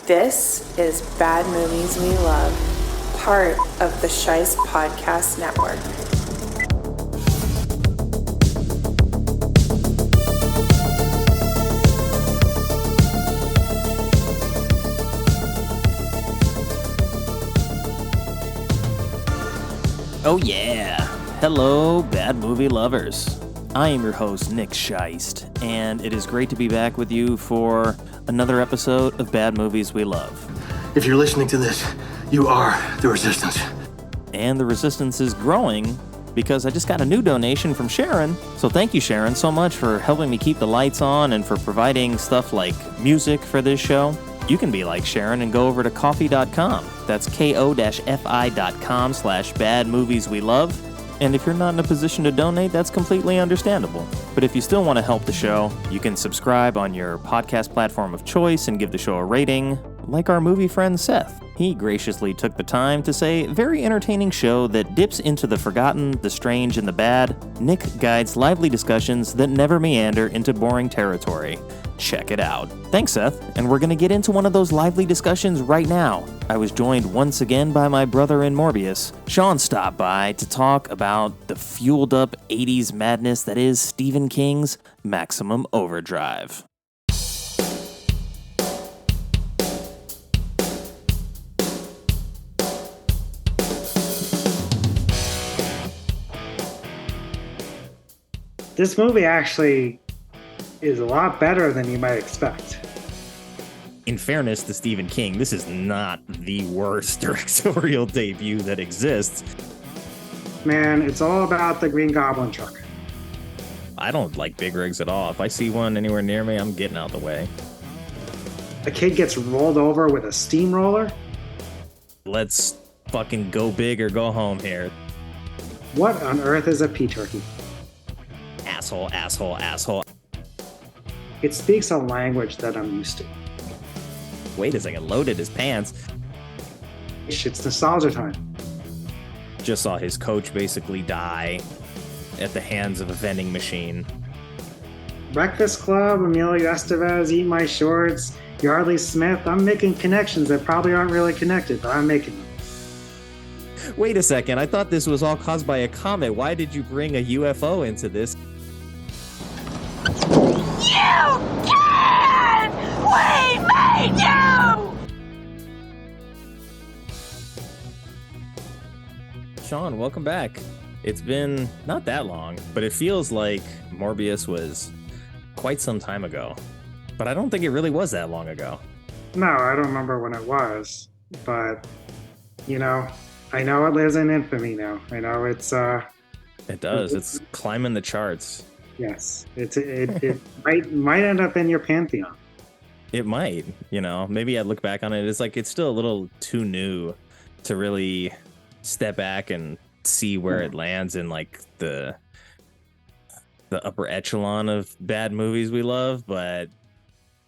This is Bad Movies We Love, part of the Sheist Podcast Network. Oh yeah! Hello, Bad Movie Lovers. I am your host, Nick Sheist, and it is great to be back with you for another episode of Bad Movies We Love. If you're listening to this, you are the Resistance. And the Resistance is growing because I just got a new donation from Sharon. So thank you, Sharon, so much for helping me keep the lights on and for providing stuff like music for this show. You can be like Sharon and go over to ko-fi.com. That's ko-fi.com/badmovieswelove. And if you're not in a position to donate, that's completely understandable. But if you still want to help the show, you can subscribe on your podcast platform of choice and give the show a rating, like our movie friend Seth. He graciously took the time to say, very entertaining show that dips into the forgotten, the strange, and the bad. Nick guides lively discussions that never meander into boring territory. Check it out. Thanks, Seth. And we're going to get into one of those lively discussions right now. I was joined once again by my brother-in-Morbius. Sean stopped by to talk about the fueled-up 80s madness that is Stephen King's Maximum Overdrive. This movie actually is a lot better than you might expect. In fairness to Stephen King, this is not the worst directorial debut that exists. Man, it's all about the Green Goblin truck. I don't like big rigs at all. If I see one anywhere near me, I'm getting out the way. A kid gets rolled over with a steamroller. Let's fucking go big or go home here. What on earth is a pea turkey? Asshole, asshole, asshole. It speaks a language that I'm used to. Wait a second, loaded his pants. It's nostalgia time. Just saw his coach basically die at the hands of a vending machine. Breakfast Club, Emilio, Estevez, Eat My Shorts, Yardley Smith. I'm making connections that probably aren't really connected, but I'm making them. Wait a second, I thought this was all caused by a comet. Why did you bring a UFO into this? You can! We made you! Sean, welcome back. It's been not that long, but it feels like Morbius was quite some time ago. But I don't think it really was that long ago. No, I don't remember when it was, but, you know, I know it lives in infamy now. I know it's... It does. It's climbing the charts. Yes, it might end up in your pantheon. It might, you know. Maybe I'd look back on it. It's like it's still a little too new to really step back and see where it lands in like the upper echelon of bad movies we love. But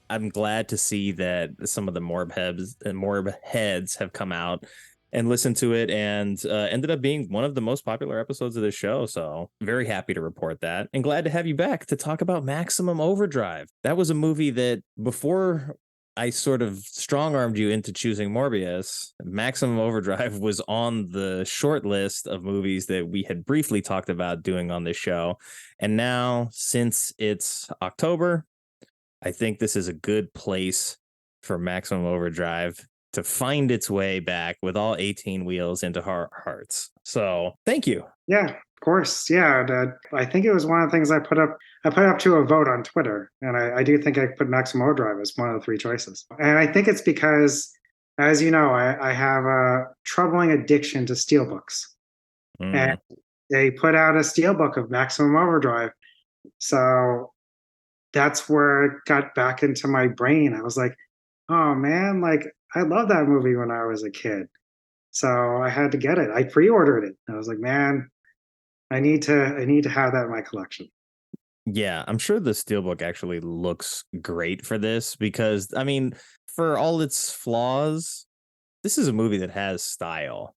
I'm glad to see that some of the Morb heads have come out and listened to it and ended up being one of the most popular episodes of the show. So very happy to report that and glad to have you back to talk about Maximum Overdrive. That was a movie that before I sort of strong-armed you into choosing Morbius, Maximum Overdrive was on the short list of movies that we had briefly talked about doing on this show. And now, since it's October, I think this is a good place for Maximum Overdrive to find its way back with all 18 wheels into our hearts. So thank you. Yeah, of course. Yeah, I think it was one of the things I put up to a vote on Twitter. And I do think I put Maximum Overdrive as one of the three choices. And I think it's because, as you know, I have a troubling addiction to steelbooks. And they put out a steelbook of Maximum Overdrive. So that's where it got back into my brain. I was like, oh man, like I loved that movie when I was a kid. So I had to get it. I pre-ordered it. I was like, man, I need to have that in my collection. Yeah, I'm sure the Steelbook actually looks great for this because, I mean, for all its flaws, this is a movie that has style.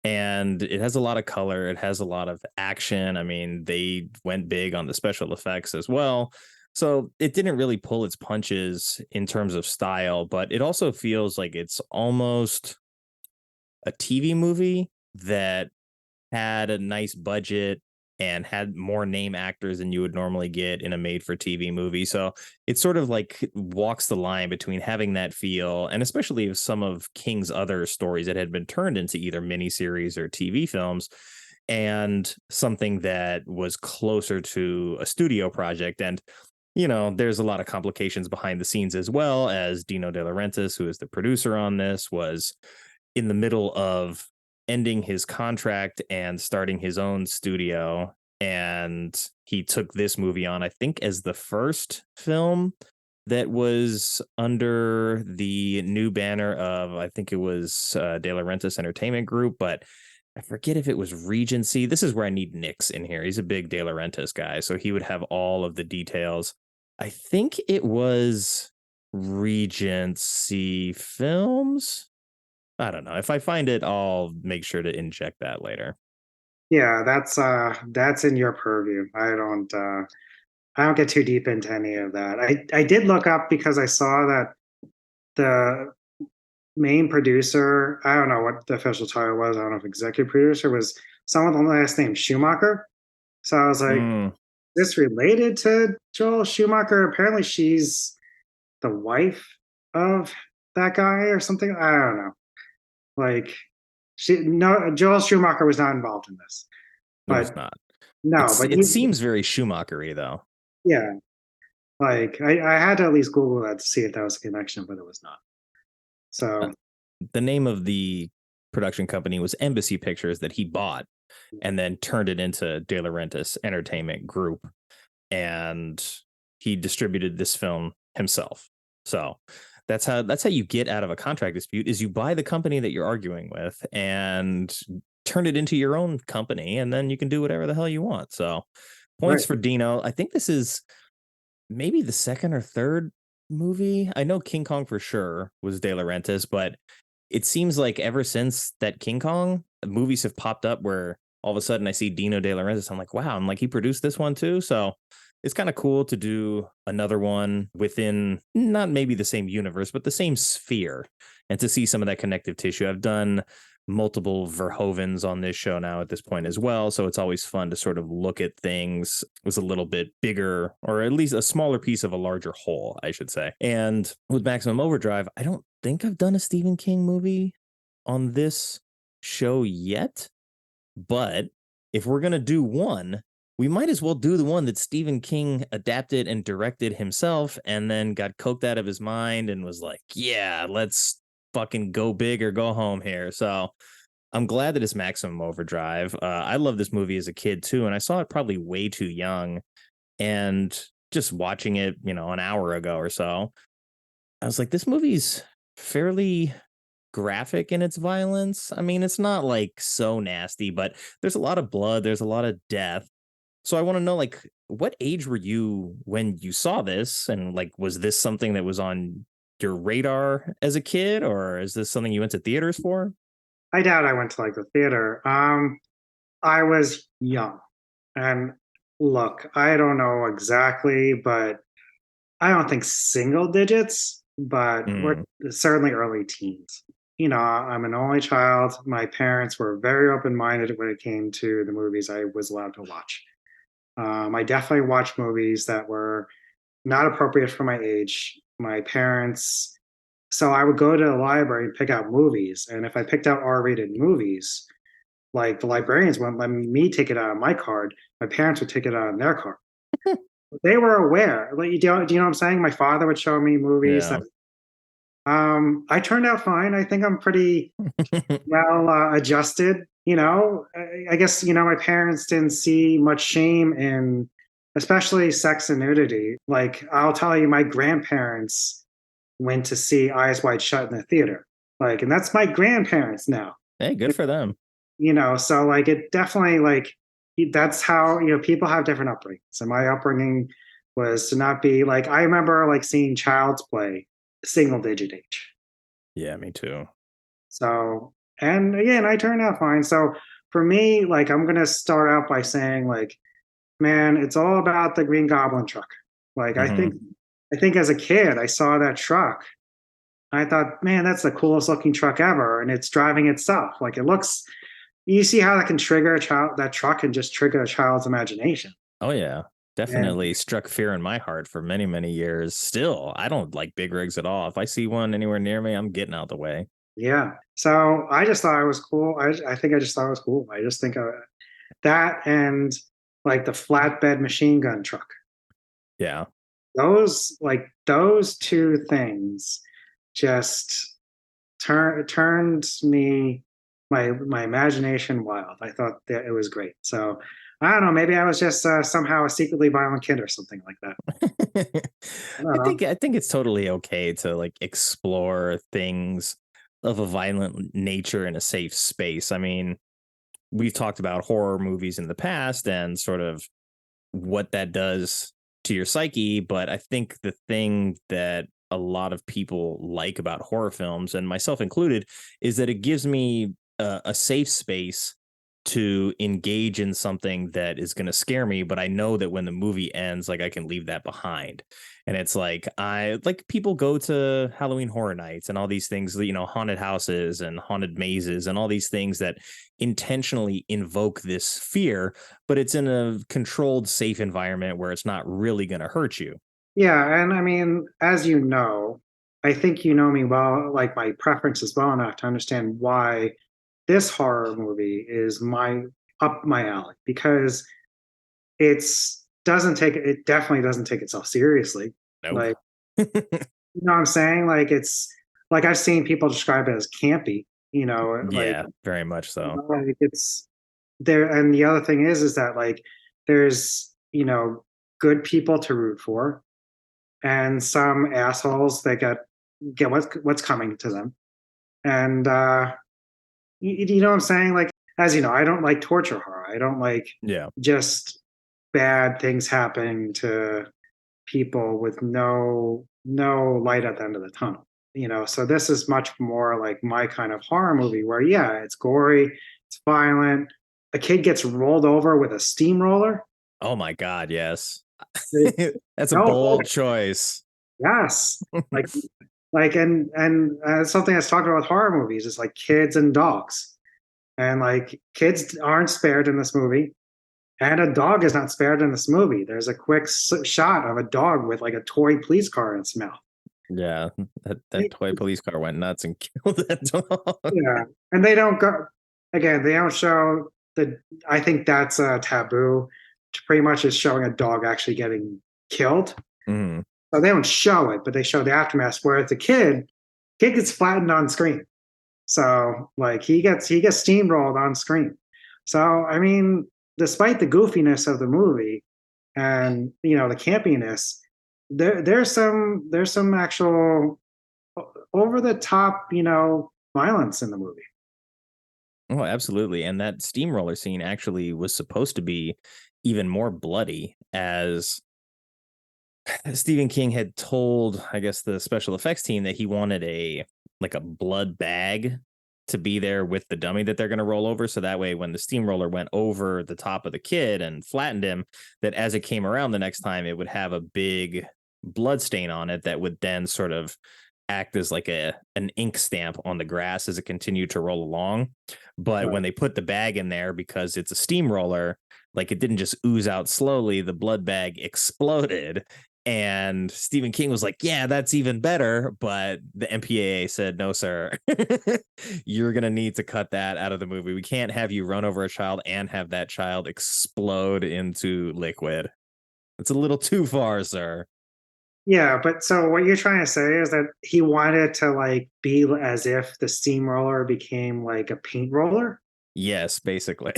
And it has a lot of color. It has a lot of action. I mean, they went big on the special effects as well. So it didn't really pull its punches in terms of style, but it also feels like it's almost a TV movie that had a nice budget and had more name actors than you would normally get in a made for TV movie. So it sort of like walks the line between having that feel, and especially if some of King's other stories that had been turned into either miniseries or TV films, and something that was closer to a studio project. And there's a lot of complications behind the scenes, as well as Dino De Laurentiis, who is the producer on this, was in the middle of ending his contract and starting his own studio. And he took this movie on, I think, as the first film that was under the new banner of, I think it was De Laurentiis Entertainment Group, but I forget if it was Regency. This is where I need Nick's in here. He's a big De Laurentiis guy, so he would have all of the details. I think it was Regency Films. I don't know. If I find it, I'll make sure to inject that later. Yeah, that's in your purview. I don't get too deep into any of that. I did look up because I saw that the main producer, I don't know what the official title was. I don't know if executive producer was someone with the last name Schumacher. So I was like, Mm, this related to Joel Schumacher? Apparently she's the wife of that guy or something. I don't know. Like no, Joel Schumacher was not involved in this. it was But not. no, but It seems very Schumacher-y, though. yeah. Like I had to at least Google that to see if that was a connection, but it was not. Uh, So The name of the production company was Embassy Pictures, that he bought and then turned it into De Laurentiis Entertainment Group, and he distributed this film himself. So that's how you get out of a contract dispute, is you buy the company that you're arguing with and turn it into your own company, and then you can do whatever the hell you want. So points right. for Dino. I think this is maybe the second or third movie. I know King Kong for sure was De Laurentiis, but it seems like ever since that King Kong, movies have popped up where all of a sudden I see Dino De Laurentiis. I'm like, wow, I'm like, he produced this one too. So it's kind of cool to do another one within not maybe the same universe, but the same sphere, and to see some of that connective tissue. I've done multiple Verhovens on this show now at this point as well. So it's always fun to sort of look at things with a little bit bigger, or at least a smaller piece of a larger whole, I should say. And with Maximum Overdrive, I don't think I've done a Stephen King movie on this show yet. But if we're going to do one, we might as well do the one that Stephen King adapted and directed himself, and then got coked out of his mind and was like, yeah, let's fucking go big or go home here. So I'm glad that it's Maximum Overdrive. I love this movie as a kid too, and I saw it probably way too young. And just watching it, an hour ago or so, I was like, this movie's fairly graphic in its violence. I mean, it's not like so nasty, but there's a lot of blood, there's a lot of death. So I want to know, like, what age were you when you saw this? And like, was this something that was on your radar as a kid, or is this something you went to theaters for? I doubt I went to like the theater. I was young. And look, I don't know exactly, but I don't think single digits, but we're Mm, certainly early teens. I'm an only child. My parents were very open minded when it came to the movies I was allowed to watch. I definitely watched movies that were not appropriate for my age. My parents, so I would go to the library and pick out movies. And if I picked out R-rated movies, like the librarians wouldn't let me take it out of my card. My parents would take it out of their card. They were aware. Like, do you know what I'm saying? My father would show me movies yeah. that I turned out fine. I think I'm pretty well adjusted. I guess my parents didn't see much shame in, especially sex and nudity. Like I'll tell you, my grandparents went to see Eyes Wide Shut in the theater. Like, and that's my grandparents now. Hey, good for them. So like it definitely like that's how people have different upbringings. And my upbringing was to not be like, I remember like seeing Child's Play single digit age. Yeah, me too. So, and again, I turned out fine. So for me, like I'm gonna start out by saying like, man, it's all about the Green Goblin truck. Like Mhm. I think as a kid, I saw that truck. I thought, man, that's the coolest looking truck ever, and it's driving itself. Like it looks. You see how that can trigger a child. That truck can just trigger a child's imagination. Oh yeah. And Definitely struck fear in my heart for many, many years. Still, I don't like big rigs at all. If I see one anywhere near me, I'm getting out the way. yeah, so I just thought it was cool. I think I just thought it was cool. I just think that and like the flatbed machine gun truck. Yeah. Those two things just turned me my imagination wild. I thought that it was great. So I don't know. Maybe I was just somehow a secretly violent kid or something like that. I don't know. I think it's totally okay to like explore things of a violent nature in a safe space. I mean, we've talked about horror movies in the past and sort of what that does to your psyche, but I think the thing that a lot of people like about horror films, and myself included, is that it gives me a safe space to engage in something that is going to scare me, but I know that when the movie ends, like I can leave that behind. And it's like I like people go to Halloween horror nights and all these things, you know, haunted houses and haunted mazes and all these things that intentionally invoke this fear, but it's in a controlled, safe environment where it's not really going to hurt you. Yeah, and I mean, as you know, I think you know me well, like my preferences well enough to understand why this horror movie is my up my alley because it definitely doesn't take itself seriously. Nope. Like, you know what I'm saying? Like it's like I've seen people describe it as campy, Yeah, very much so. like it's there. And the other thing is that like there's, good people to root for and some assholes that get what's coming to them. And you know what I'm saying? Like, as you know, I don't like torture horror. I don't like Yeah. just bad things happening to people with no light at the end of the tunnel. So this is much more like my kind of horror movie where yeah, it's gory, it's violent. A kid gets rolled over with a steamroller. Oh my God, yes. They That's a don't hold bold it. choice. Yes. Like and something that's talked about with horror movies is like kids and dogs. And like kids aren't spared in this movie. And a dog is not spared in this movie. There's a quick shot of a dog with like a toy police car in its mouth. Yeah, that toy police car went nuts and killed that dog. Yeah, and they don't go again. They don't show the. I think that's a taboo. To pretty much is showing a dog actually getting killed. Mhm. So they don't show it, but they show the aftermath. Whereas the kid gets flattened on screen. So like he gets steamrolled on screen. So I mean, despite the goofiness of the movie and the campiness, there's some actual over the top violence in the movie. Oh, absolutely. And that steamroller scene actually was supposed to be even more bloody, as Stephen King had told, I guess, the special effects team that he wanted a blood bag to be there with the dummy that they're going to roll over. So that way, when the steamroller went over the top of the kid and flattened him, that as it came around the next time, it would have a big blood stain on it that would then sort of act as like an ink stamp on the grass as it continued to roll along. But Right. when they put the bag in there, because it's a steamroller, like it didn't just ooze out slowly, the blood bag exploded. And Stephen King was like, yeah, that's even better. But the MPAA said, no, sir, you're going to need to cut that out of the movie. We can't have you run over a child and have that child explode into liquid. It's a little too far, sir. Yeah, but so what you're trying to say is that he wanted to like be as if the steamroller became like a paint roller. Yes, basically.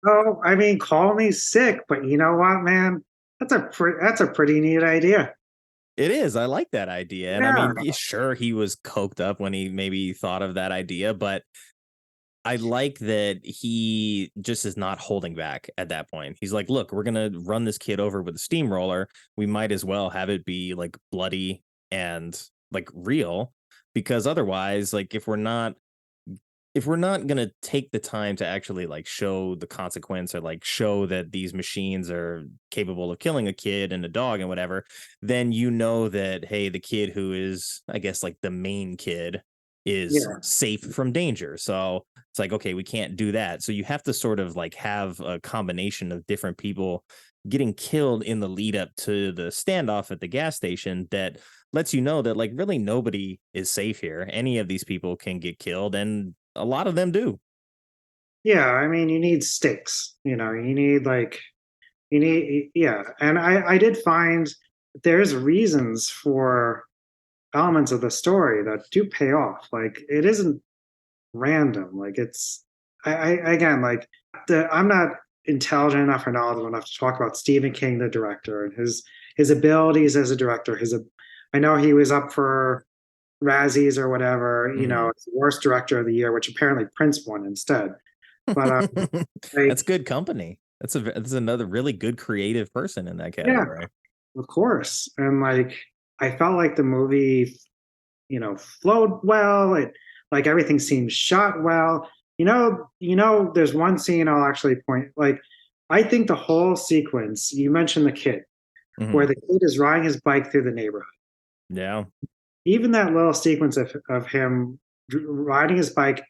Oh, I mean, call me sick, but you know what, man? That's a pretty neat idea. It is. I like that idea. And I Yeah, mean, sure, he was coked up when he maybe thought of that idea, but I like that he just is not holding back at that point. He's like, look, we're going to run this kid over with a steamroller. We might as well have it be like bloody and like real, because otherwise, like, if we're not if we're not going to take the time to actually like show the consequence or like show that these machines are capable of killing a kid and a dog and whatever, then you know that, hey, the kid who is, I guess, like the main kid is Yeah. safe from danger. So it's like, okay, we can't do that. So you have to sort of like have a combination of different people getting killed in the lead up to the standoff at the gas station that lets you know that like really nobody is safe here. Any of these people can get killed, and a lot of them do. Yeah, I mean, you need stakes. You need like yeah. And I did find there's reasons for elements of the story that do pay off. Like it isn't random. Like it's I again like I'm not intelligent enough or knowledgeable enough to talk about Stephen King, the director, and his abilities as a director. I know he was up for Razzies or whatever. Mhm. It's the worst director of the year, which apparently Prince won instead. But like That's good company. That's another really good creative person in that yeah, category. of course. And like I felt like the movie, flowed well. It like everything seemed shot well. There's one scene I'll actually point like I think the whole sequence, you mentioned the kid, where Mhm. the kid is riding his bike through the neighborhood. Yeah. Even that little sequence of him riding his bike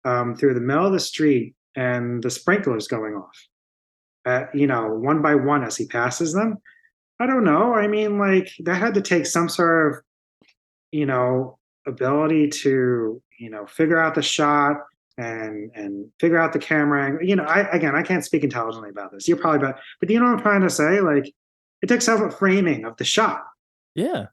through the middle of the street and the sprinklers going off, one by one as he passes them. I don't know. I mean, like that had to take some sort of, you know, ability to, figure out the shot and figure out the camera angle. I can't speak intelligently about this. You're probably better, but you know what I'm trying to say? Like, it took some framing of the shot. Yeah.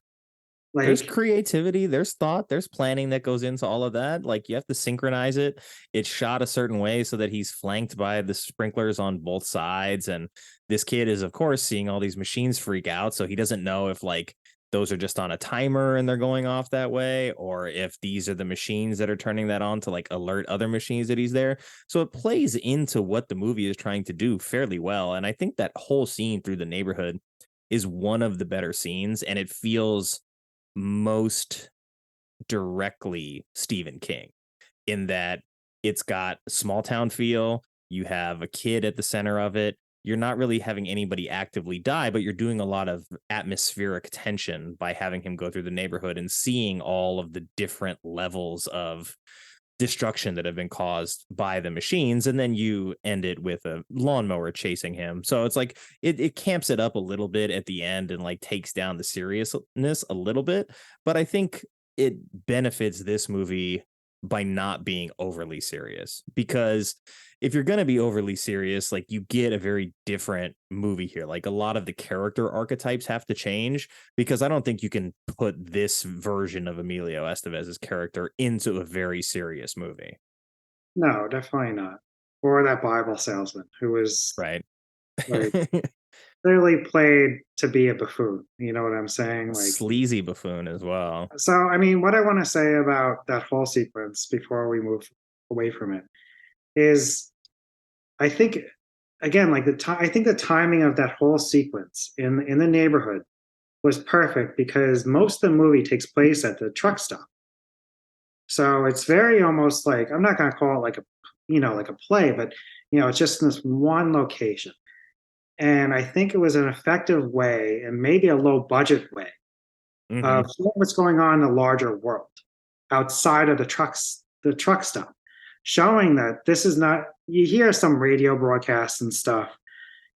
There's Like, creativity, there's thought, there's planning that goes into all of that. Like you have to synchronize it. It's shot a certain way so that he's flanked by the sprinklers on both sides. And this kid is, of course, seeing all these machines freak out. So he doesn't know if like those are just on a timer and they're going off that way, or if these are the machines that are turning that on to like alert other machines that he's there. So it plays into what the movie is trying to do fairly well. And I think that whole scene through the neighborhood is one of the better scenes. And it feels most directly Stephen King in that it's got small town feel. You have a kid at the center of it. You're not really having anybody actively die, but you're doing a lot of atmospheric tension by having him go through the neighborhood and seeing all of the different levels of destruction that have been caused by the machines. And then you end it with a lawnmower chasing him. So it's like it camps it up a little bit at the end and like takes down the seriousness a little bit. But I think it benefits this movie by not being overly serious, because if you're going to be overly serious, like you get a very different movie here. Like a lot of the character archetypes have to change, because I don't think you can put this version of Emilio Estevez's character into a very serious movie. no, definitely not. Or that Bible salesman who was Right. like clearly played to be a buffoon. You know what I'm saying? Like, Sleazy buffoon as well. so I mean, what I want to say about that whole sequence before we move away from it is I think again, like I think the timing of that whole sequence in the neighborhood was perfect because most of the movie takes place at the truck stop. So it's very almost like I'm not going to call it like like a play, but it's just in this one location. And I think it was an effective way and maybe a low budget way Hmm. of seeing what's going on in the larger world outside of the truck stop, showing that this is not. You hear some radio broadcasts and stuff,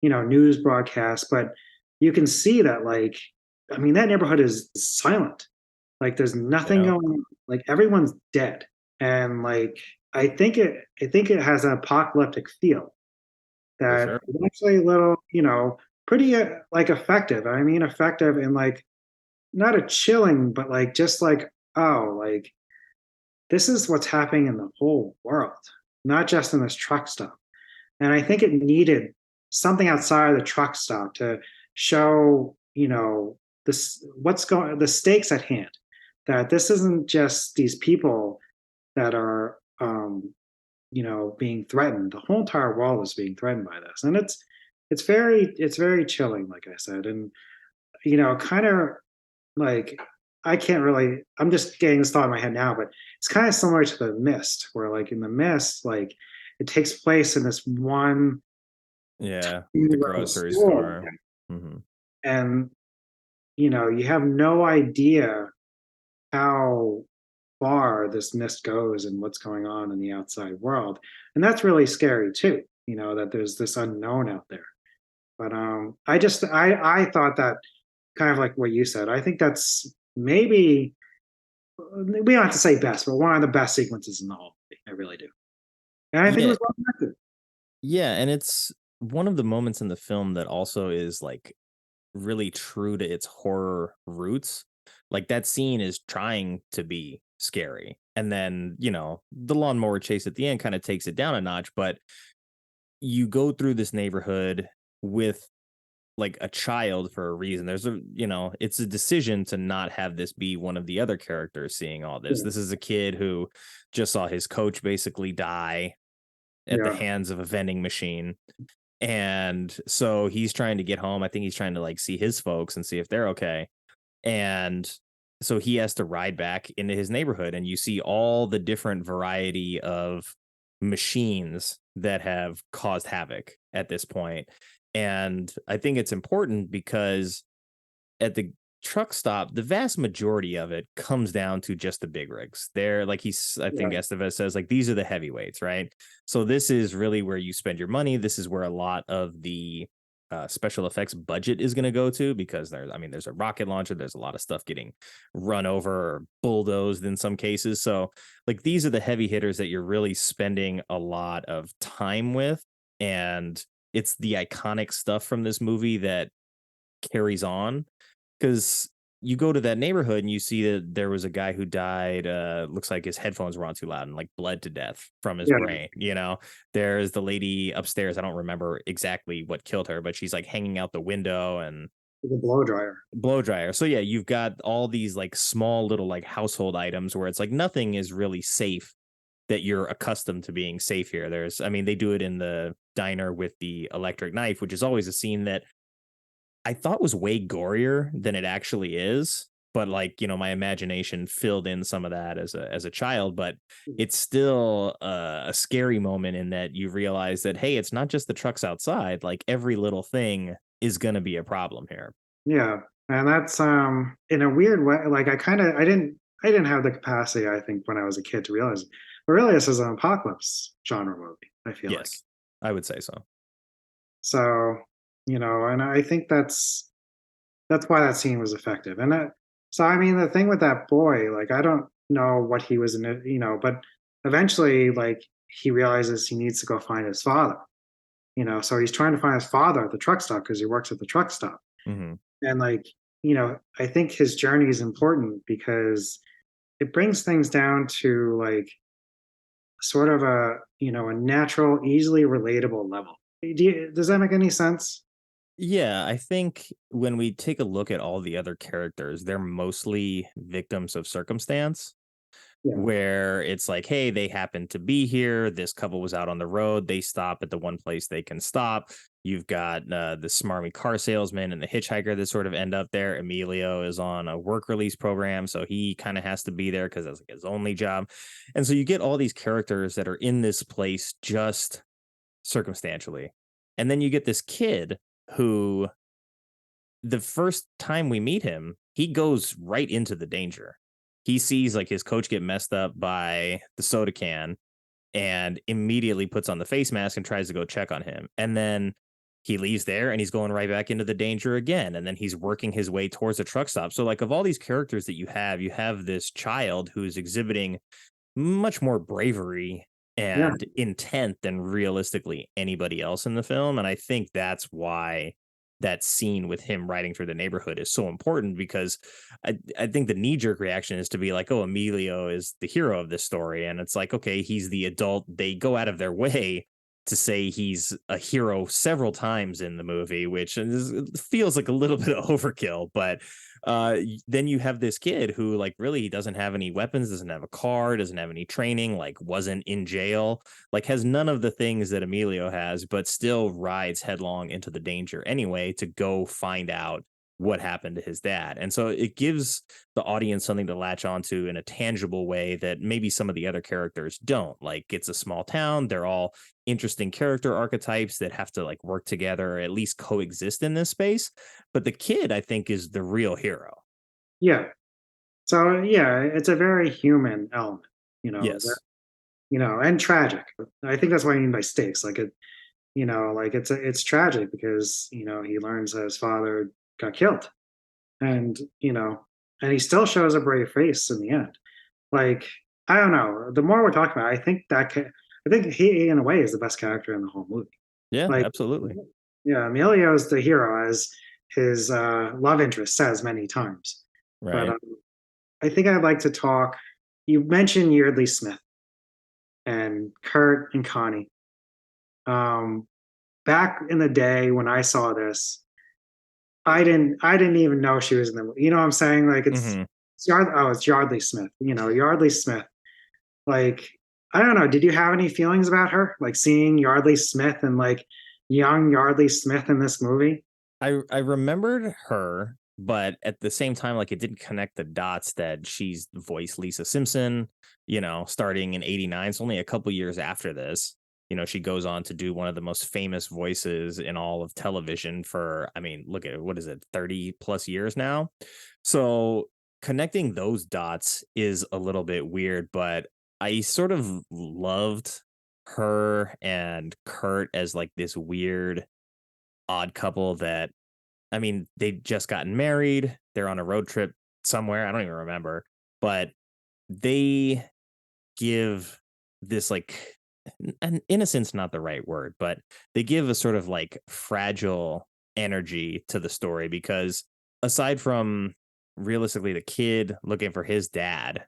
news broadcasts, but you can see that like, I mean, that neighborhood is silent. Like there's nothing Yeah, going on. Like everyone's dead. And like I think it has an apocalyptic feel for that sure. is actually a little, pretty like effective. I mean effective in like not a chilling, but like just like, oh, like this is what's happening in the whole world, not just in this truck stop. And I think it needed something outside of the truck stop to show, the stakes at hand. That this isn't just these people that are, being threatened. The whole entire world is being threatened by this, and it's very chilling, like I said, and kind of like I can't really. I'm just getting this thought in my head now, but it's kind of similar to the Mist, where like in the Mist, like it takes place in this one Yeah, the level grocery store, store. Hmm. and you have no idea how far this mist goes and what's going on in the outside world, and that's really scary too. That there's this unknown out there. But I thought that kind of like what you said. I think that's maybe we don't have to say best, but one of the best sequences in the whole movie. I really do, and I think it Yeah, was well acted. yeah, and it's one of the moments in the film that also is like really true to its horror roots. Like that scene is trying to be scary. And then, the lawnmower chase at the end kind of takes it down a notch, but you go through this neighborhood with like a child for a reason. It's a decision to not have this be one of the other characters seeing all this. Yeah, This is a kid who just saw his coach basically die at the yeah, hands of a vending machine. And so he's trying to get home. I think he's trying to like see his folks and see if they're okay. And so he has to ride back into his neighborhood, and you see all the different variety of machines that have caused havoc at this point. And I think it's important because at the truck stop, the vast majority of it comes down to just the big rigs. They're like I yeah, think Estevez says, like, these are the heavyweights, right? So this is really where you spend your money. This is where a lot of the special effects budget is going to go to, because there's a rocket launcher, there's a lot of stuff getting run over or bulldozed in some cases. So like these are the heavy hitters that you're really spending a lot of time with, and it's the iconic stuff from this movie that carries on, because you go to that neighborhood and you see that there was a guy who died. Looks like his headphones were on too loud and like bled to death from his yeah. brain. There's the lady upstairs. I don't remember exactly what killed her, but she's like hanging out the window and The blow dryer. blow dryer. So yeah, you've got all these like small little like household items where it's like nothing is really safe that you're accustomed to being safe here. They do it in the diner with the electric knife, which is always a scene that I thought was way gorier than it actually is, but like, my imagination filled in some of that as a child, but it's still a scary moment in that you realize that, hey, it's not just the trucks outside, like every little thing is going to be a problem here. Yeah, and that's in a weird way. Like I didn't have the capacity, I think, when I was a kid to realize it. But really, this is an apocalypse genre movie. I feel like. Yes, I would say so. So, and I think that's why that scene was effective. And so I mean, the thing with that boy, like I don't know what he was in it, but eventually, like he realizes he needs to go find his father. So he's trying to find his father at the truck stop because he works at the truck stop. Hmm. And like, I think his journey is important because it brings things down to like sort of a natural, easily relatable level. Does that make any sense? Yeah, I think when we take a look at all the other characters, they're mostly victims of circumstance, Yeah. where it's like, hey, they happen to be here. This couple was out on the road. They stop at the one place they can stop. You've got the smarmy car salesman and the hitchhiker that sort of end up there. Emilio is on a work release program, so he kind of has to be there because that's like his only job. And so you get all these characters that are in this place just circumstantially. And then you get this kid who, the first time we meet him, he goes right into the danger. He sees like his coach get messed up by the soda can and immediately puts on the face mask and tries to go check on him. And then he leaves there and he's going right back into the danger again. And then he's working his way towards the truck stop. So like of all these characters that you have this child who's exhibiting much more bravery Yeah. and intent than realistically anybody else in the film. And I think that's why that scene with him riding through the neighborhood is so important, because I think the knee-jerk reaction is to be like, oh, Emilio is the hero of this story. And it's like, okay, he's the adult. They go out of their way to say he's a hero several times in the movie, which feels like a little bit of overkill. But then you have this kid who like really doesn't have any weapons, doesn't have a car, doesn't have any training, like wasn't in jail, like has none of the things that Emilio has, but still rides headlong into the danger anyway to go find out what happened to his dad. And so it gives the audience something to latch onto in a tangible way that maybe some of the other characters don't. Like, it's a small town, they're all interesting character archetypes that have to like work together or at least coexist in this space. But the kid, I think, is the real hero. Yeah. So yeah, it's a very human element, that, Yes. and tragic. I think that's what I mean by stakes. Like like it's tragic because, he learns that his father got killed. And, and he still shows a brave face in the end. Like, I don't know. The more we're talking about it, I think he in a way is the best character in the whole movie. Yeah, Like, absolutely. yeah, Emilio is the hero, as his love interest says many times. But Right. I think I'd like to talk. You mentioned Yeardley Smith and Kurt and Connie. Um, Back in the day when I saw this, I didn't even know she was in the movie. You know what I'm saying? Like Hmm. it's Yardley Smith. Yardley Smith. Like, I don't know. Did you have any feelings about her? Like seeing Yardley Smith and like young Yardley Smith in this movie? I remembered her, but at the same time, like, it didn't connect the dots that she's voiced Lisa Simpson, starting in '89. It's only a couple years after this. She goes on to do one of the most famous voices in all of television for, I mean, look at it, what is it, 30 plus years now? So connecting those dots is a little bit weird, but I sort of loved her and Kurt as like this weird odd couple that, I mean, they just gotten married. They're on a road trip somewhere. I don't even remember, but they give this like an innocence, not the right word, but they give a sort of like fragile energy to the story because aside from realistically the kid looking for his dad,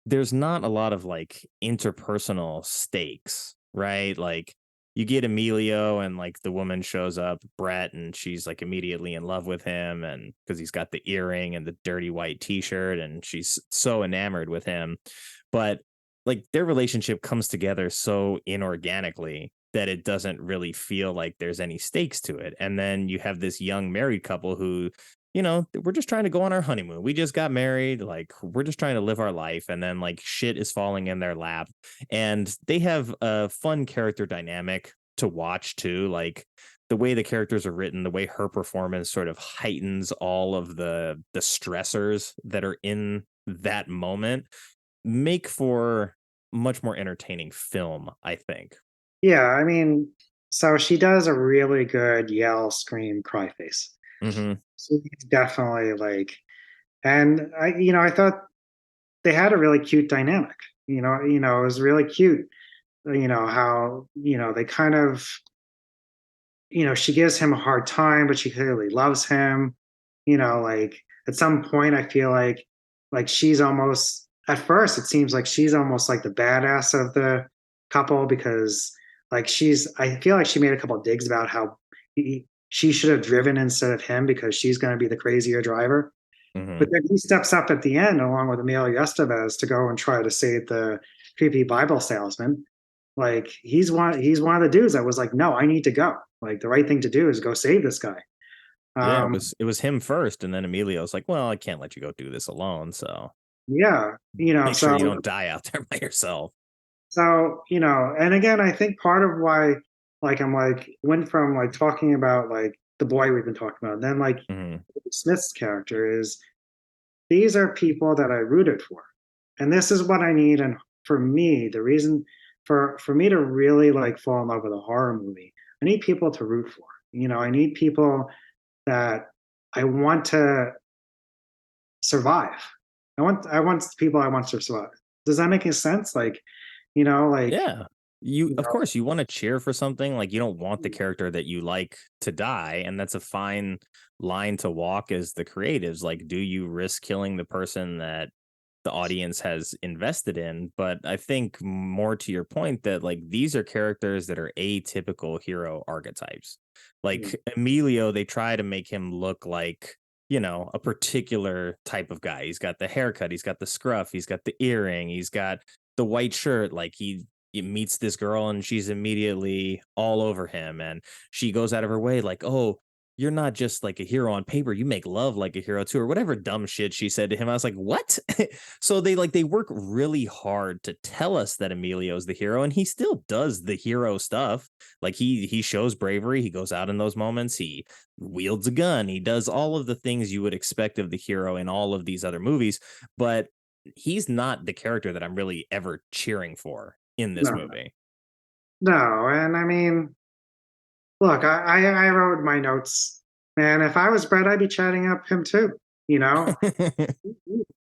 there's not a lot of like interpersonal stakes, right? Like, you get Emilio and like the woman shows up, Brett, and she's like immediately in love with him, and because he's got the earring and the dirty white t-shirt, and she's so enamored with him. But like, their relationship comes together so inorganically that it doesn't really feel like there's any stakes to it. And then you have this young married couple who, we're just trying to go on our honeymoon. We just got married. Like, we're just trying to live our life. And then, like, shit is falling in their lap. And they have a fun character dynamic to watch, too. Like, the way the characters are written, the way her performance sort of heightens all of the stressors that are in that moment, make for much more entertaining film, I think. Yeah, I mean, so she does a really good yell, scream, cry face. Hmm. She's definitely like, and I thought they had a really cute dynamic. It was really cute. How they kind of, she gives him a hard time, but she clearly loves him. Like at some point, I feel like she's almost, at first, it seems like she's almost like the badass of the couple because like I feel like she made a couple of digs about how she should have driven instead of him because she's going to be the crazier driver. But Hmm. then he steps up at the end along with Emilio Estevez to go and try to save the creepy Bible salesman. Like he's one of the dudes that was like, no, I need to go. Like the right thing to do is go save this guy. Yeah, it Um, was it was him first, and then Emilio's like, "Well, I can't let you go do this alone, so yeah, make sure so you don't die out there by yourself." and again, I think part of why like I'm like went from like talking about like the boy we've been talking about, then like Mhm. Smith's character is these are people that I rooted for. And this is what I need. And for me, the reason for me to really like fall in love with a horror movie, I need people to root for. I need people that I want to survive. I want people I want to survive. Does that make any sense? Like, like Yeah. You you of know, course, you wanna cheer for something, like, you don't want the character that you like to die, and that's a fine line to walk as the creatives. Like, do you risk killing the person that the audience has invested in? But I think more to your point that, like, these are characters that are atypical hero archetypes. mm, Like, Emilio, they try to make him look like, a particular type of guy. He's got the haircut, he's got the scruff, he's got the earring, he's got the white shirt. Like, he meets this girl and she's immediately all over him, and she goes out of her way like, oh, you're not just like a hero on paper, you make love like a hero too, or whatever dumb shit she said to him. I was like, what? So they work really hard to tell us that Emilio's the hero, and he still does the hero stuff. Like he shows bravery, he goes out in those moments, he wields a gun, he does all of the things you would expect of the hero in all of these other movies, but he's not the character that I'm really ever cheering for in this No, movie. no, and I mean, look, I wrote my notes, man. If I was Brett, I'd be chatting up him too. You know,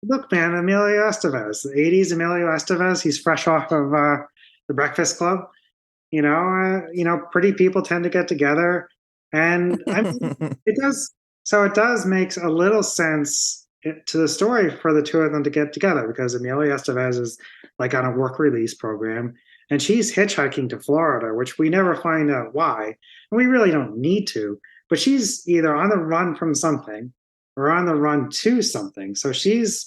look, man, Emilio Estevez, the '80s Emilio Estevez. He's fresh off of the Breakfast Club. Pretty people tend to get together, and I mean, it does. So it does makes a little sense to the story for the two of them to get together because Emilio Estevez is like on a work release program, and she's hitchhiking to Florida, which we never find out why, and we really don't need to. But she's either on the run from something or on the run to something. So she's,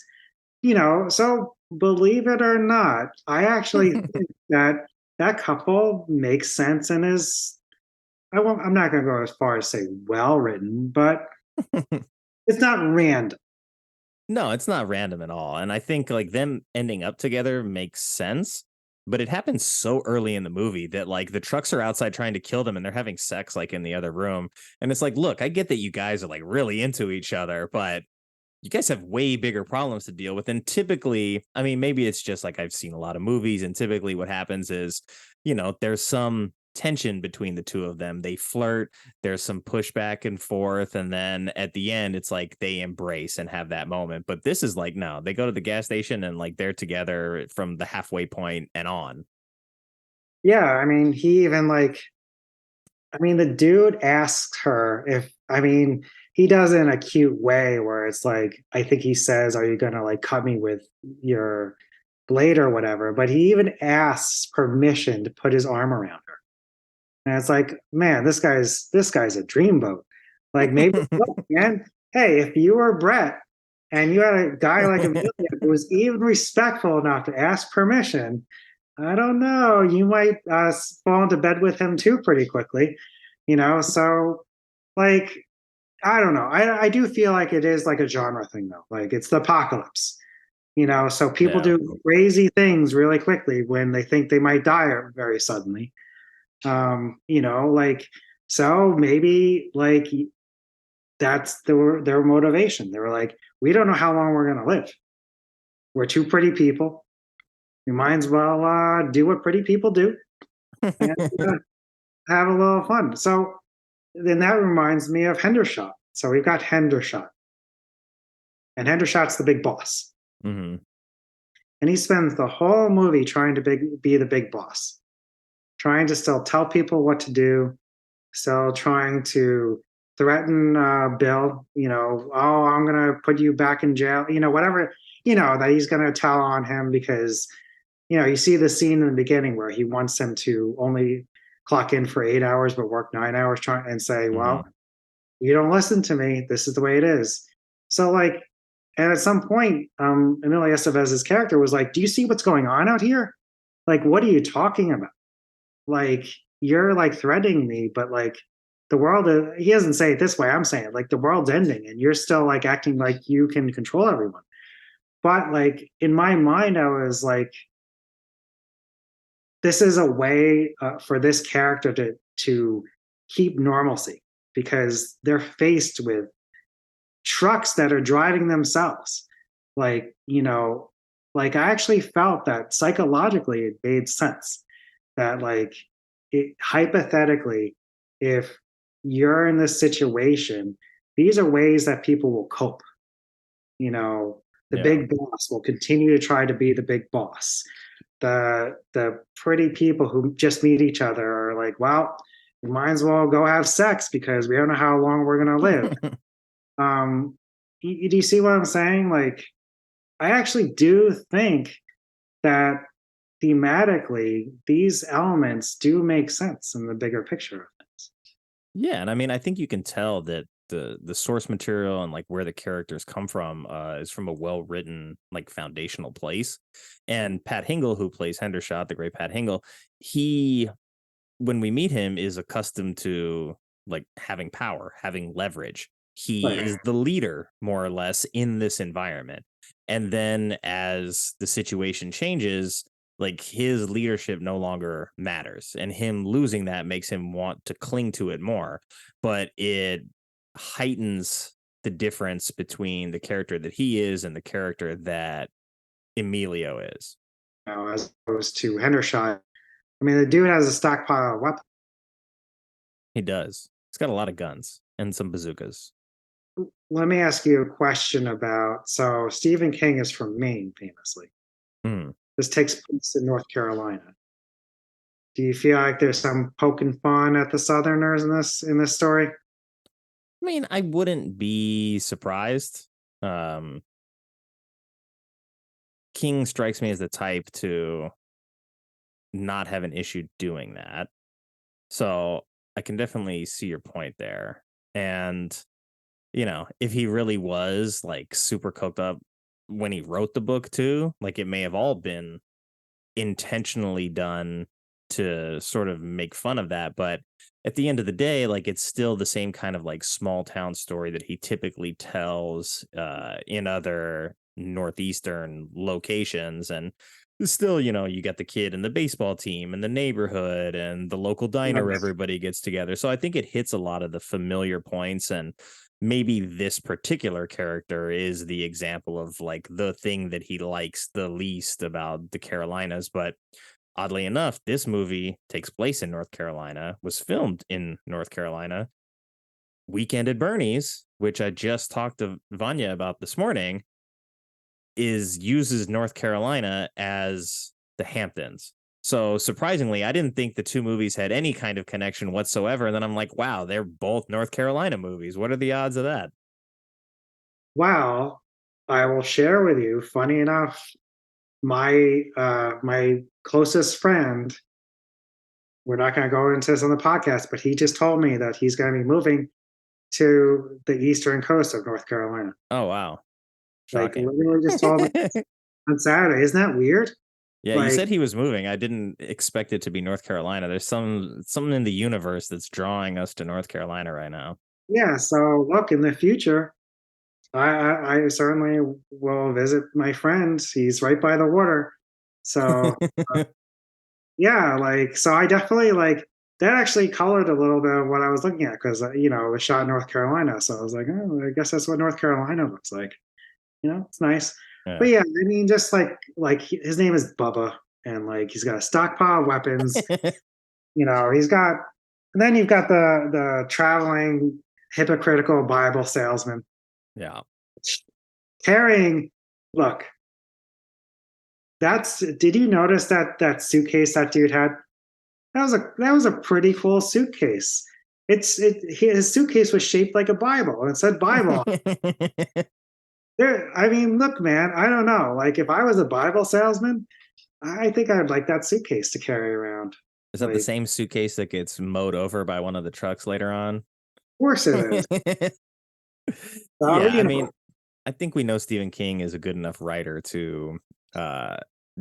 so believe it or not, I actually think that couple makes sense and is I'm not going to go as far as say well written, but it's not random. No, it's not random at all. And I think like them ending up together makes sense, but it happens so early in the movie that like the trucks are outside trying to kill them and they're having sex like in the other room. And it's like, look, I get that you guys are like really into each other, but you guys have way bigger problems to deal with. And typically, I mean, maybe it's just like I've seen a lot of movies, and typically what happens is, there's some tension between the two of them. They flirt, there's some push back and forth, and then at the end, it's like they embrace and have that moment. But this is like, no, they go to the gas station and like they're together from the halfway point and on. Yeah, I mean, the dude asks her if, he does it in a cute way where it's like, I think he says, "Are you gonna like cut me with your blade or whatever?" But he even asks permission to put his arm around her. And it's like, man, this guy's a dreamboat. Like maybe, look, man, hey, if you were Brett and you had a guy like Amelia who was even respectful enough to ask permission, I don't know, you might fall into bed with him too pretty quickly, So, like, I don't know. I do feel like it is like a genre thing though. Like it's the apocalypse, So people Yeah. do crazy things really quickly when they think they might die very suddenly. Like so maybe like that's their motivation. They were like, we don't know how long we're gonna live. We're two pretty people. We might as well do what pretty people do and have a little fun. So then that reminds me of Hendershot. So we've got Hendershot, and Hendershot's the big boss, Hmm. and he spends the whole movie trying to be the big boss, trying to still tell people what to do, still trying to threaten Bill. Oh, I'm gonna put you back in jail. Whatever. That he's gonna tell on him because you see the scene in the beginning where he wants him to only clock in for 8 hours but work 9 hours, trying and say, Hmm. well, you don't listen to me. This is the way it is. So like, and at some point, Emilio Estevez's character was like, "Do you see what's going on out here? Like, what are you talking about? Like, you're like threatening me, but like, the world." He doesn't say it this way. I'm saying it, like the world's ending, and you're still like acting like you can control everyone. But like in my mind, I was like, this is a way for this character to keep normalcy because they're faced with trucks that are driving themselves. Like, like I actually felt that psychologically it made sense that like hypothetically, if you're in this situation, these are ways that people will cope. The Yeah. big boss will continue to try to be the big boss. The pretty people who just meet each other are like, well, we might as well go have sex because we don't know how long we're gonna live. Do you see what I'm saying? Like, I actually do think that thematically these elements do make sense in the bigger picture of things. Yeah, and I mean, I think you can tell that the source material and like where the characters come from is from a well written like foundational place. And Pat Hingle, who plays Hendershot, the great Pat Hingle, he when we meet him is accustomed to like having power, having leverage. He Right. is the leader, more or less, in this environment. And then as the situation changes, like his leadership no longer matters, and him losing that makes him want to cling to it more. But it heightens the difference between the character that he is and the character that Emilio is. As opposed to Hendershot. I mean, the dude has a stockpile of weapons. He does. He's got a lot of guns and some bazookas. Let me ask you a question about. So Stephen King is from Maine, famously. Hmm. This takes place in North Carolina. Do you feel like there's some poking fun at the Southerners in this story? I mean, I wouldn't be surprised. Um, King strikes me as the type to not have an issue doing that. So I can definitely see your point there. And, you know, if he really was like super coked up when he wrote the book too, like it may have all been intentionally done to sort of make fun of that. But at the end of the day, like it's still the same kind of like small town story that he typically tells in other Northeastern locations. And still, you know, you got the kid and the baseball team and the neighborhood and the local diner, everybody gets together. So I think it hits a lot of the familiar points. And maybe this particular character is the example of like the thing that he likes the least about the Carolinas. But oddly enough, this movie takes place in North Carolina, was filmed in North Carolina. Weekend at Bernie's, which I just talked to Vanya about this morning, uses North Carolina as the Hamptons. So surprisingly, I didn't think the two movies had any kind of connection whatsoever. And then I'm like, wow, they're both North Carolina movies. What are the odds of that? Well, I will share with you. Funny enough, my closest friend. We're not going to go into this on the podcast, but he just told me that he's going to be moving to the eastern coast of North Carolina. Oh, wow. Like Shocking. literally just told me on Saturday. Isn't that weird? Yeah, you Like, said he was moving. I didn't expect it to be North Carolina. There's something in the universe that's drawing us to North Carolina right now. yeah. So look, in the future, I certainly will visit my friend. He's right by the water. So yeah, like so I definitely like that actually colored a little bit of what I was looking at because you know it was shot in North Carolina. So I was like, oh, I guess that's what North Carolina looks like. You know, it's nice. Yeah. But yeah, I mean, just like his name is Bubba, and like he's got a stockpile of weapons. You know, he's got. And then you've got the traveling hypocritical Bible salesman Yeah. carrying. Look, that's. Did you notice that suitcase that dude had? That was a pretty cool suitcase. His suitcase was shaped like a Bible and it said Bible. I mean, look, man, I don't know. Like, if I was a Bible salesman, I think I'd like that suitcase to carry around. Is that Like, the same suitcase that gets mowed over by one of the trucks later on? of course it is. Yeah, You I know, mean, I think we know Stephen King is a good enough writer to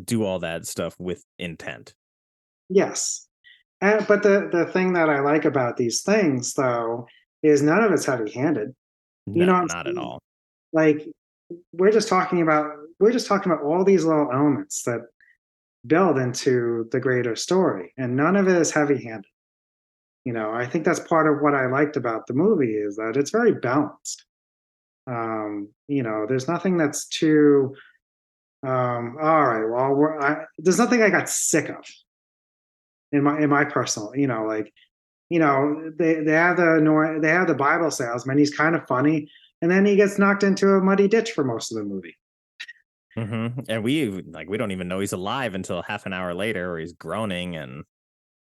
do all that stuff with intent. yes. But the thing that I like about these things, though, is none of it's heavy-handed. You know No, what I'm not at saying? all. Like, we're just talking about all these little elements that build into the greater story, and none of it is heavy-handed. You know, I think that's part of what I liked about the movie is that it's very balanced. You know, there's nothing that's too. All right, well, there's nothing I got sick of in my personal. You know, like you know they have they have the Bible salesman. He's kind of funny, and then he gets knocked into a muddy ditch for most of the movie. And we don't even know he's alive until half an hour later, where he's groaning, and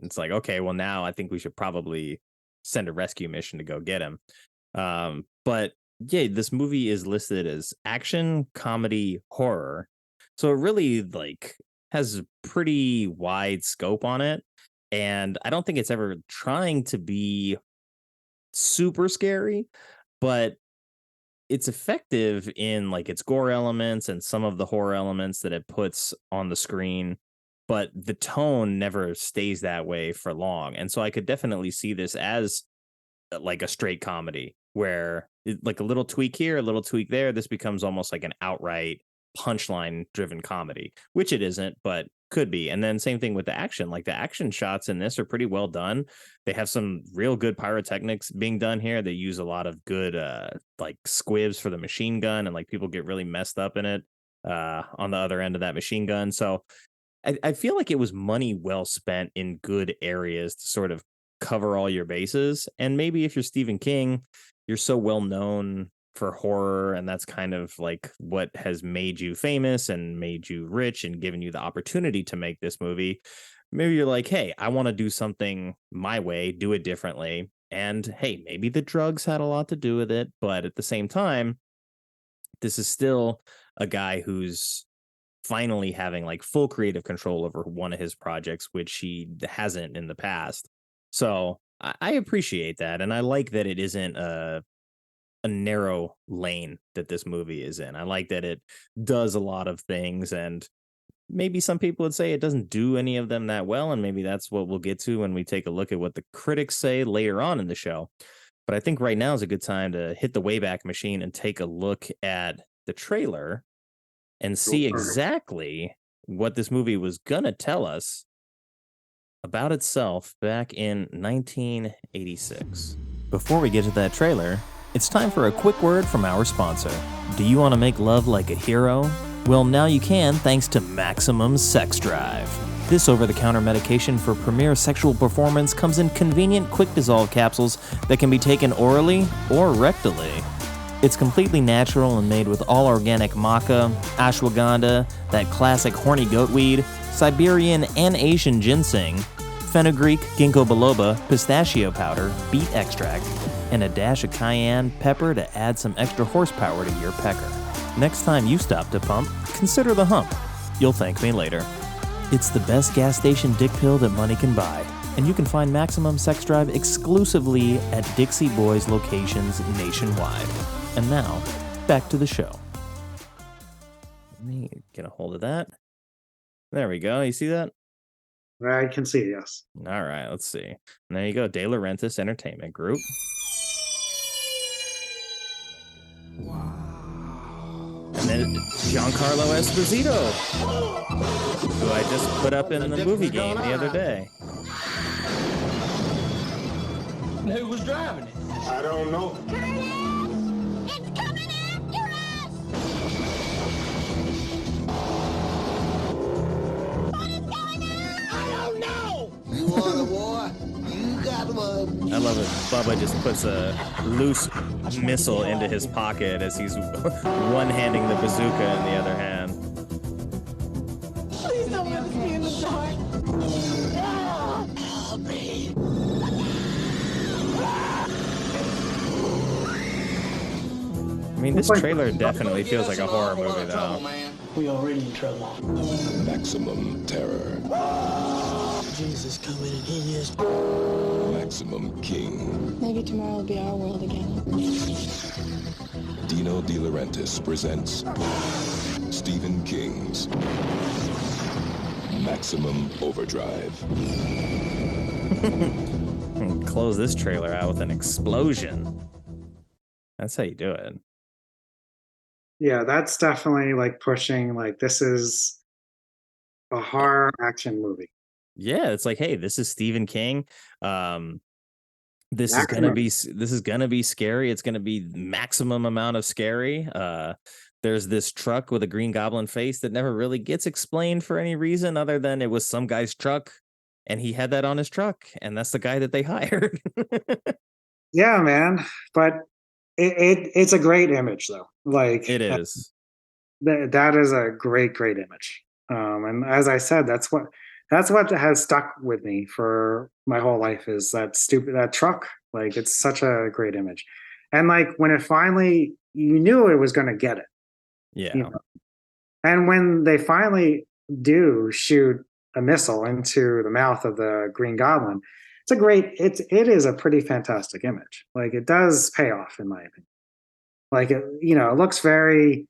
it's like, okay, well now I think we should probably send a rescue mission to go get him. But yeah, this movie is listed as action, comedy, horror, so it really like has a pretty wide scope on it, and I don't think it's ever trying to be super scary, but it's effective in like its gore elements and some of the horror elements that it puts on the screen, but the tone never stays that way for long. And so I could definitely see this as like a straight comedy where like a little tweak here, a little tweak there, this becomes almost like an outright punchline driven comedy, which it isn't, but could be. And then same thing with the action. Like the action shots in this are pretty well done. They have some real good pyrotechnics being done here. They use a lot of good like squibs for the machine gun, and like people get really messed up in it on the other end of that machine gun. So I feel like it was money well spent in good areas to sort of cover all your bases. And maybe if you're Stephen King, you're so well known for horror, and that's kind of like what has made you famous and made you rich and given you the opportunity to make this movie. Maybe you're like, hey, I want to do something my way, do it differently. And hey, maybe the drugs had a lot to do with it, but at the same time, this is still a guy who's finally having like full creative control over one of his projects, which he hasn't in the past. So I appreciate that. And I like that it isn't a narrow lane that this movie is in. I like that it does a lot of things, and maybe some people would say it doesn't do any of them that well. And maybe that's what we'll get to when we take a look at what the critics say later on in the show. But I think right now is a good time to hit the Wayback Machine and take a look at the trailer and see exactly what this movie was going to tell us about itself back in 1986. Before we get to that trailer, it's time for a quick word from our sponsor. Do you want to make love like a hero? Well, now you can thanks to Maximum Sex Drive. This over-the-counter medication for premier sexual performance comes in convenient, quick-dissolve capsules that can be taken orally or rectally. It's completely natural and made with all organic maca, ashwagandha, that classic horny goatweed, Siberian and Asian ginseng, fenugreek, ginkgo biloba, pistachio powder, beet extract, and a dash of cayenne pepper to add some extra horsepower to your pecker. Next time you stop to pump, consider the hump. You'll thank me later. It's the best gas station dick pill that money can buy, and you can find Maximum Sex Drive exclusively at Dixie Boys locations nationwide. And now, back to the show. Let me get a hold of that. There we go. You see that? I can see, yes. All right, let's see. And there you go. De Laurentiis Entertainment Group. Wow. And then Giancarlo Esposito, who I just put up in the movie game the other day. Who was driving it? I don't know. It's coming after us! What is going on? I don't know! You want a war? You got one. I love it. Bubba just puts a loose missile into his pocket as he's one-handing the bazooka in the other hand. Please don't let us be in the dark! Help me! I mean, this trailer definitely feels like a horror movie, though. We already in trouble. Maximum terror. Jesus coming in here. Maximum King. Maybe tomorrow will be our world again. Dino De Laurentiis presents Stephen King's Maximum Overdrive. Close this trailer out with an explosion. That's how you do it. Yeah, that's definitely like pushing, like, this is a horror action movie. Yeah, it's like, hey, this is Stephen King. This is gonna be scary. It's gonna be maximum amount of scary. There's this truck with a Green Goblin face that never really gets explained for any reason other than it was some guy's truck and he had that on his truck, and that's the guy that they hired. Yeah, man. But it's a great image, though. Like, It is. That is a great image. And as I said, that's what has stuck with me for my whole life, is that truck. Like, it's such a great image. And like, when it finally, you knew it was going to get it. Yeah. You know? And when they finally do shoot a missile into the mouth of the Green Goblin, it is a pretty fantastic image. Like, it does pay off, in my opinion. Like, it looks very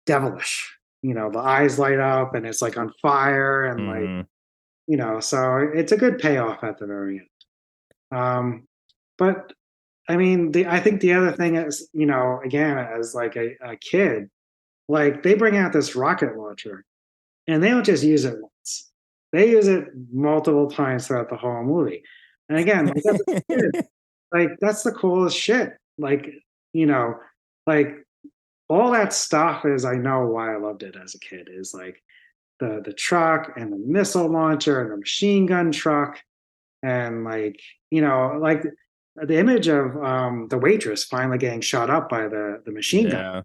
devilish. The eyes light up and it's like on fire, and like, so it's a good payoff at the very end. But I mean, I think the other thing is, again, as like a kid, like they bring out this rocket launcher and they don't just use it once. They use it multiple times throughout the whole movie. And again, like as a kid, like that's the coolest shit. Like, you know, like all that stuff is I know why I loved it as a kid is like the truck and the missile launcher and the machine gun truck and like, like the image of the waitress finally getting shot up by the machine gun. Yeah.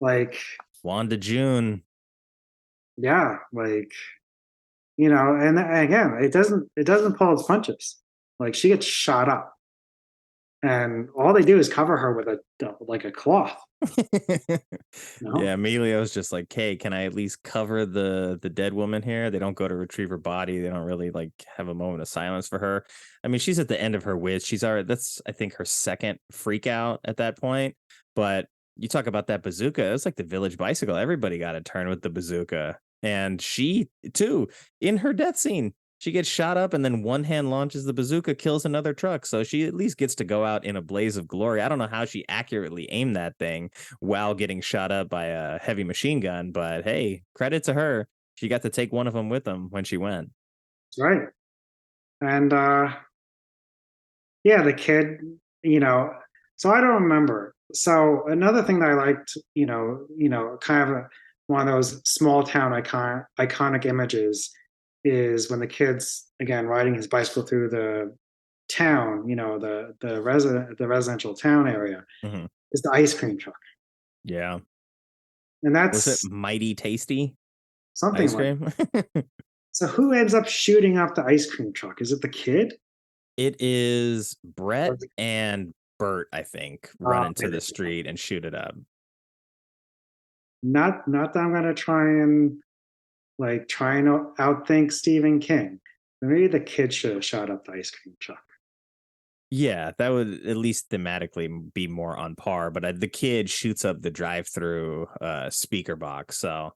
Like Wanda June. yeah, like and again, it doesn't pull its punches. Like she gets shot up, and all they do is cover her with a cloth. Yeah, Emilio's just like, hey, can I at least cover the dead woman here? They don't go to retrieve her body. They don't really like have a moment of silence for her. I mean, she's at the end of her wits. That's I think her second freak out at that point. But you talk about that bazooka, it's like the village bicycle. Everybody got a turn with the bazooka. And she too, in her death scene, she gets shot up and then one hand launches the bazooka, kills another truck. So she at least gets to go out in a blaze of glory. I don't know how she accurately aimed that thing while getting shot up by a heavy machine gun, but hey, credit to her. She got to take one of them with them when she went. That's right. And yeah, the kid, so I don't remember. So another thing that I liked, kind of one of those small town iconic images is when the kid's again riding his bicycle through the town, the residential town area, is the ice cream truck. Yeah. And that's was it Mighty Tasty something ice like cream? So who ends up shooting up the ice cream truck? Is it the kid? It is Brett and Bert, I think, run into the street and shoot it up. Not that I'm gonna try and outthink Stephen King. Maybe the kid should have shot up the ice cream truck. Yeah, that would at least thematically be more on par. But the kid shoots up the drive-through speaker box, so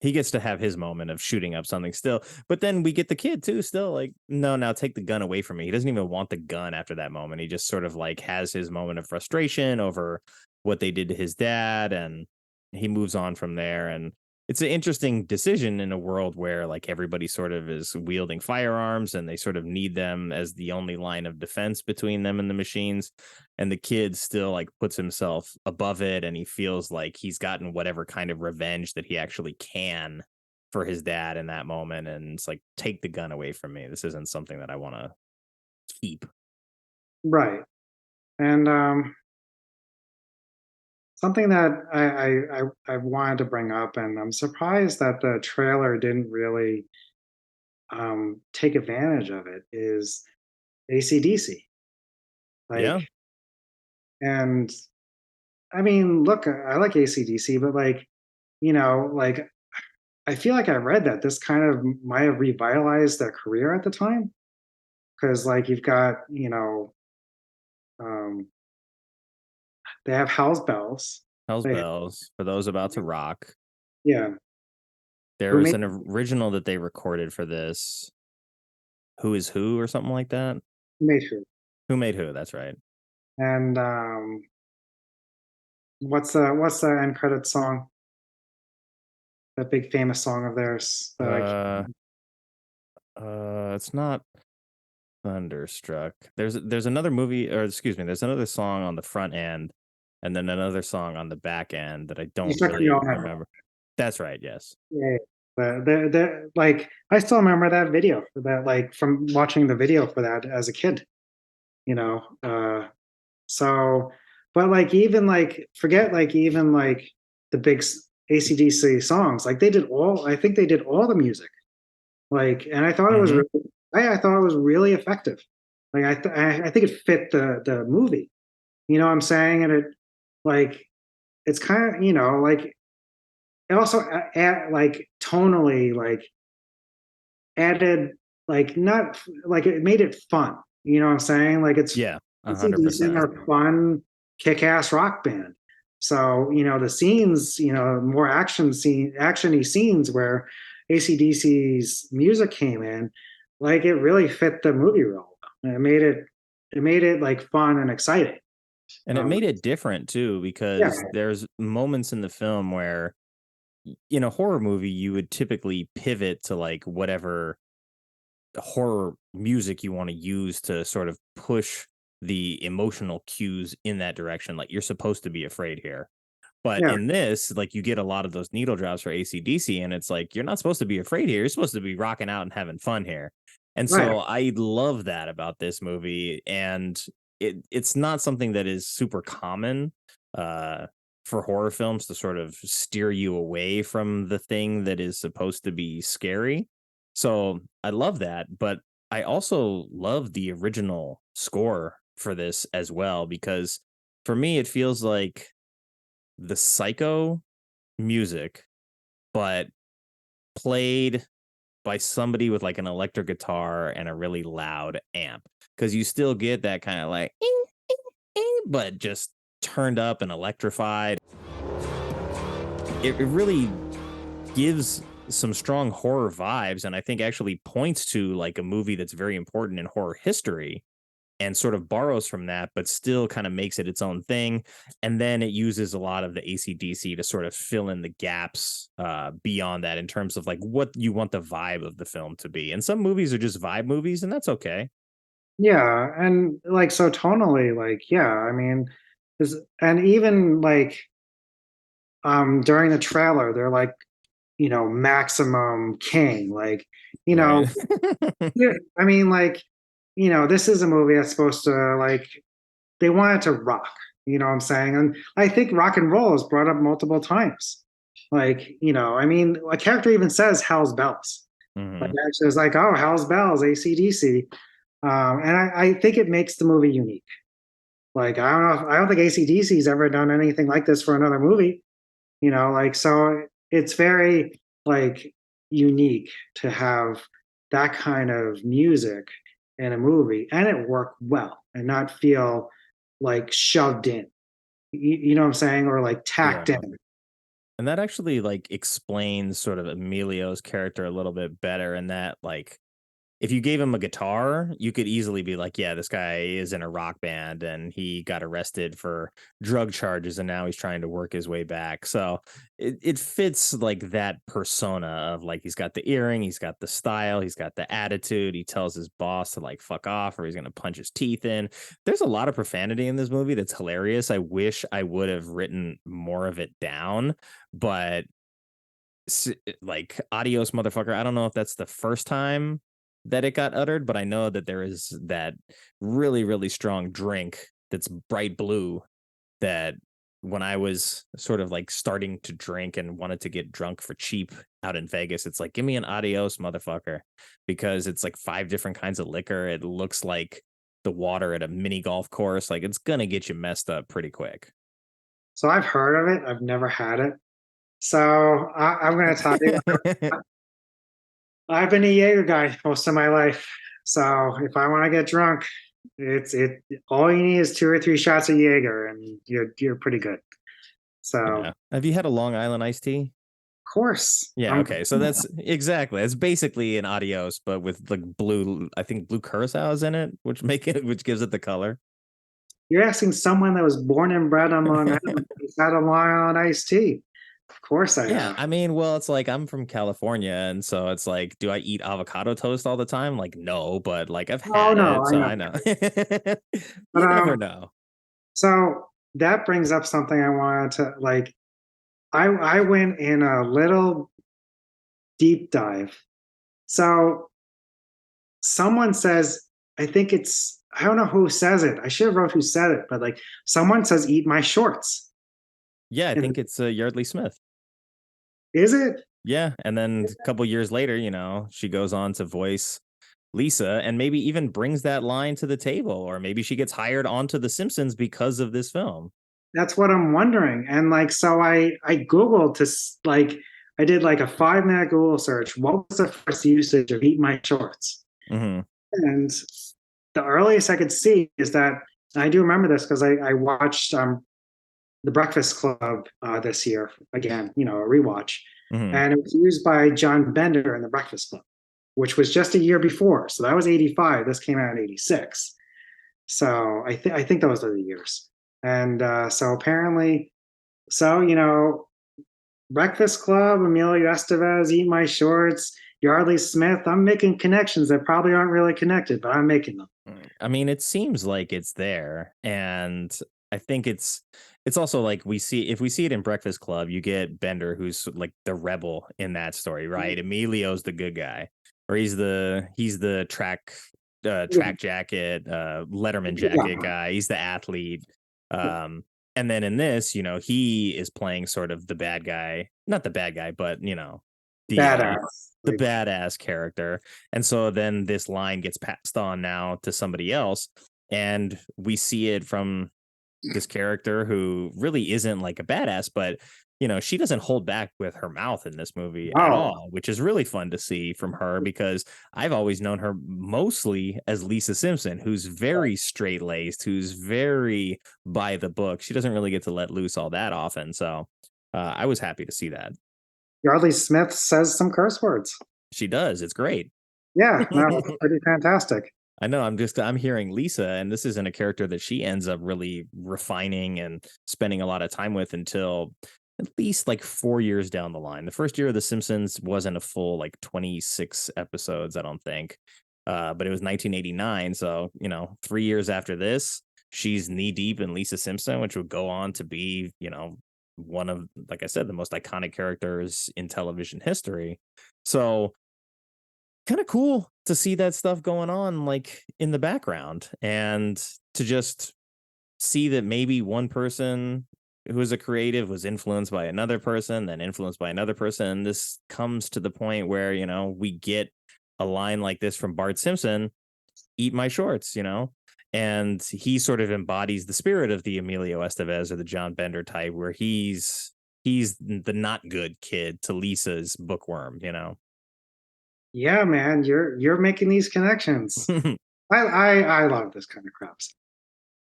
he gets to have his moment of shooting up something still. But then we get the kid too, still like, no, now take the gun away from me. He doesn't even want the gun after that moment. He just sort of like has his moment of frustration over what they did to his dad, and he moves on from there. And it's an interesting decision in a world where like everybody sort of is wielding firearms and they sort of need them as the only line of defense between them and the machines. And the kid still like puts himself above it, and he feels like he's gotten whatever kind of revenge that he actually can for his dad in that moment. And it's like, take the gun away from me. This isn't something that I want to keep. Right. And something that I wanted to bring up, and I'm surprised that the trailer didn't really take advantage of it, is AC/DC. Like, Yeah. and I mean, look, I like AC/DC, but like, like I feel like I read that this kind of might have revitalized their career at the time, because like you've got, um, they have Hell's Bells. Hell's They, Bells, for those about to rock. yeah. There Who was made an original that they recorded for this. Who is Who or something like that? Who? Who Made Who? That's right. And what's the end credit song? That big famous song of theirs. It's not Thunderstruck. There's another movie, or excuse me, there's another song on the front end, and then another song on the back end that I don't really remember. That's right. Yes. Yeah. The like I still remember that video for that, like from watching the video for that as a kid. So, but like even like forget like even like the big AC/DC songs. Like I think they did all the music. Like, and I thought it was I thought it was really effective. Like I think it fit the movie. You know what I'm saying? And it like it's kind of like it also like tonally like added like not like it made it fun. You know what I'm saying? Like it's 100%. a fun kick-ass rock band. So the scenes, more actiony scenes where AC/DC's music came in, like it really fit the movie real well. And it made it like fun and exciting. And it made it different too, because there's moments in the film where in a horror movie you would typically pivot to like whatever horror music you want to use to sort of push the emotional cues in that direction. Like, you're supposed to be afraid here. But in this, like, you get a lot of those needle drops for AC/DC, and it's like, you're not supposed to be afraid here. You're supposed to be rocking out and having fun here. And so I love that about this movie. And it's not something that is super common for horror films to sort of steer you away from the thing that is supposed to be scary. So I love that. But I also love the original score for this as well, because for me, it feels like the Psycho music, but played by somebody with like an electric guitar and a really loud amp, because you still get that kind of like but just turned up and electrified. It really gives some strong horror vibes, and I think actually points to like a movie that's very important in horror history, and sort of borrows from that, but still kind of makes it its own thing. And then it uses a lot of the AC/DC to sort of fill in the gaps beyond that, in terms of like what you want the vibe of the film to be. And some movies are just vibe movies, and that's okay. Yeah, and like, so tonally, like, yeah, I mean, and even like during the trailer, they're like, Maximum King, like, Right. yeah, I mean, like, this is a movie that's supposed to, like, they want it to rock, you know what I'm saying? And I think rock and roll is brought up multiple times. Like, I mean, a character even says Hell's Bells. Like, actually, it's like, oh, Hell's Bells, AC/DC. And I think it makes the movie unique. Like, I don't think AC/DC's ever done anything like this for another movie. Like, so it's very like unique to have that kind of music in a movie, and it worked well and not feel like shoved in. You know what I'm saying? Or like tacked in. And that actually like explains sort of Emilio's character a little bit better, in that like, if you gave him a guitar, you could easily be like, yeah, this guy is in a rock band and he got arrested for drug charges and now he's trying to work his way back. So it fits like that persona of like, he's got the earring, he's got the style, he's got the attitude. He tells his boss to like fuck off or he's going to punch his teeth in. There's a lot of profanity in this movie that's hilarious. I wish I would have written more of it down, but like, adios, motherfucker. I don't know if that's the first time that it got uttered, but I know that there is that really, really strong drink that's bright blue that when I was sort of like starting to drink and wanted to get drunk for cheap out in Vegas, it's like, give me an adios, motherfucker, because it's like 5 different kinds of liquor. It looks like the water at a mini golf course. Like, it's going to get you messed up pretty quick. So I've heard of it. I've never had it. So I'm going to tell you. I've been a Jaeger guy most of my life. So if I want to get drunk, it's all you need is 2 or 3 shots of Jaeger and you're pretty good. So yeah. Have you had a Long Island iced tea? Of course. Yeah, okay. So that's it's basically an adios, but with like blue, I think blue curacao is in it, which gives it the color. You're asking someone that was born and bred on Long Island who's had a Long Island iced tea. Of course I have. I mean, well, it's like, I'm from California, and so it's like, do I eat avocado toast all the time? Like, no, but like, I've had it, so I know. You never know. So that brings up something I wanted to like. I went in a little deep dive. So someone says, I don't know who says it. I should have wrote who said it, but like, someone says, eat my shorts. Yeah, I think it's Yardley Smith. Is it? Yeah, and then a couple years later, she goes on to voice Lisa, and maybe even brings that line to the table, or maybe she gets hired onto The Simpsons because of this film. That's what I'm wondering. And like, so I Googled I did like a 5-minute Google search. What was the first usage of eat my shorts? Mm-hmm. And the earliest I could see is that, and I do remember this because I watched The Breakfast Club this year again, a rewatch. Mm-hmm. And it was used by John Bender in The Breakfast Club, which was just a year before. So that was 85. This came out in 86. So I think those are the years. And so apparently, so Breakfast Club, Emilio Estevez, Eat My Shorts, Yardley Smith. I'm making connections that probably aren't really connected, but I'm making them. I mean, it seems like it's there, and I think it's also like if we see it in Breakfast Club, you get Bender, who's like the rebel in that story, right? Emilio's the good guy, or he's the track jacket, Letterman jacket guy. He's the athlete. And then in this, he is playing sort of the bad guy, not the bad guy, but the Badass. the badass character. And so then this line gets passed on now to somebody else, and we see it from this character who really isn't like a badass, but she doesn't hold back with her mouth in this movie at all, which is really fun to see from her, because I've always known her mostly as Lisa Simpson, who's very straight-laced, who's very by the book. She doesn't really get to let loose all that often. So I was happy to see that. Yardley Smith says some curse words. She does. It's great. Yeah, no, it's pretty fantastic. I know. I'm hearing Lisa, and this isn't a character that she ends up really refining and spending a lot of time with until at least like 4 years down the line. The first year of The Simpsons wasn't a full like 26 episodes, I don't think. But it was 1989. So, 3 years after this, she's knee deep in Lisa Simpson, which would go on to be, one of, like I said, the most iconic characters in television history. So kind of cool to see that stuff going on like in the background, and to just see that maybe one person who is a creative was influenced by another person, then influenced by another person. And this comes to the point where, we get a line like this from Bart Simpson, "Eat my shorts," and he sort of embodies the spirit of the Emilio Estevez or the John Bender type, where he's the not good kid to Lisa's bookworm. Yeah, man, you're making these connections. I love this kind of crap.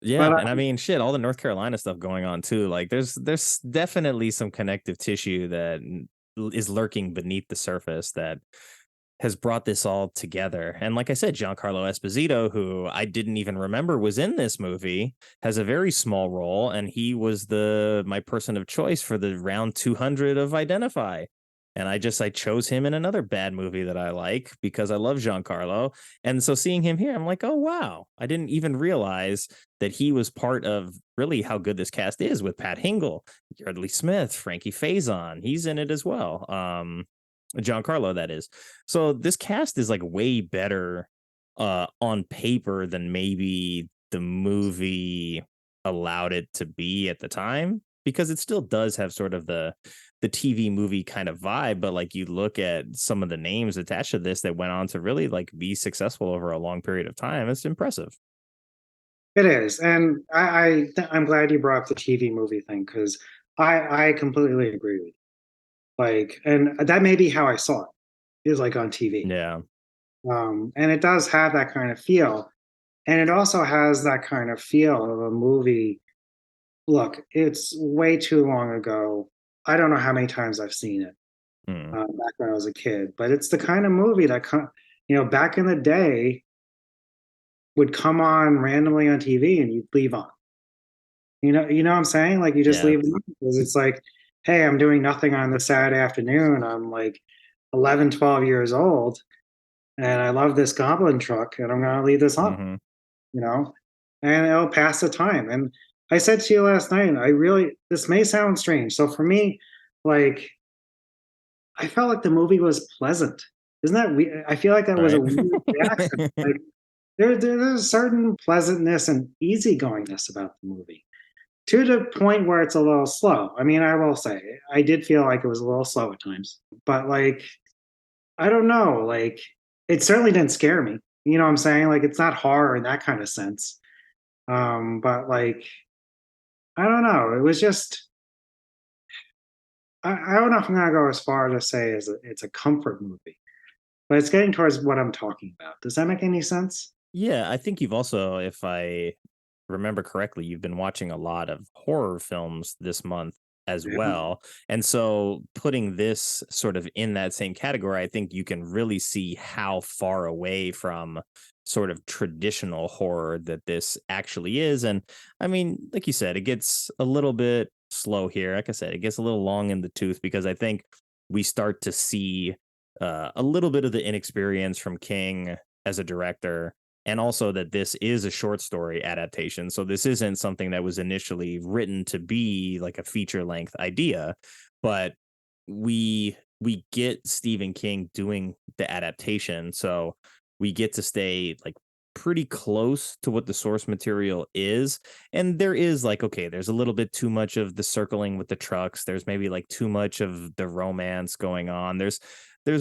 Yeah, and I mean, shit, all the North Carolina stuff going on too. Like, there's definitely some connective tissue that is lurking beneath the surface that has brought this all together. And like I said, Giancarlo Esposito, who I didn't even remember was in this movie, has a very small role, and he was my person of choice for the round 200 of Identify. And I chose him in another bad movie that I like because I love Giancarlo. And so seeing him here, I'm like, oh, wow. I didn't even realize that he was part of really how good this cast is, with Pat Hingle, Yardley Smith, Frankie Faison. He's in it as well. Giancarlo, that is. So this cast is like way better on paper than maybe the movie allowed it to be at the time, because it still does have sort of the TV movie kind of vibe, but like you look at some of the names attached to this that went on to really like be successful over a long period of time. It's impressive. It is, and I'm glad you brought up the TV movie thing, because I completely agree with you. Like, and that may be how I saw it, is like on TV. Yeah. And it does have that kind of feel, and it also has that kind of feel of a movie. Look, it's way too long ago. I don't know how many times I've seen it back when I was a kid, but it's the kind of movie that, back in the day would come on randomly on TV and you'd leave on. You know what I'm saying? Like, you just leave it on because it's like, hey, I'm doing nothing on this Saturday afternoon. I'm like 11, 12 years old, and I love this Goblin truck, and I'm going to leave this on, and it'll pass the time. And I said to you last night, this may sound strange. So for me, like, I felt like the movie was pleasant. Isn't that weird? I feel like that was a weird reaction. Like, there's a certain pleasantness and easygoingness about the movie, to the point where it's a little slow. I mean, I will say, I did feel like it was a little slow at times. But, like, I don't know. Like, it certainly didn't scare me. You know what I'm saying? Like, it's not horror in that kind of sense. But, like, I don't know. It was just, I don't know if I'm going to go as far to say it's a comfort movie, but it's getting towards what I'm talking about. Does that make any sense? Yeah, I think you've also, if I remember correctly, you've been watching a lot of horror films this month as well. And so putting this sort of in that same category, I think you can really see how far away from sort of traditional horror that this actually is. And I mean, like you said, it gets a little bit slow here. Like I said, it gets a little long in the tooth because I think we start to see a little bit of the inexperience from King as a director, and also that this is a short story adaptation. So this isn't something that was initially written to be like a feature length idea, but we get Stephen King doing the adaptation. So we get to stay like pretty close to what the source material is. And there is like, okay, there's a little bit too much of the circling with the trucks. There's maybe like too much of the romance going on. There's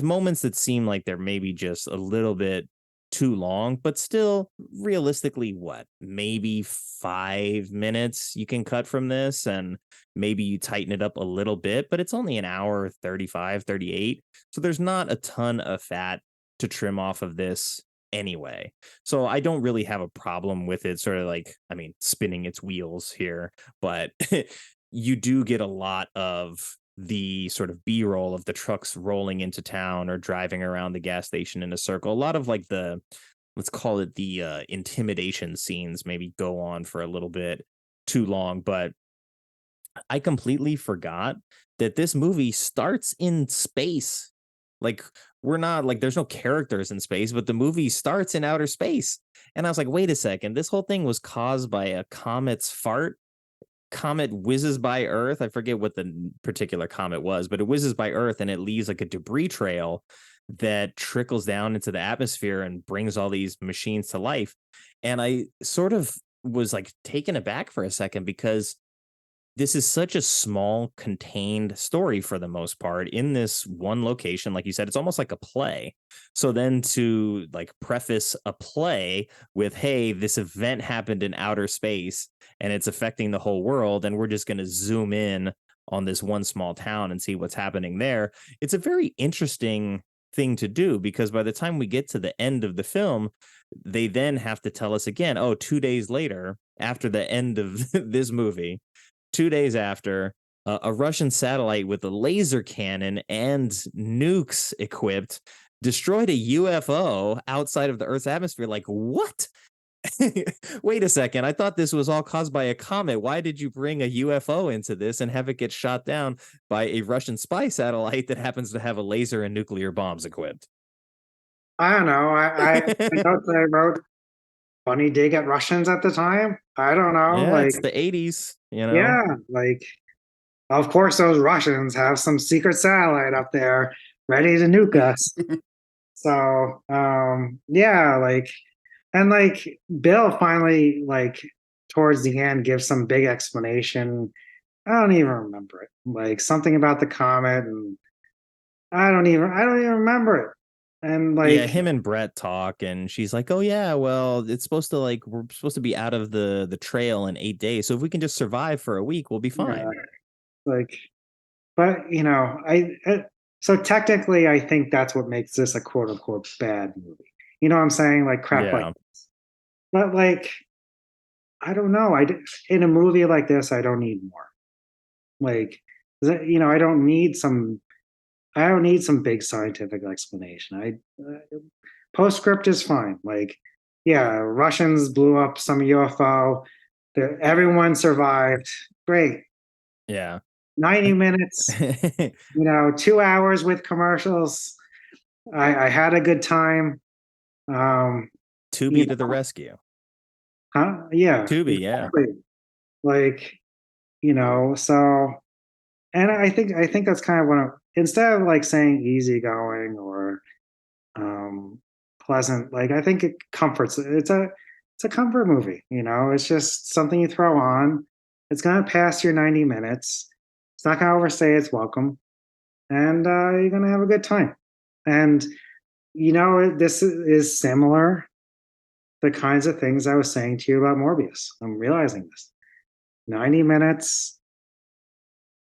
moments that seem like they're maybe just a little bit too long, but still realistically, what, maybe 5 minutes you can cut from this, and maybe you tighten it up a little bit, but it's only an hour 35, 38. So there's not a ton of fat to trim off of this anyway. So I don't really have a problem with it sort of like, I mean, spinning its wheels here, but you do get a lot of the sort of B-roll of the trucks rolling into town or driving around the gas station in a circle. A lot of like the, let's call it the intimidation scenes maybe go on for a little bit too long, but I completely forgot that this movie starts in space. Like, we're not like, there's no characters in space, but the movie starts in outer space. And I was like, wait a second, this whole thing was caused by a comet's fart. Comet whizzes by Earth. I forget what the particular comet was, but it whizzes by Earth and it leaves like a debris trail that trickles down into the atmosphere and brings all these machines to life. And I sort of was like taken aback for a second because this is such a small, contained story for the most part in this one location. Like you said, it's almost like a play. So then to like preface a play with, hey, this event happened in outer space and it's affecting the whole world, and we're just going to zoom in on this one small town and see what's happening there. It's a very interesting thing to do because by the time we get to the end of the film, they then have to tell us again, oh, 2 days later, after the end of this movie, 2 days after, a Russian satellite with a laser cannon and nukes equipped destroyed a UFO outside of the Earth's atmosphere. Like, what? Wait a second. I thought this was all caused by a comet. Why did you bring a UFO into this and have it get shot down by a Russian spy satellite that happens to have a laser and nuclear bombs equipped? I don't know. I thought that I wrote funny dig at Russians at the time. I don't know. Yeah, like, it's the 80s, you know? yeah, like, of course, those Russians have some secret satellite up there ready to nuke us. So, yeah, like, and like Bill finally, like, towards the end, gives some big explanation. I don't even remember it. Like something about the comet, and I don't even remember it. And like, Yeah, him and Brett talk, and she's like, "Oh yeah, well, it's supposed to like we're supposed to be out of the trail in 8 days, so if we can just survive for a week, we'll be fine." yeah, like, but you know, so technically, I think that's what makes this a quote unquote bad movie. You know what I'm saying? Like crap Yeah. like this. But like, I don't know. In a movie like this, I don't need more. Like, you know, I don't need some big scientific explanation. Postscript is fine. Like, yeah, Russians blew up some UFO. Everyone survived. Great. Yeah. 90 minutes, you know, 2 hours with commercials. I had a good time. Tubi to the rescue. Huh? Yeah. Tubi, yeah. Like, you know, so, and I think that's kind of one of, instead of like saying easygoing or pleasant, like I think it comforts. It's a comfort movie, you know. It's just something you throw on. It's gonna pass your 90 minutes. It's not gonna overstay its welcome, and you're gonna have a good time. And you know, this is similar the kinds of things I was saying to you about Morbius. I'm realizing this. 90 minutes.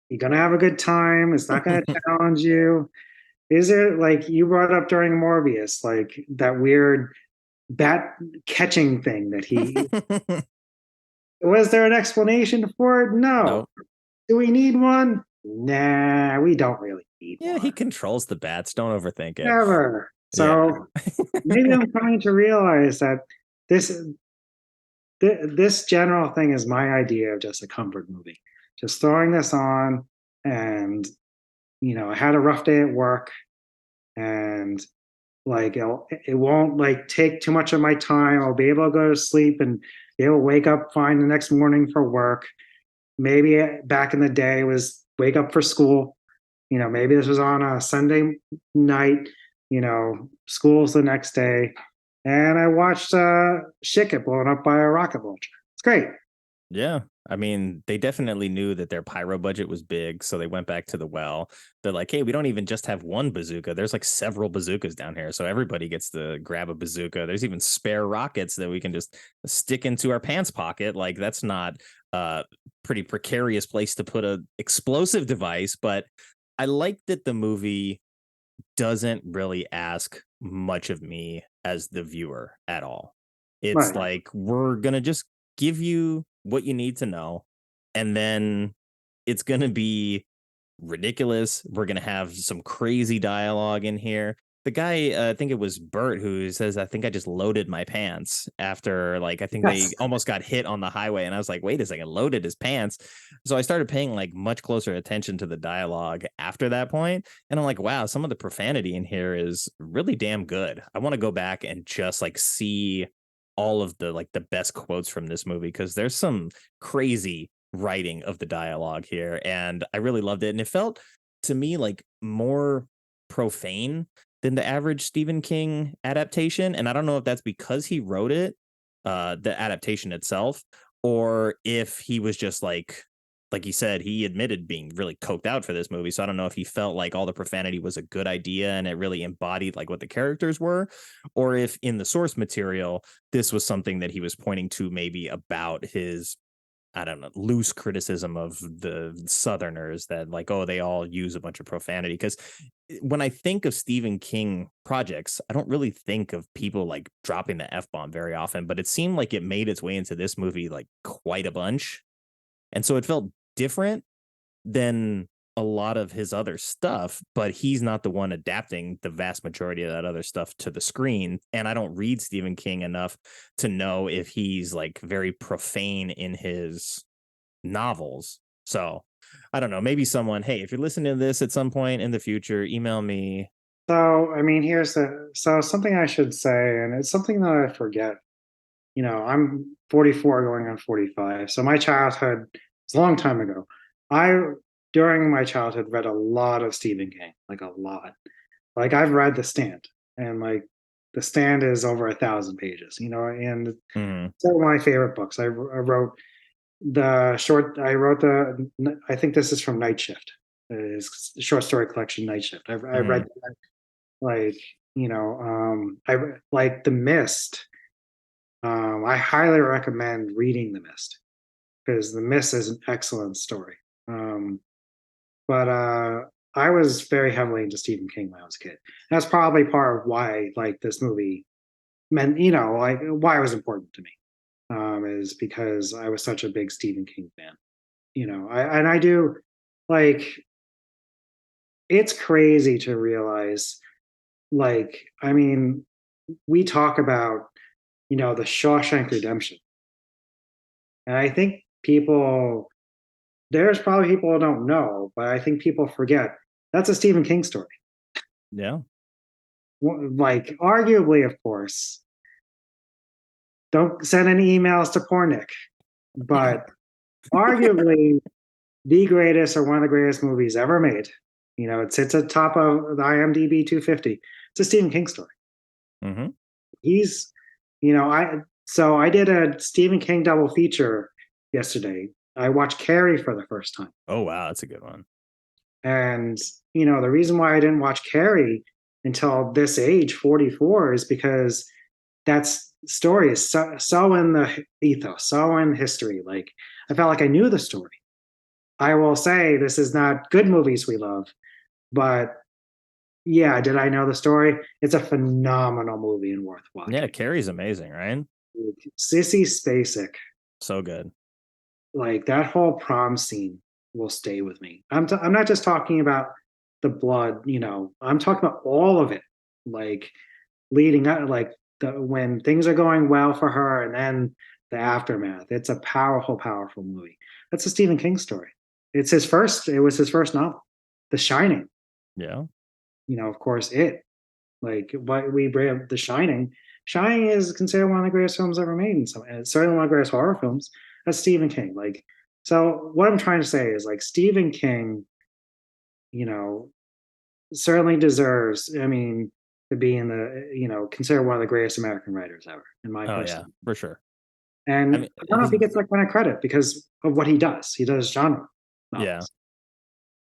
You're gonna have a good time. It's not gonna challenge you. Is it like you brought up during Morbius, like that weird bat catching thing that he was there an explanation for it? No. Nope. Do we need one? Nah, we don't really need Yeah, one. he controls the bats. Don't overthink it. Never. Yeah. So maybe I'm coming to realize that this this general thing is my idea of just a comfort movie. Just throwing this on, and I had a rough day at work, and like it won't like take too much of my time. I'll be able to go to sleep and be able to wake up fine the next morning for work. Maybe back in the day was wake up for school. Maybe this was on a Sunday night. School's the next day, and I watched shit get blown up by a rocket launcher. It's great. Yeah. I mean, they definitely knew that their pyro budget was big, so they went back to the well. They're like, hey, we don't even just have one bazooka. There's like several bazookas down here, so everybody gets to grab a bazooka. There's even spare rockets that we can just stick into our pants pocket. Like, that's not a pretty precarious place to put a explosive device, but I like that the movie doesn't really ask much of me as the viewer at all. It's Right. like, we're going to just give you what you need to know, and then it's going to be ridiculous. We're going to have some crazy dialogue in here. The guy, I think it was Bert, who says, I think I just loaded my pants after, like, I think they Yes. almost got hit on the highway. And I was like, wait a second, loaded his pants. So I started paying like much closer attention to the dialogue after that point. And I'm like, wow, some of the profanity in here is really damn good. I want to go back and just like see all of the like the best quotes from this movie, because there's some crazy writing of the dialogue here, and I really loved it. And it felt to me like more profane than the average Stephen King adaptation. And I don't know if that's because he wrote it, the adaptation itself, or if he was just like he said, he admitted being really coked out for this movie. So I don't know if he felt like all the profanity was a good idea and it really embodied like what the characters were, or if in the source material, this was something that he was pointing to maybe about his, I don't know, loose criticism of the Southerners, that like, oh, they all use a bunch of profanity. Because when I think of Stephen King projects, I don't really think of people like dropping the F-bomb very often, but it seemed like it made its way into this movie like quite a bunch. And so it felt different than a lot of his other stuff, but he's not the one adapting the vast majority of that other stuff to the screen. And I don't read Stephen King enough to know if he's like very profane in his novels. So I don't know, maybe someone, hey, if you're listening to this at some point in the future, email me. So I mean, so something I should say, and it's something that I forget. I'm 44 going on 45. So my childhood was a long time ago. During my childhood, read a lot of Stephen King, like a lot. Like I've read The Stand, and like The Stand is over 1,000 pages, and it's one of my favorite books. I wrote I wrote I think this is from Night Shift, his short story collection, Night Shift. I read that, like, like The Mist. I highly recommend reading The Mist, because The Mist is an excellent story. But I was very heavily into Stephen King when I was a kid. That's probably part of why like this movie meant, like why it was important to me. Is because I was such a big Stephen King fan. I do like, it's crazy to realize, like, I mean, we talk about, the Shawshank Redemption. And I think there's probably people who don't know, but I think people forget that's a Stephen King story. Yeah. Like, arguably, of course, don't send any emails to poor Nick, but arguably the greatest or one of the greatest movies ever made. It sits at top of the IMDb 250. It's a Stephen King story. Mm-hmm. He's, I did a Stephen King double feature yesterday. I watched Carrie for the first time. Oh, wow. That's a good one. And, the reason why I didn't watch Carrie until this age, 44, is because that story is so in the ethos, so in history. Like, I felt like I knew the story. I will say this is not good movies we love, but yeah, did I know the story? It's a phenomenal movie and worth watching. Yeah, Carrie's amazing, right? Sissy Spacek, So good. like that whole prom scene will stay with me. I'm not just talking about the blood, you know. I'm talking about all of it, like leading up, like when things are going well for her, and then the aftermath. It's a powerful, powerful movie. That's a Stephen King story. It's his first. It was his first novel, The Shining. Yeah. You know, of course, it. Like what we bring up, The Shining. Shining is considered one of the greatest films ever made, and it's certainly one of the greatest horror films. That's Stephen King. Like, so what I'm trying to say is like Stephen King, you know, certainly deserves. I mean, to be in the, you know, considered one of the greatest American writers ever, in my Oh yeah, personal. for sure. And I mean, I don't know if he gets that kind of credit because of what he does. He does genre yeah. novels.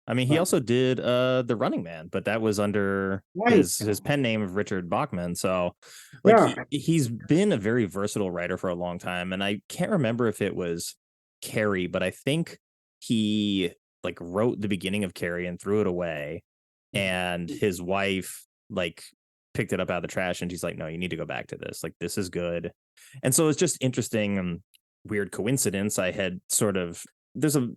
I mean, he But, also did The Running Man, but that was under right. his pen name of Richard Bachman. So like Yeah. he's been a very versatile writer for a long time. And I can't remember if it was Carrie, but I think he like wrote the beginning of Carrie and threw it away. And his wife like picked it up out of the trash and she's like, no, you need to go back to this. Like, this is good. And so it's just interesting and weird coincidence. I had there's a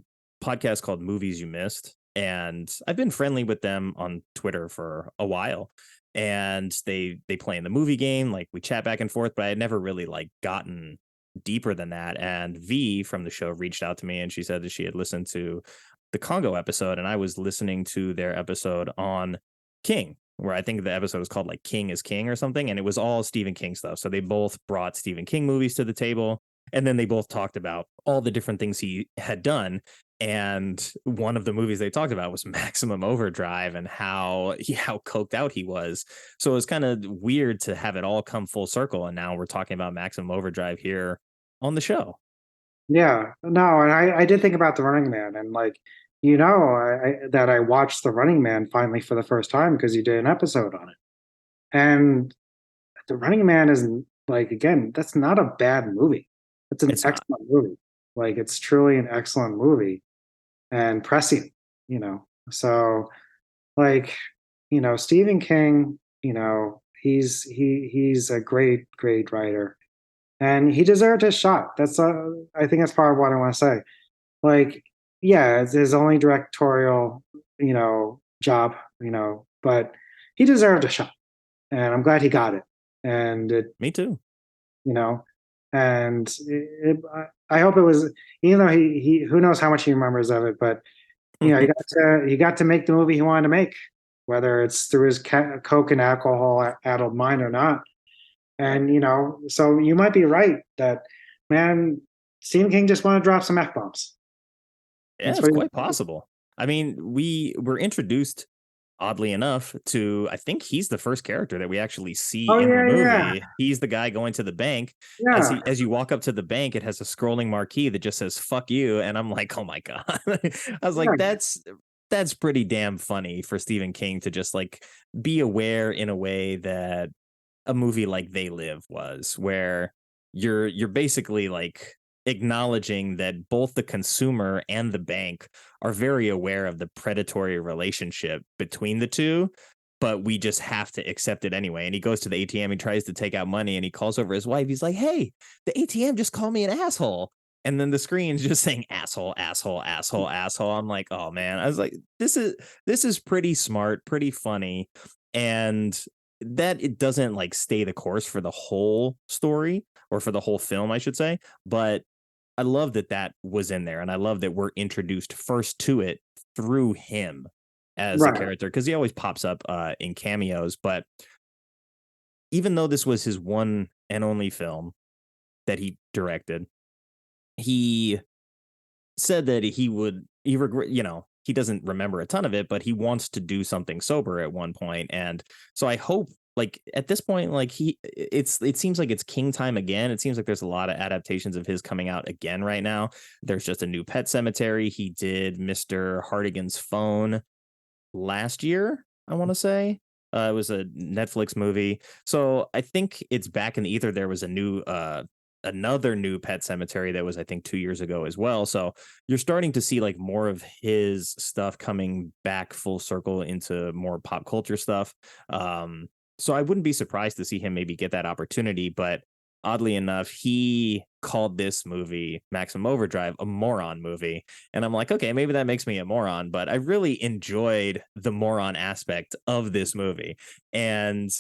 podcast called Movies You Missed, and I've been friendly with them on Twitter for a while. And they play in the movie game, like we chat back and forth, but I had never really like gotten deeper than that. And V from the show reached out to me and she said that she had listened to the Congo episode, and I was listening to their episode on King, where I think the episode was called like King is King or something, and it was all Stephen King stuff. So they both brought Stephen King movies to the table, and then they both talked about all the different things he had done. And one of the movies they talked about was Maximum Overdrive and how coked out he was. So it was kind of weird to have it all come full circle, and now we're talking about Maximum Overdrive here on the show. Yeah. No, and I did think about The Running Man, and like, you know, that I watched The Running Man finally for the first time because you did an episode on it. And The Running Man is like, again, that's not a bad movie. It's an It's not. excellent movie. Like, it's truly an excellent movie and prescient, you know. So like, you know, Stephen King, you know, he's a great, great writer. And he deserved his shot. I think that's part of what I want to say. Like, yeah, it's his only directorial, you know, job, you know, but he deserved a shot, and I'm glad he got it. And it, Me too. you know, and I hope it was, even though he who knows how much he remembers of it, but you know, he got to make the movie he wanted to make, whether it's through his coke and alcohol addled mind or not. And you know, so you might be right that, man, Stephen King just wanted to drop some f bombs. Yeah, it's quite possible. I mean, we were introduced, oddly enough, to, I think he's the first character that we actually see in the movie. Yeah. He's the guy going to the bank. Yeah. As you walk up to the bank, it has a scrolling marquee that just says "fuck you," and I'm like, oh my god. I was like, that's pretty damn funny for Stephen King to just like be aware in a way that a movie like They Live was, where you're basically like acknowledging that both the consumer and the bank are very aware of the predatory relationship between the two, but we just have to accept it anyway. And he goes to the ATM, he tries to take out money, and he calls over his wife. He's like, hey, the ATM just called me an asshole. And then the screen's just saying asshole, asshole, asshole, asshole. I'm like, oh man. I was like, this is pretty smart, pretty funny. And that it doesn't like stay the course for the whole story, or for the whole film, I should say. But I love that was in there, and I love that we're introduced first to it through him as a character, because he always pops up in cameos. But even though this was his one and only film that he directed, he said that he doesn't remember a ton of it, but he wants to do something sober at one point. And so I hope, like, at this point, like, it seems like it's King time again. It seems like there's a lot of adaptations of his coming out again right now. There's just a new Pet Sematary. He did Mr. Hardigan's Phone last year, I want to say. It was a Netflix movie. So I think it's back in the ether. There was another new Pet Sematary that was, I think, 2 years ago as well. So you're starting to see like more of his stuff coming back full circle into more pop culture stuff. So I wouldn't be surprised to see him maybe get that opportunity. But oddly enough, he called this movie, Maximum Overdrive, a moron movie. And I'm like, okay, maybe that makes me a moron, but I really enjoyed the moron aspect of this movie. And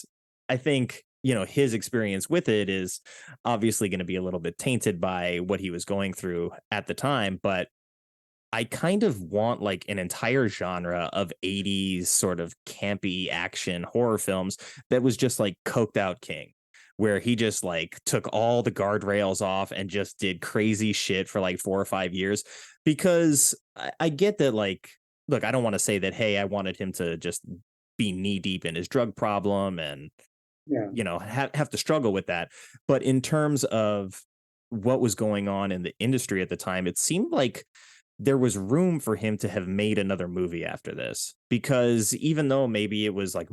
I think, his experience with it is obviously going to be a little bit tainted by what he was going through at the time. But I kind of want like an entire genre of 80s sort of campy action horror films that was just like coked out king, where he just like took all the guardrails off and just did crazy shit for like 4 or 5 years. Because I get that, like, look, I don't want to say that, hey, I wanted him to just be knee deep in his drug problem and, have to struggle with that. But in terms of what was going on in the industry at the time, it seemed like there was room for him to have made another movie after this, because even though maybe it was like,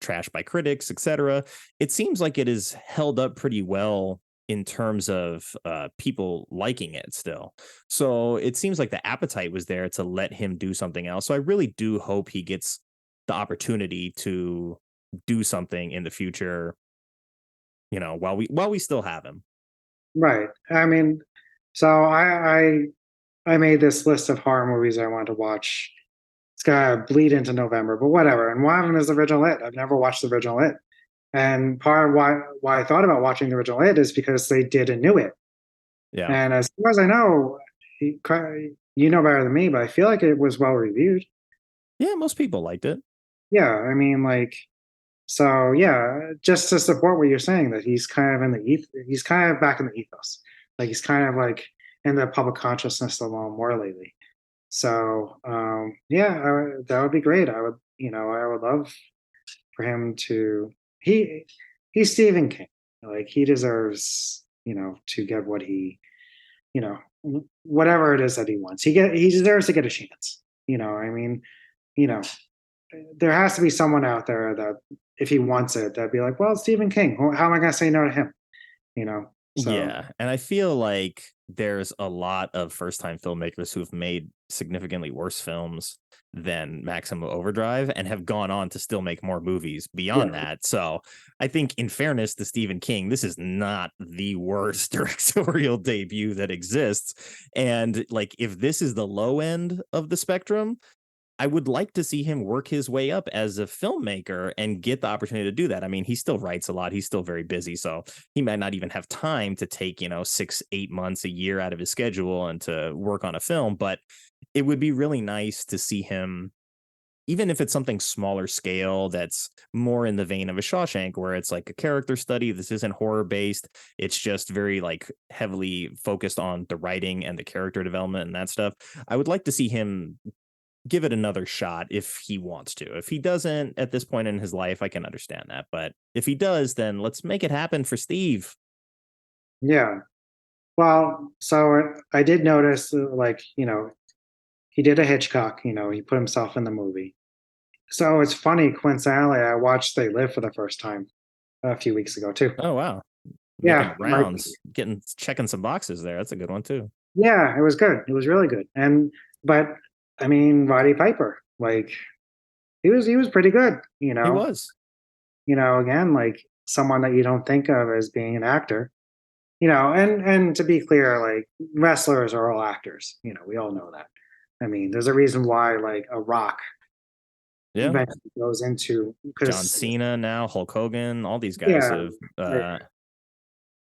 trashed by critics, etc., it seems like it is held up pretty well in terms of people liking it still. So it seems like the appetite was there to let him do something else. So I really do hope he gets the opportunity to do something in the future, while we still have him. Right. I mean, so I made this list of horror movies I want to watch. It's gonna bleed into November, but whatever. And one of them is the original It. I've never watched the original It, and part of why I thought about watching the original It is because they did a new It. Yeah. And as far as I know, you know better than me, but I feel like it was well reviewed. Yeah, most people liked it. Yeah, I mean, like, so yeah, just to support what you're saying, that he's kind of in the he's kind of back in the ethos, like he's kind of like in the public consciousness a little more lately. So yeah, that would be great. I would love for him to. He's Stephen King. Like he deserves, to get what he, whatever it is that he wants. He deserves to get a chance. I mean, you know, there has to be someone out there that if he wants it, that'd be like, well, it's Stephen King. How am I going to say no to him? So, yeah, and I feel like there's a lot of first-time filmmakers who've made significantly worse films than Maximum Overdrive and have gone on to still make more movies beyond that. So I think, in fairness to Stephen King, this is not the worst directorial debut that exists. And like, if this is the low end of the spectrum, I would like to see him work his way up as a filmmaker and get the opportunity to do that. I mean, he still writes a lot. He's still very busy. So he might not even have time to take, 6, 8 months, a year out of his schedule and to work on a film. But it would be really nice to see him, even if it's something smaller scale, that's more in the vein of a Shawshank, where it's like a character study. This isn't horror based. It's just very like heavily focused on the writing and the character development and that stuff. I would like to see him give it another shot if he wants to. If he doesn't at this point in his life, I can understand that. But if he does, then let's make it happen for Steve. Yeah. Well, so I did notice, he did a Hitchcock, he put himself in the movie. So it's funny, coincidentally, I watched They Live for the first time a few weeks ago, too. Oh, wow. Yeah. Making rounds, checking some boxes there. That's a good one, too. Yeah, it was good. It was really good. But I mean, Roddy Piper, like he was pretty good, He was. Again, like someone that you don't think of as being an actor, and to be clear, like wrestlers are all actors, we all know that. I mean, there's a reason why like a Rock eventually goes into John Cena now, Hulk Hogan, all these guys have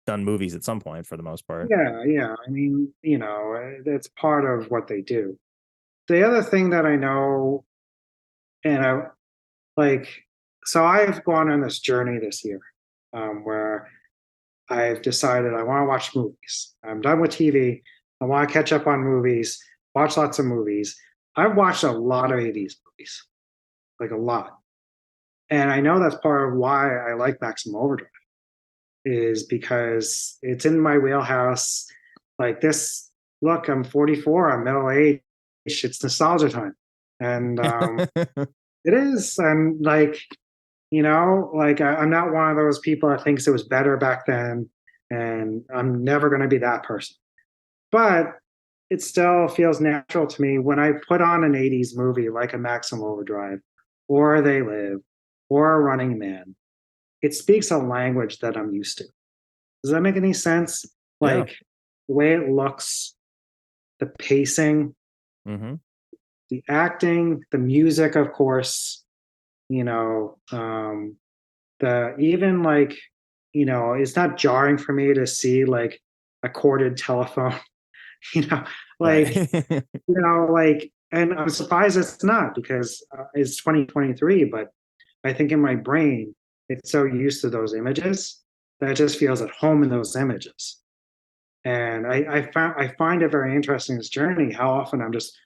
done movies at some point for the most part. Yeah. I mean, it's part of what they do. The other thing that I know, and so I've gone on this journey this year where I've decided I want to watch movies. I'm done with TV. I want to catch up on movies, watch lots of movies. I've watched a lot of 80s movies, like a lot. And I know that's part of why I like Maximum Overdrive, is because it's in my wheelhouse. Like this, look, I'm 44, I'm middle aged. It's nostalgia time, and it is. And I'm not one of those people that thinks it was better back then, and I'm never going to be that person. But it still feels natural to me when I put on an 80s movie like a Maximum Overdrive or They Live or a Running Man. It speaks a language that I'm used to. Does that make any sense? Yeah. Like the way it looks, the pacing, Mm-hmm. the acting, the music, of course, you know, the even like, it's not jarring for me to see like a corded telephone, you know, like, Right. and I'm surprised it's not because it's 2023, but I think in my brain, it's so used to those images that it just feels at home in those images. And I find it very interesting this journey. How often I'm just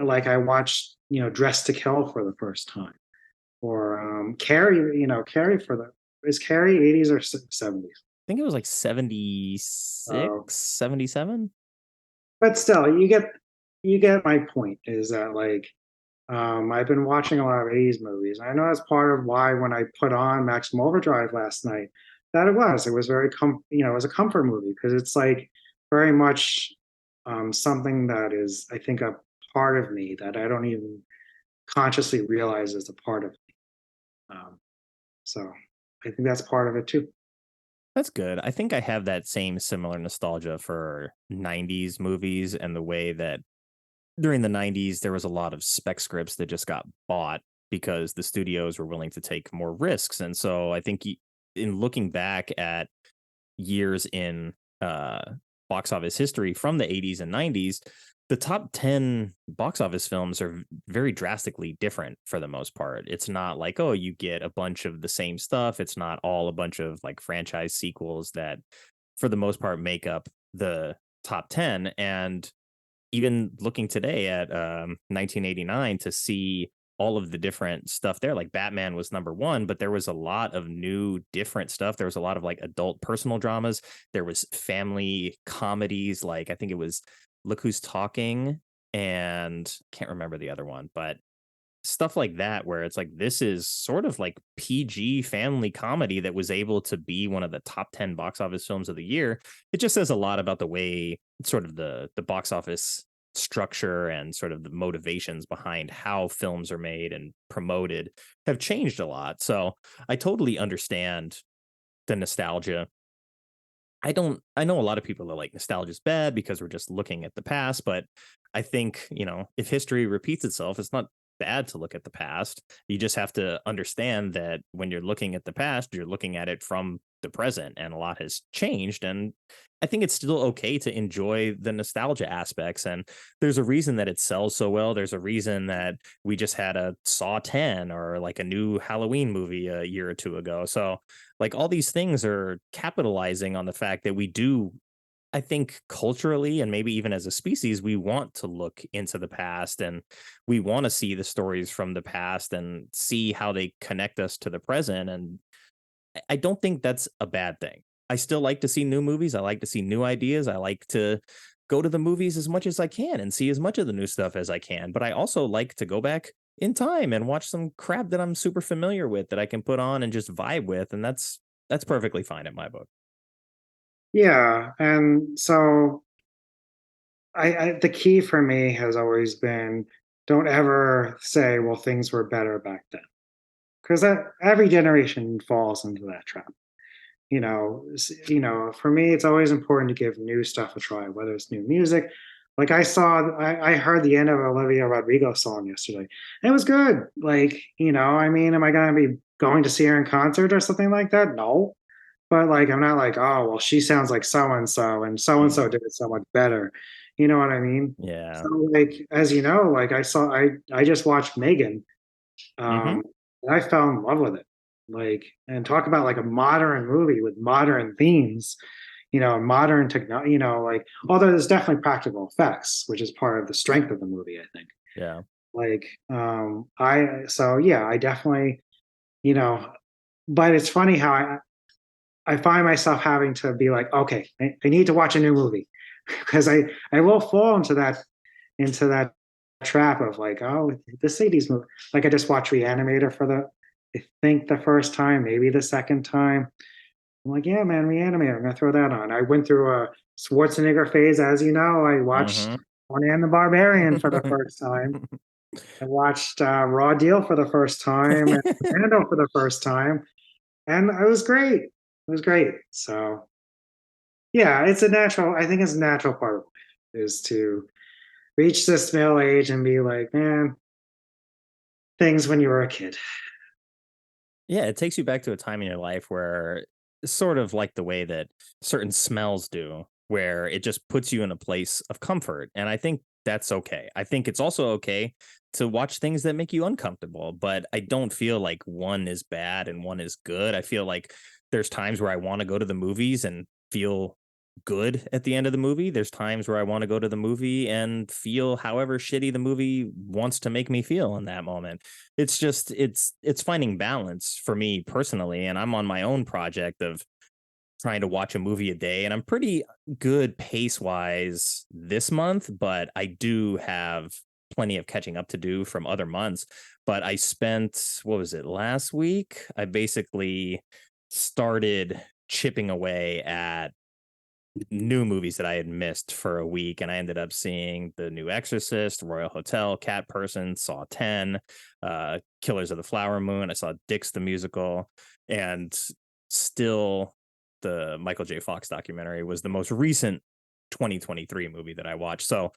like I watched Dress to Kill for the first time, or Carrie. Carrie for the is Carrie 80s or 70s? I think it was like 76, Uh, 77. but still, you get my point. Is that like I've been watching a lot of 80s movies. I know that's part of why when I put on Maximum Overdrive last night, that it was very it was a comfort movie because it's like very much something that is, I think, a part of me that I don't even consciously realize is a part of me. So I think that's part of it too. That's good. I think I have that same similar nostalgia for 90s movies and the way that during the 90s there was a lot of spec scripts that just got bought because the studios were willing to take more risks. And so I think in looking back at years in box office history from the 80s and 90s, the top 10 box office films are very drastically different for the most part. It's not like, oh, you get a bunch of the same stuff. It's not all a bunch of like franchise sequels that for the most part make up the top 10. And even looking today at 1989 to see all of the different stuff there, like Batman was number one, but there was a lot of new different stuff. There was a lot of like adult personal dramas. There was family comedies, like I think it was Look Who's Talking, and can't remember the other one, but stuff like that where it's like this is sort of like PG family comedy that was able to be one of the top 10 box office films of the year. It just says a lot about the way sort of the box office structure and sort of the motivations behind how films are made and promoted have changed a lot. So I totally understand the nostalgia. I know a lot of people are like nostalgia is bad because we're just looking at the past, but I think, if history repeats itself, it's not bad to look at the past. You just have to understand that when you're looking at the past, you're looking at it from the present, and a lot has changed. And I think it's still okay to enjoy the nostalgia aspects. And there's a reason that it sells so well. There's a reason that we just had a Saw 10 or like a new Halloween movie a year or two ago. So like all these things are capitalizing on the fact that we do, I think, culturally and maybe even as a species, we want to look into the past and we want to see the stories from the past and see how they connect us to the present. And I don't think that's a bad thing. I still like to see new movies. I like to see new ideas. I like to go to the movies as much as I can and see as much of the new stuff as I can. But I also like to go back in time and watch some crap that I'm super familiar with that I can put on and just vibe with. And that's perfectly fine in my book. Yeah, and so the key for me has always been don't ever say, well, things were better back then, because every generation falls into that trap. For me, it's always important to give new stuff a try, whether it's new music. Like I heard the end of Olivia Rodrigo song yesterday. And it was good. Like, I mean, am I going to be going to see her in concert or something like that? No. But like, I'm not like, oh, well, she sounds like so and so did it so much better. You know what I mean? Yeah. So like, as you know, like I just watched Megan, Hmm. and I fell in love with it. Like, and talk about like a modern movie with modern themes, modern technology, like, although there's definitely practical effects, which is part of the strength of the movie, I think. Yeah. Like, so yeah, I definitely, you know, but it's funny how I find myself having to be like, okay, I need to watch a new movie because I will fall into that trap of like, oh, this 80s movie. Like I just watched Reanimator for I think the first time, maybe the second time. I'm like, yeah, man, Reanimator. I'm gonna throw that on. I went through a Schwarzenegger phase, as you know. I watched Hmm. Conan the Barbarian for the first time. I watched Raw Deal for the first time and Commando for the first time, and it was great. It was great. So Yeah, it's a natural. I think it's a natural part of life is to reach this middle age and be like, man, things when you were a kid. Yeah, it takes you back to a time in your life where sort of like the way that certain smells do, where it just puts you in a place of comfort. And I think that's okay. I think it's also okay to watch things that make you uncomfortable, but I don't feel like one is bad and one is good. I feel like there's times where I want to go to the movies and feel good at the end of the movie. There's times where I want to go to the movie and feel however shitty the movie wants to make me feel in that moment. It's just it's finding balance for me personally, and I'm on my own project of trying to watch a movie a day, and I'm pretty good pace wise this month, but I do have plenty of catching up to do from other months. But I spent, what was it, last week? I basically started chipping away at new movies that I had missed for a week, and I ended up seeing The New Exorcist, Royal Hotel, Cat Person, Saw 10, Killers of the Flower Moon. I saw Dix the Musical, and still the Michael J. Fox documentary was the most recent 2023 movie that I watched. So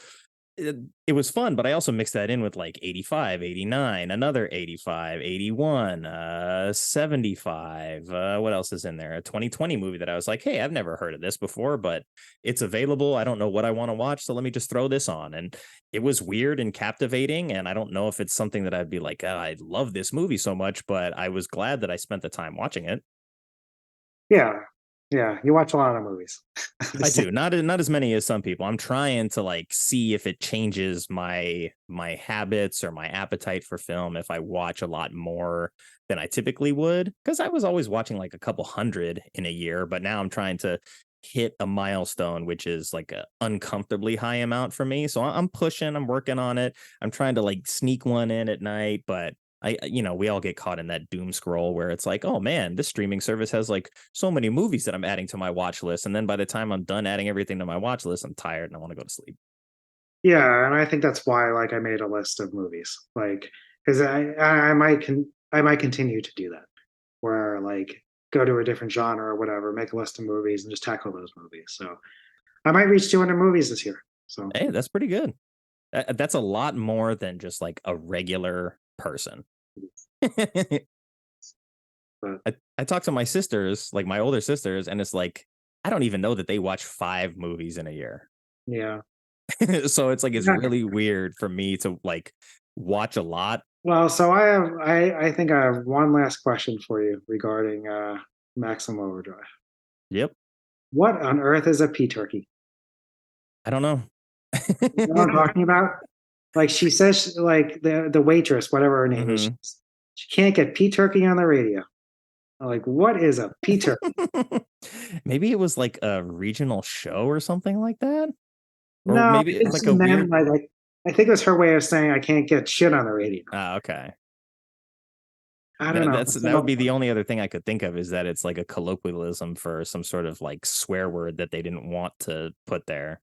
it was fun, but I also mixed that in with like 85, 89, another 85, 81, 75. What else is in there? A 2020 movie that I was like, hey, I've never heard of this before, but it's available. I don't know what I want to watch, so let me just throw this on. And it was weird and captivating. And I don't know if it's something that I'd be like, oh, I love this movie so much, but I was glad that I spent the time watching it. Yeah, yeah. You watch a lot of movies. I do not as many as some people. I'm trying to like see if it changes my habits or my appetite for film if I watch a lot more than I typically would, because I was always watching like a couple hundred in a year, but now I'm trying to hit a milestone which is like a uncomfortably high amount for me. So I'm pushing, I'm working on it. I'm trying to like sneak one in at night, but we all get caught in that doom scroll where it's like, oh man, this streaming service has like so many movies that I'm adding to my watch list. And then by the time I'm done adding everything to my watch list, I'm tired and I want to go to sleep. Yeah, and I think that's why like I made a list of movies, like because I might continue to do that, where like go to a different genre or whatever, make a list of movies and just tackle those movies. So I might reach 200 movies this year. So Hey, that's pretty good. That's a lot more than just like a regular person. but I talk to my sisters, like my older sisters, and it's like, I don't even know that they watch 5 movies in a year. yeah. So it's like, it's Yeah. really weird for me to like watch a lot. Well, so I think I have one last question for you regarding Maximum Overdrive. Yep. What on earth is a pea turkey? I don't know. You know what I'm talking about? Like she says, like the waitress, whatever her name is, Mhm. she can't get pea turkey on the radio. I'm like, what is a pea turkey? Maybe it was like a regional show or something like that. Or No, maybe it's it's like a meant weird. like I think it was her way of saying I can't get shit on the radio. Ah, okay. I don't know. That would be the only other thing I could think of, is that it's like a colloquialism for some sort of like swear word that they didn't want to put there.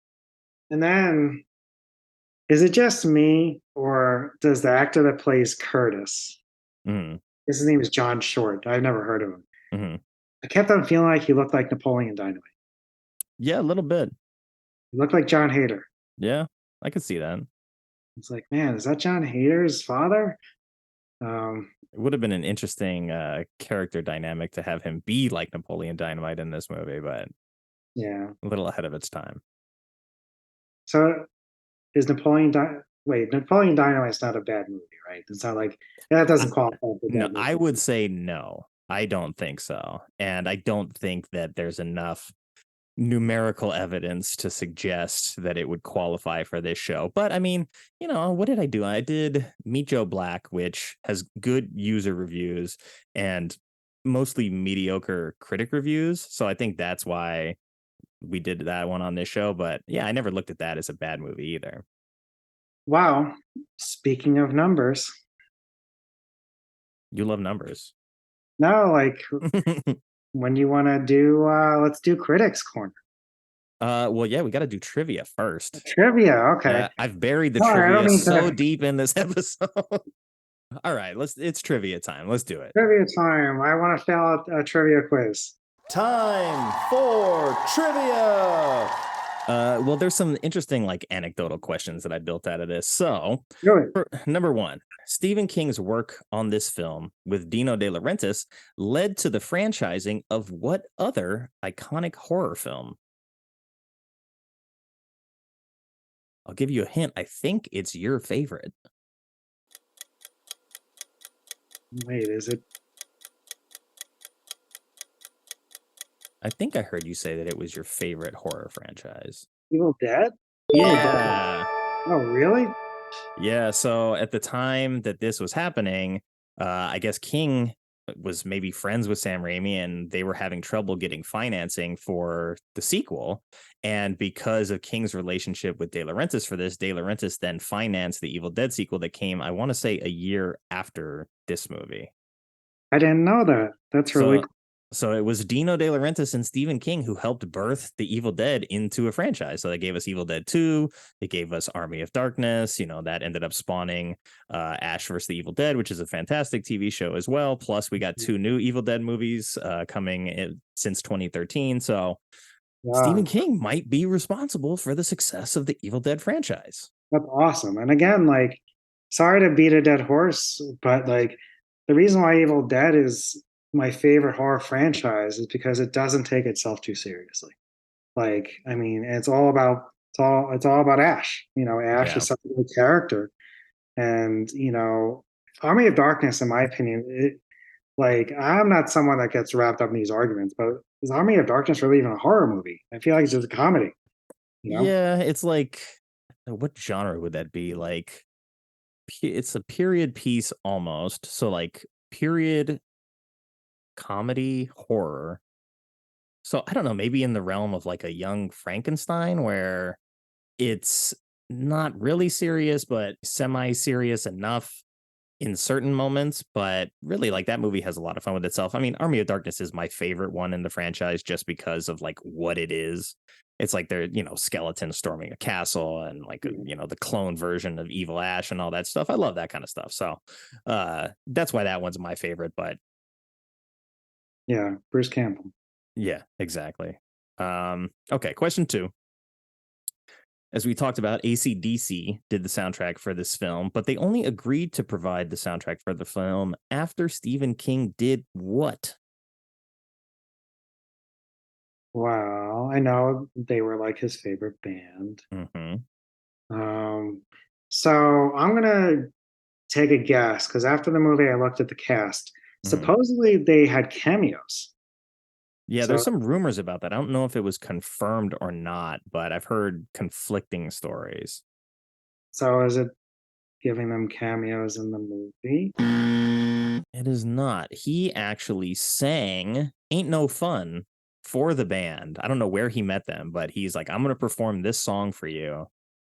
And then, is it just me, or does the actor that plays Curtis, Mm, his name is John Short. I've never heard of him. mhm. I kept on feeling like he looked like Napoleon Dynamite. Yeah, a little bit. He looked like John Hader. Yeah, I could see that. It's like, man, is that John Hader's father? It would have been an interesting character dynamic to have him be like Napoleon Dynamite in this movie, but Yeah. a little ahead of its time. So is Napoleon Dynamite's not a bad movie, right? It's not like that doesn't qualify for No, bad movie. I would say no. I don't think so. And I don't think that there's enough numerical evidence to suggest that it would qualify for this show. But I mean, what did I do? I did Meet Joe Black, which has good user reviews and mostly mediocre critic reviews. So I think that's why we did that one on this show. But yeah, I never looked at that as a bad movie either. Wow. Speaking of numbers, You love numbers. no, like when you want to do, let's do Critics Corner. Well, yeah, we got to do trivia first. Trivia, okay. Yeah, I've buried the Sorry, I don't trivia mean so to- deep in this episode. All right, it's trivia time. Let's do it. Trivia time. I want to fill out a trivia quiz. Time for trivia. Well, there's some interesting like anecdotal questions that I built out of this. So, Really? number one, Stephen King's work on this film with Dino De Laurentiis led to the franchising of what other iconic horror film? I'll give you a hint. I think it's your favorite. Wait, is it? I think I heard you say that it was your favorite horror franchise. Evil Dead? Yeah. Oh, really? Yeah. So at the time that this was happening, I guess King was maybe friends with Sam Raimi and they were having trouble getting financing for the sequel. And because of King's relationship with De Laurentiis for this, De Laurentiis then financed the Evil Dead sequel that came, I want to say, a year after this movie. I didn't know that. That's really cool. So it was Dino De Laurentiis and Stephen King who helped birth the Evil Dead into a franchise. So they gave us Evil Dead 2. They gave us Army of Darkness. You know, that ended up spawning Ash vs. the Evil Dead, which is a fantastic TV show as well. Plus, we got 2 new Evil Dead movies coming in, since 2013. So Stephen King might be responsible for the success of the Evil Dead franchise. That's awesome. And again, like, sorry to beat a dead horse, but like, the reason why Evil Dead is my favorite horror franchise is because it doesn't take itself too seriously. Like, I mean, it's all about Ash. You know, Ash is such a good character, and you know, Army of Darkness, in my opinion, like, I'm not someone that gets wrapped up in these arguments, but is Army of Darkness really even a horror movie? I feel like it's just a comedy. You know? Yeah, it's like, what genre would that be? Like, it's a period piece almost. So like period comedy horror. So I don't know, maybe in the realm of like a young Frankenstein where it's not really serious, but semi-serious enough in certain moments. But really, like, that movie has a lot of fun with itself. I mean, Army of Darkness is my favorite one in the franchise just because of like what it is. It's like they're, you know, skeletons storming a castle and like, you know, the clone version of Evil Ash and all that stuff. I love that kind of stuff. So that's why that one's my favorite. But yeah, Bruce Campbell. yeah, exactly. Okay, question 2. As we talked about, AC/DC did the soundtrack for this film, but they only agreed to provide the soundtrack for the film after Stephen King did what? Wow, I know they were like his favorite band. Mm-hmm. So I'm gonna take a guess because after the movie, I looked at the cast. Supposedly, they had cameos. Yeah, there's some rumors about that. I don't know if it was confirmed or not, but I've heard conflicting stories. So is it giving them cameos in the movie? It is not. He actually sang Ain't No Fun for the band. I don't know where he met them, but he's like, I'm going to perform this song for you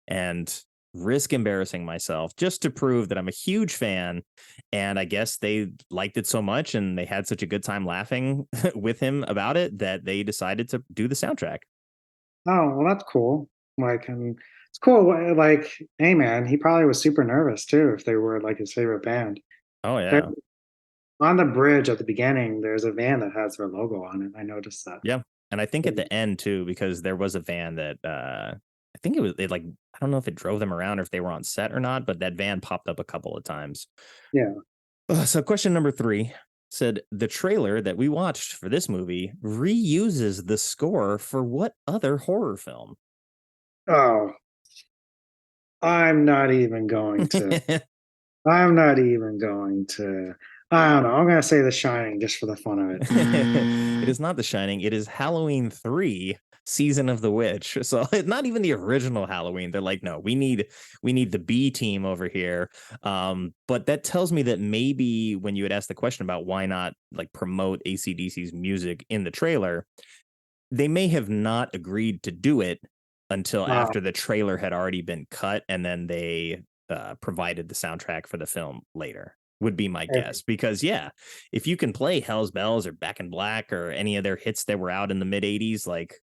and risk embarrassing myself just to prove that I'm a huge fan. And I guess they liked it so much and they had such a good time laughing with him about it that they decided to do the soundtrack. Oh, well, that's cool. Like, and it's cool. Like, hey, man, he probably was super nervous too if they were like his favorite band. Oh, yeah. On the bridge at the beginning, there's a van that has their logo on it. I noticed that. Yeah. And I think at the end too, because there was a van that I think it like, I don't know if it drove them around or if they were on set or not, but that van popped up a couple of times. Yeah. So question number 3 said the trailer that we watched for this movie reuses the score for what other horror film? Oh, I'm not even going to. I'm not even going to. I don't know. I'm going to say The Shining just for the fun of it. It is not The Shining. It is Halloween 3, Season of the Witch. So it's not even the original Halloween. They're like, no, we need the B team over here. But that tells me that maybe when you had asked the question about why not like promote AC/DC's music in the trailer, they may have not agreed to do it until after the trailer had already been cut, and then they provided the soundtrack for the film later. Would be my guess, because yeah, if you can play Hell's Bells or Back in Black or any of their hits that were out in the mid 80s, like,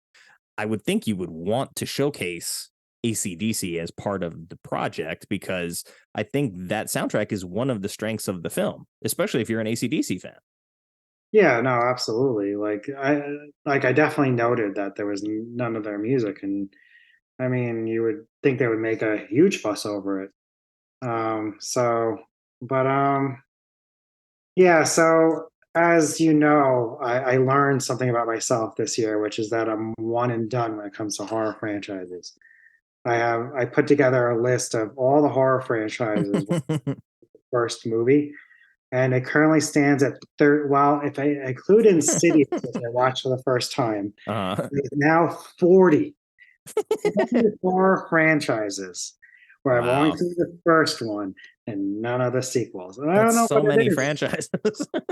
I would think you would want to showcase AC/DC as part of the project, because I think that soundtrack is one of the strengths of the film, especially if you're an AC/DC fan. Yeah, no, absolutely. I definitely noted that there was none of their music, and I mean, you would think they would make a huge fuss over it. So, but yeah. So as you know, I learned something about myself this year, which is that I'm one and done when it comes to horror franchises. I put together a list of all the horror franchises with the first movie, and it currently stands at third. Well, if I include Insidious, which I watched for the first time, uh, it's now 40 horror franchises where I've only wow, seen the first one and none of the sequels. And I don't that's know so what it many is. franchises.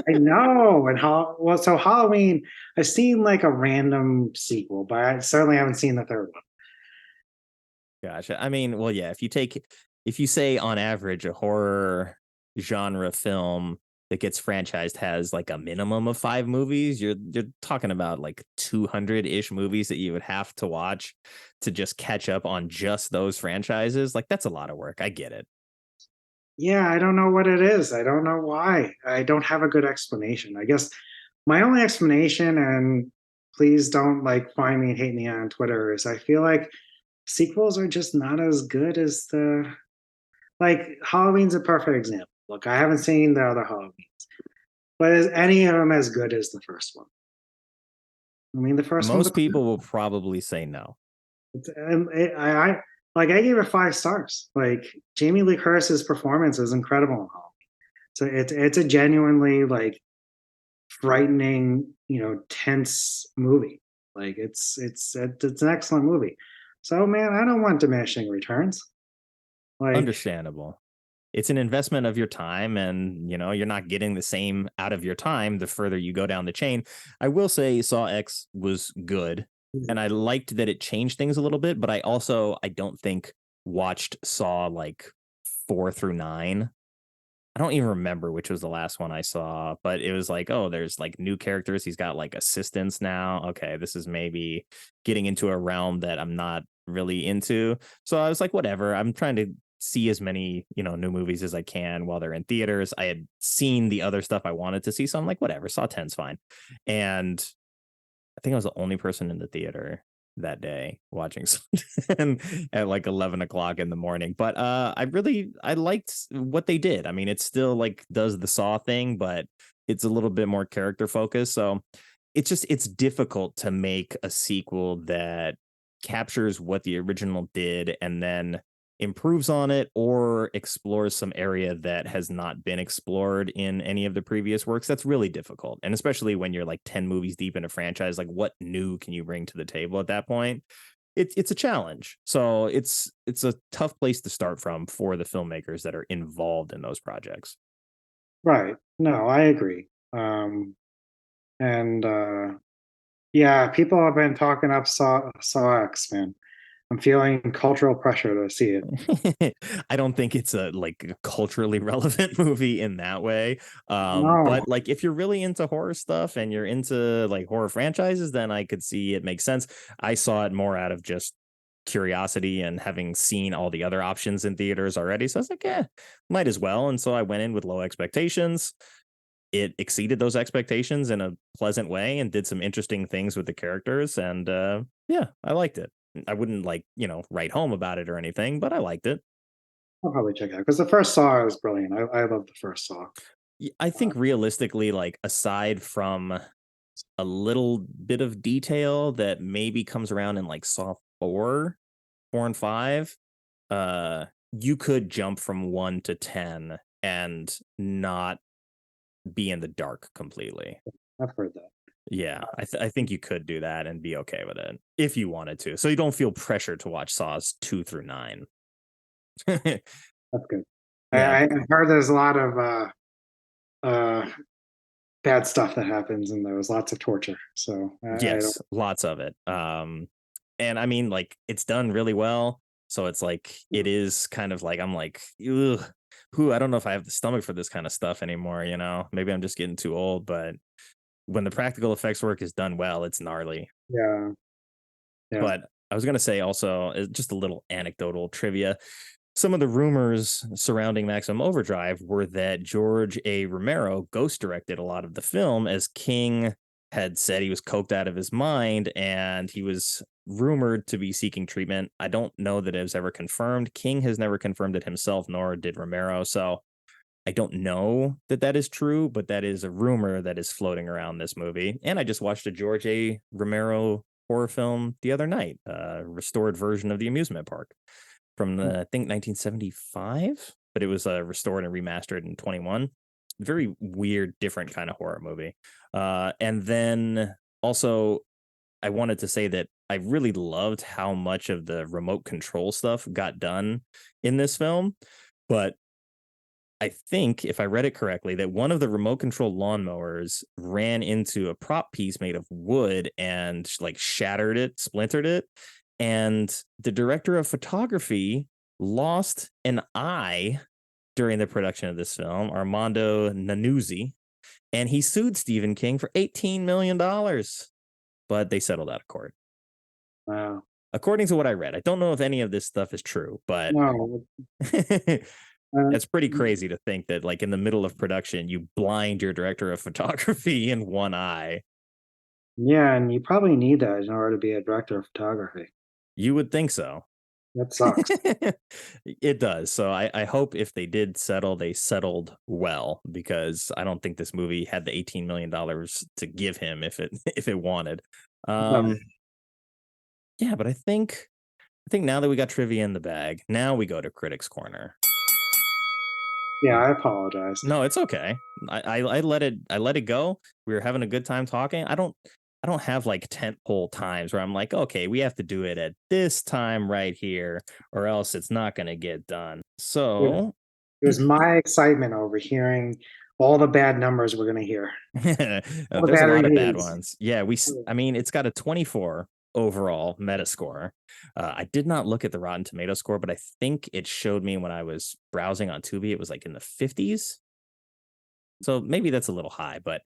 I know. And well, so Halloween, I've seen like a random sequel, but I certainly haven't seen the third one. Gotcha. I mean, well, yeah, if you say on average a horror genre film that gets franchised has like a minimum of 5 movies, you're talking about like 200-ish movies that you would have to watch to just catch up on just those franchises. Like that's a lot of work. I get it. Yeah, I don't know what it is. I don't know why. I don't have a good explanation. I guess my only explanation, and please don't like find me and hate me on Twitter, is I feel like sequels are just not as good as the like Halloween's a perfect example. Look, I haven't seen the other Halloweens, but is any of them as good as the first one? I mean, the first one's a Most people will probably say no. I gave it 5 stars. Like Jamie Lee Curtis's performance is incredible in Halloween. So it's a genuinely like frightening, tense movie. Like it's an excellent movie. So man, I don't want diminishing returns. Like Understandable. It's an investment of your time, and you're not getting the same out of your time the further you go down the chain. I will say Saw X was good, and I liked that it changed things a little bit, but I don't think watched Saw like 4 through 9. I don't even remember which was the last one I saw, but it was like, oh, there's like new characters. He's got like assistants now. Okay, this is maybe getting into a realm that I'm not really into. So I was like, whatever. I'm trying to see as many, new movies as I can while they're in theaters. I had seen the other stuff I wanted to see, so I'm like, whatever. Saw 10's fine. And I think I was the only person in the theater that day watching something at like 11 o'clock in the morning. But I liked what they did. I mean, it still like does the Saw thing, but it's a little bit more character focused. So it's difficult to make a sequel that captures what the original did and then improves on it or explores some area that has not been explored in any of the previous works. That's really difficult. And especially when you're like 10 movies deep in a franchise, like what new can you bring to the table at that point? It's a challenge. So it's a tough place to start from for the filmmakers that are involved in those projects. right. No, I agree. And yeah, people have been talking up Saw X, man. I'm feeling cultural pressure to see it. I don't think it's a like a culturally relevant movie in that way. No. But like if you're really into horror stuff and you're into like horror franchises, then I could see it makes sense. I saw it more out of just curiosity and having seen all the other options in theaters already. So I was like, yeah, might as well. And so I went in with low expectations. It exceeded those expectations in a pleasant way and did some interesting things with the characters. And yeah, I liked it. I wouldn't like, write home about it or anything, but I liked it. I'll probably check it out because the first Saw is brilliant. I love the first Saw. I think realistically, like aside from a little bit of detail that maybe comes around in like Saw 4 and 5, you could jump from 1 to 10 and not be in the dark completely. I've heard that. Yeah, I think you could do that and be okay with it if you wanted to. So you don't feel pressure to watch Saws 2 through 9. That's good. Yeah. I've heard there's a lot of uh, bad stuff that happens, and there was lots of torture. So I don't. Yes, lots of it. And I mean, like it's done really well. So it's like it is kind of like I'm like, ugh, I don't know if I have the stomach for this kind of stuff anymore. Maybe I'm just getting too old. But when the practical effects work is done well, it's gnarly. Yeah. Yeah. But I was gonna say also just a little anecdotal trivia. some of the rumors surrounding Maximum Overdrive were that George A. Romero ghost directed a lot of the film, as King had said he was coked out of his mind and he was rumored to be seeking treatment. I don't know that it was ever confirmed. King has never confirmed it himself, nor did Romero. So I don't know that that is true, but that is a rumor that is floating around this movie. And I just watched a George A. Romero horror film the other night, a restored version of The Amusement Park from the, I think, 1975, but it was restored and remastered in 21. Very weird, different kind of horror movie. And then also, I wanted to say that I really loved how much of the remote control stuff got done in this film. But I think, if I read it correctly, that one of the remote control lawnmowers ran into a prop piece made of wood and like shattered it, splintered it. And the director of photography lost an eye during the production of this film, Armando Nanuzzi, and he sued Stephen King for $18 million, but they settled out of court. Wow. According to what I read. I don't know if any of this stuff is true, but No. it's pretty crazy to think that, like, in the middle of production, you blind your director of photography in one eye. Yeah, and you probably need that in order to be a director of photography. You would think so. That sucks. It does. So I hope if they did settle, they settled well, because I don't think this movie had the $18 million to give him if it wanted. Yeah, but I think now that we got trivia in the bag, now we go to Critics Corner. Yeah, I apologize. No, it's okay. I let it go. We were having a good time talking. I don't have like tentpole times where I'm like, okay, we have to do it at this time right here, or else it's not going to get done. So it was my excitement over hearing all the bad numbers we're going to hear. there's a lot of bad ones. Yeah, I mean, it's got a 24 overall Metascore. I did not look at the Rotten Tomato score, but I think it showed me when I was browsing on Tubi, it was like in the 50s. So maybe that's a little high, but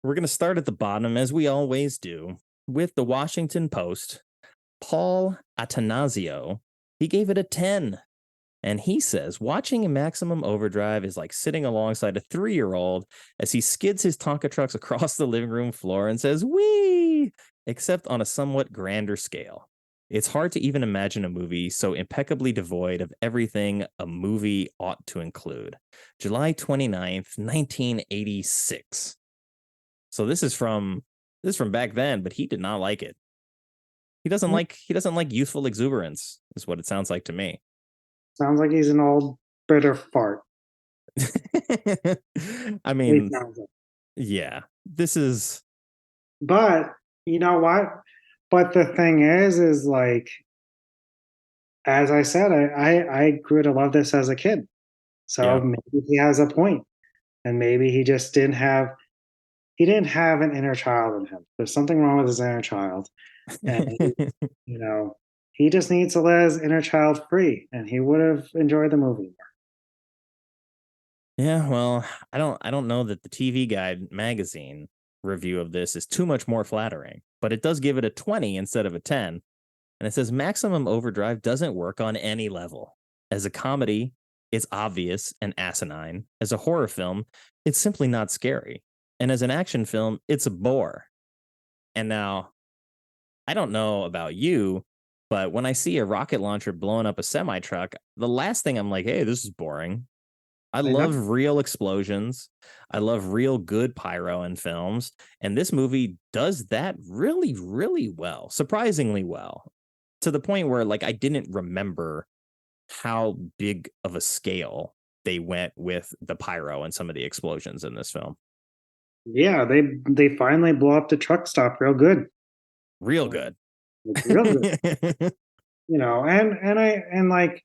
we're going to start at the bottom, as we always do, with the Washington Post. Paul Atanasio, he gave it a 10. And he says, watching Maximum Overdrive is like sitting alongside a 3-year-old as he skids his Tonka trucks across the living room floor and says, "Wee!" except on a somewhat grander scale. It's hard to even imagine a movie so impeccably devoid of everything a movie ought to include. July 29th, 1986. So this is from back then, but he did not like it. He doesn't like youthful exuberance, is what it sounds like to me. Sounds like he's an old bitter fart. I mean, yeah, this is. But you know what? But the thing is like, as I said, I grew to love this as a kid. So maybe he has a point, and maybe he just didn't have an inner child in him. There's something wrong with his inner child, and he just needs to let his inner child free, and he would have enjoyed the movie more. Yeah, well, I don't know that the TV Guide magazine review of this is too much more flattering, but it does give it a 20 instead of a 10. And it says Maximum Overdrive doesn't work on any level. As a comedy, it's obvious and asinine. As a horror film, it's simply not scary. And as an action film, it's a bore. And now, I don't know about you, but when I see a rocket launcher blowing up a semi-truck, the last thing I'm like, hey, this is boring. I love real explosions. I love real good pyro in films. And this movie does that really, really well, surprisingly well, to the point where, like, I didn't remember how big of a scale they went with the pyro and some of the explosions in this film. Yeah, they finally blow up the truck stop real good. Real good. Like, real good. And like,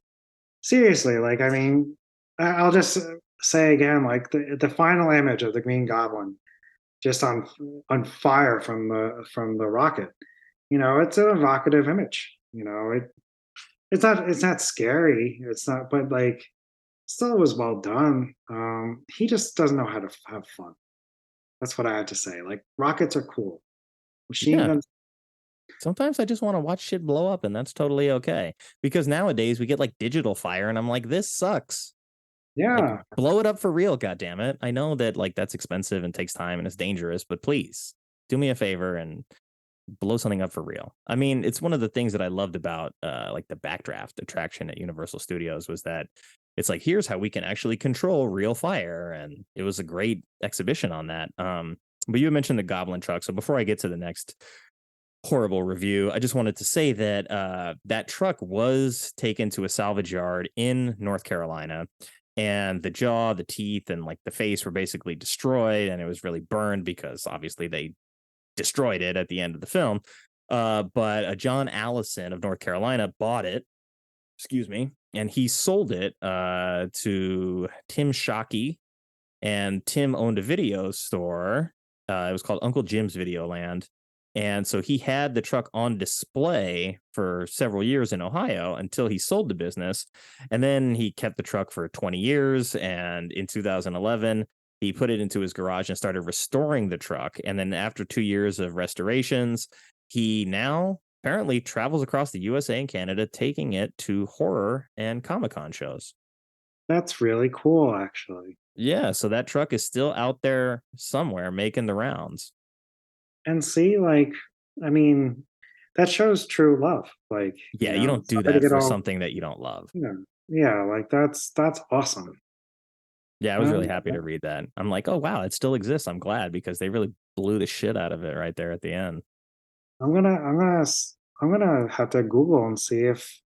seriously, like, I mean, I'll just say again, like, the final image of the Green Goblin just on fire from the rocket. It's an evocative image. It's not scary. It's not, but like, still, it was well done. He just doesn't know how to have fun. That's what I had to say. Like, rockets are cool. Machine guns, Sometimes I just want to watch shit blow up, and that's totally okay. Because nowadays we get like digital fire, and I'm like, this sucks. Yeah. Like, blow it up for real, goddammit. I know that like that's expensive and takes time and it's dangerous, but please do me a favor and blow something up for real. I mean, it's one of the things that I loved about like the Backdraft attraction at Universal Studios was that it's like, here's how we can actually control real fire, and it was a great exhibition on that. But you mentioned the Goblin truck, so before I get to the next horrible review, I just wanted to say that that truck was taken to a salvage yard in North Carolina, and the jaw, the teeth, and like the face were basically destroyed, and it was really burned because obviously they destroyed it at the end of the film. But John Allison of North Carolina bought it, excuse me, and he sold it to Tim Shockey, and Tim owned a video store. It was called Uncle Jim's Videoland. And so he had the truck on display for several years in Ohio until he sold the business. And then he kept the truck for 20 years. And in 2011, he put it into his garage and started restoring the truck. And then after 2 years of restorations, he now apparently travels across the USA and Canada, taking it to horror and Comic-Con shows. That's really cool, actually. Yeah, so that truck is still out there somewhere making the rounds. And see, like, I mean, that shows true love. Like, yeah, you don't do that for something that you don't love. Yeah, like that's awesome. Yeah, I was really happy to read that. I'm like, oh wow, it still exists. I'm glad, because they really blew the shit out of it right there at the end. I'm gonna have to Google and see if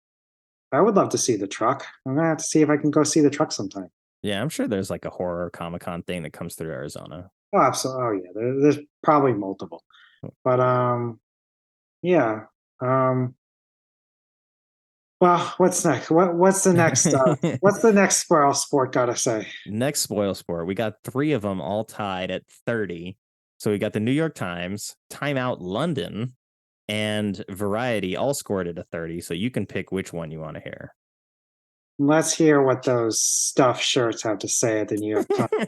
I would love to see the truck. I'm gonna have to see if I can go see the truck sometime. Yeah, I'm sure there's like a horror Comic-Con thing that comes through Arizona. Oh, absolutely. Oh, yeah. There's probably multiple, but yeah. Well, what's next? What's the next? What's the next spoil sport gotta say? Next spoil sport, we got 3 of them all tied at 30. So we got the New York Times, Time Out London, and Variety all scored at a 30. So you can pick which one you want to hear. Let's hear what those stuffed shirts have to say at the New York Times.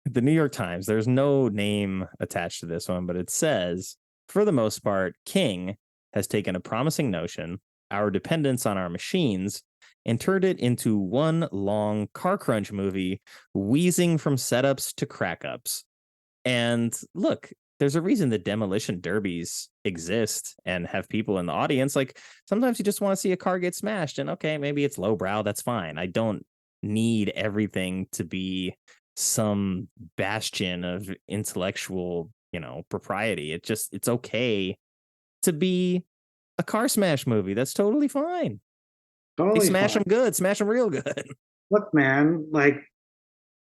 The New York Times, there's no name attached to this one, but it says, for the most part, King has taken a promising notion, our dependence on our machines, and turned it into one long car crunch movie, wheezing from setups to crackups. And look, there's a reason that demolition derbies exist and have people in the audience. Like, sometimes you just want to see a car get smashed, and okay, maybe it's lowbrow, that's fine. I don't need everything to be some bastion of intellectual, propriety. It's okay to be a car smash movie. That's totally fine. Totally they smash fine. them good, smash them real good. Look, man, like,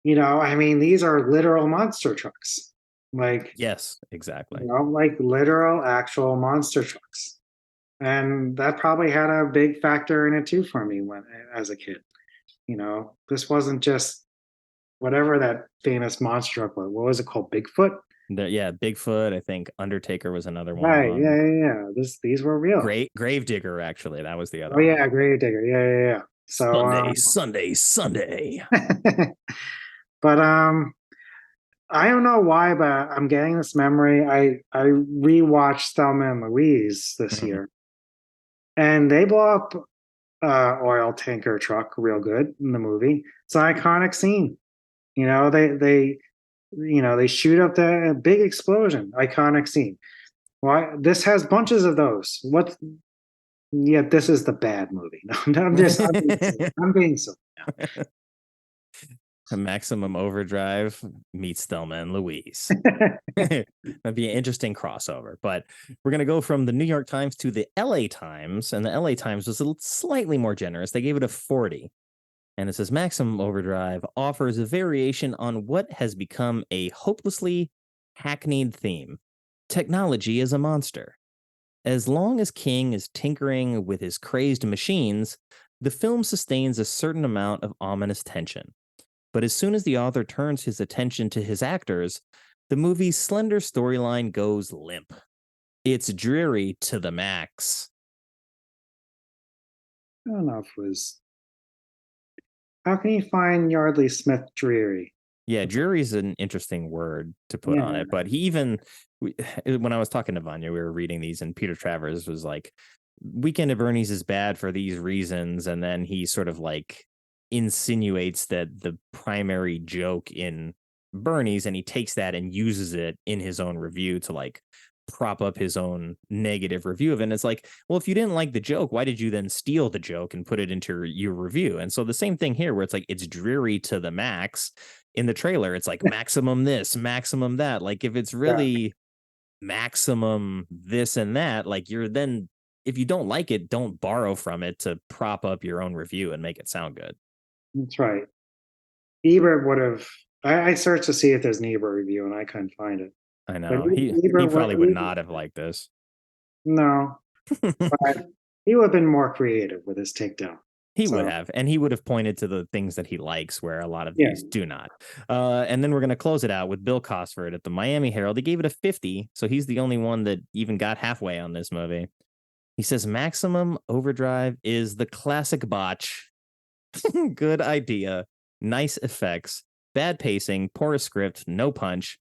I mean, these are literal monster trucks. Like, yes, exactly. Like literal, actual monster trucks, and that probably had a big factor in it too for me as a kid. This wasn't just whatever that famous monster truck was. What was it called? Bigfoot? Yeah, Bigfoot. I think Undertaker was another one. Right. Yeah. These were real. Gravedigger, actually. That was the other one. Oh, yeah, Gravedigger. Yeah. So Sunday. But I don't know why, but I'm getting this memory. I rewatched Thelma and Louise this year, and they blow up oil tanker truck real good in the movie. It's an iconic scene. They shoot up the big explosion. Iconic scene. Why this has bunches of those. Yet this is the bad movie. No, I'm being silly. Maximum Overdrive meets Thelma and Louise. That'd be an interesting crossover. But we're going to go from the New York Times to the LA Times. And the LA Times was slightly more generous. They gave it a 40. And it says, Maximum Overdrive offers a variation on what has become a hopelessly hackneyed theme. Technology is a monster. As long as King is tinkering with his crazed machines, the film sustains a certain amount of ominous tension. But as soon as the author turns his attention to his actors, the movie's slender storyline goes limp. It's dreary to the max. I don't know if it was... How can you find Yardley Smith dreary? Yeah, dreary is an interesting word to put on it, but he even when I was talking to Vanya, we were reading these, and Peter Travers was like, Weekend at Bernie's is bad for these reasons. And then he sort of like insinuates that the primary joke in Bernie's, and he takes that and uses it in his own review to like prop up his own negative review of it. And it's like, well, if you didn't like the joke, why did you then steal the joke and put it into your review? And so the same thing here, where it's like, it's dreary to the max. In the trailer, it's like maximum this, maximum that. Like, if it's really maximum this and that, like, you're then, if you don't like it, don't borrow from it to prop up your own review and make it sound good. That's right. Ebert would have. I searched to see if there's an Ebert review, and I couldn't find it. I know. But He Ebert probably would not have liked this. No, but he would have been more creative with his takedown. He would have, and he would have pointed to the things that he likes, where a lot of these do not. And then we're going to close it out with Bill Cosford at the Miami Herald. He gave it a 50, so he's the only one that even got halfway on this movie. He says Maximum Overdrive is the classic botch. Good idea. Nice effects. Bad pacing. Poor script. No punch.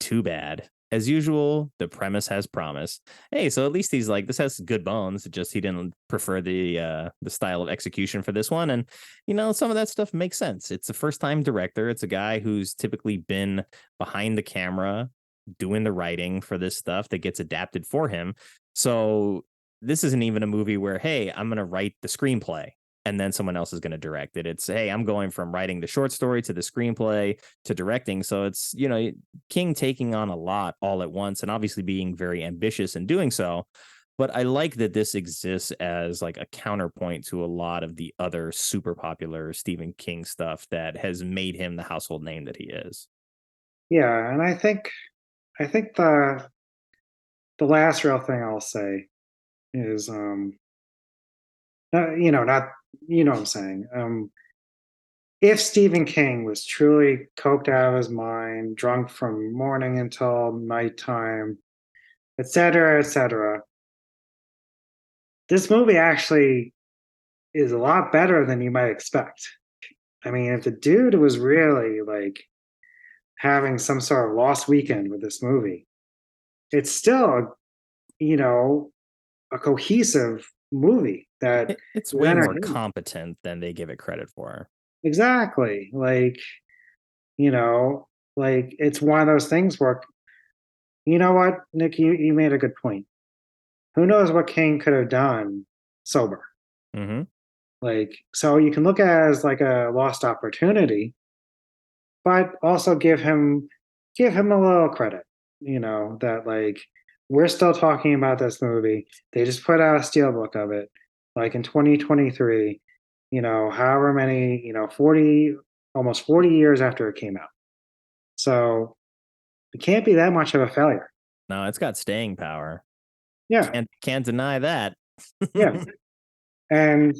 Too bad. As usual, the premise has promise. Hey, so at least he's like, this has good bones. Just he didn't prefer the style of execution for this one. And, you know, some of that stuff makes sense. It's a first-time director. It's a guy who's typically been behind the camera doing the writing for this stuff that gets adapted for him. So this isn't even a movie where, hey, I'm going to write the screenplay and then someone else is going to direct it. It's, hey, I'm going from writing the short story to the screenplay to directing. So it's, you know, King taking on a lot all at once and obviously being very ambitious in doing so. But I like that this exists as like a counterpoint to a lot of the other super popular Stephen King stuff that has made him the household name that he is. Yeah, and I think the last real thing I'll say is you know, not, you know what I'm saying. If Stephen King was truly coked out of his mind, drunk from morning until nighttime, etc., this movie actually is a lot better than you might expect. I mean, if the dude was really like having some sort of lost weekend with this movie, it's still, you know, a cohesive movie that it's way more competent than they give it credit for. Exactly. Like, you know, like it's one of those things where, you know what, Nick, you made a good point. Who knows what King could have done sober? Mm-hmm. Like, so you can look at it as like a lost opportunity, but also give him a little credit, you know, that like we're still talking about this movie. They just put out a steelbook of it, like in 2023, you know, however many, you know, almost 40 years after it came out. So it can't be that much of a failure. No, it's got staying power. Yeah. Can't deny that. Yeah. And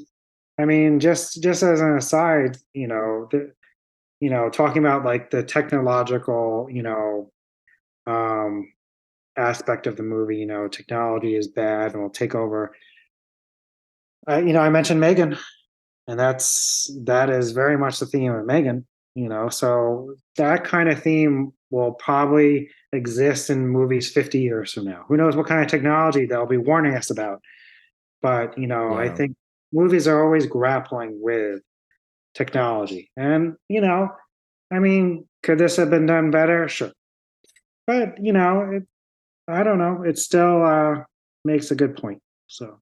I mean, just as an aside, you know, talking about like the technological, you know, aspect of the movie, you know, technology is bad and will take over. You know, I mentioned Megan, and that is very much the theme of Megan, you know, so that kind of theme will probably exist in movies 50 years from now. Who knows what kind of technology they'll be warning us about. But, you know, I think movies are always grappling with technology. And, you know, I mean, could this have been done better? Sure. But, you know, I don't know. It still makes a good point. So,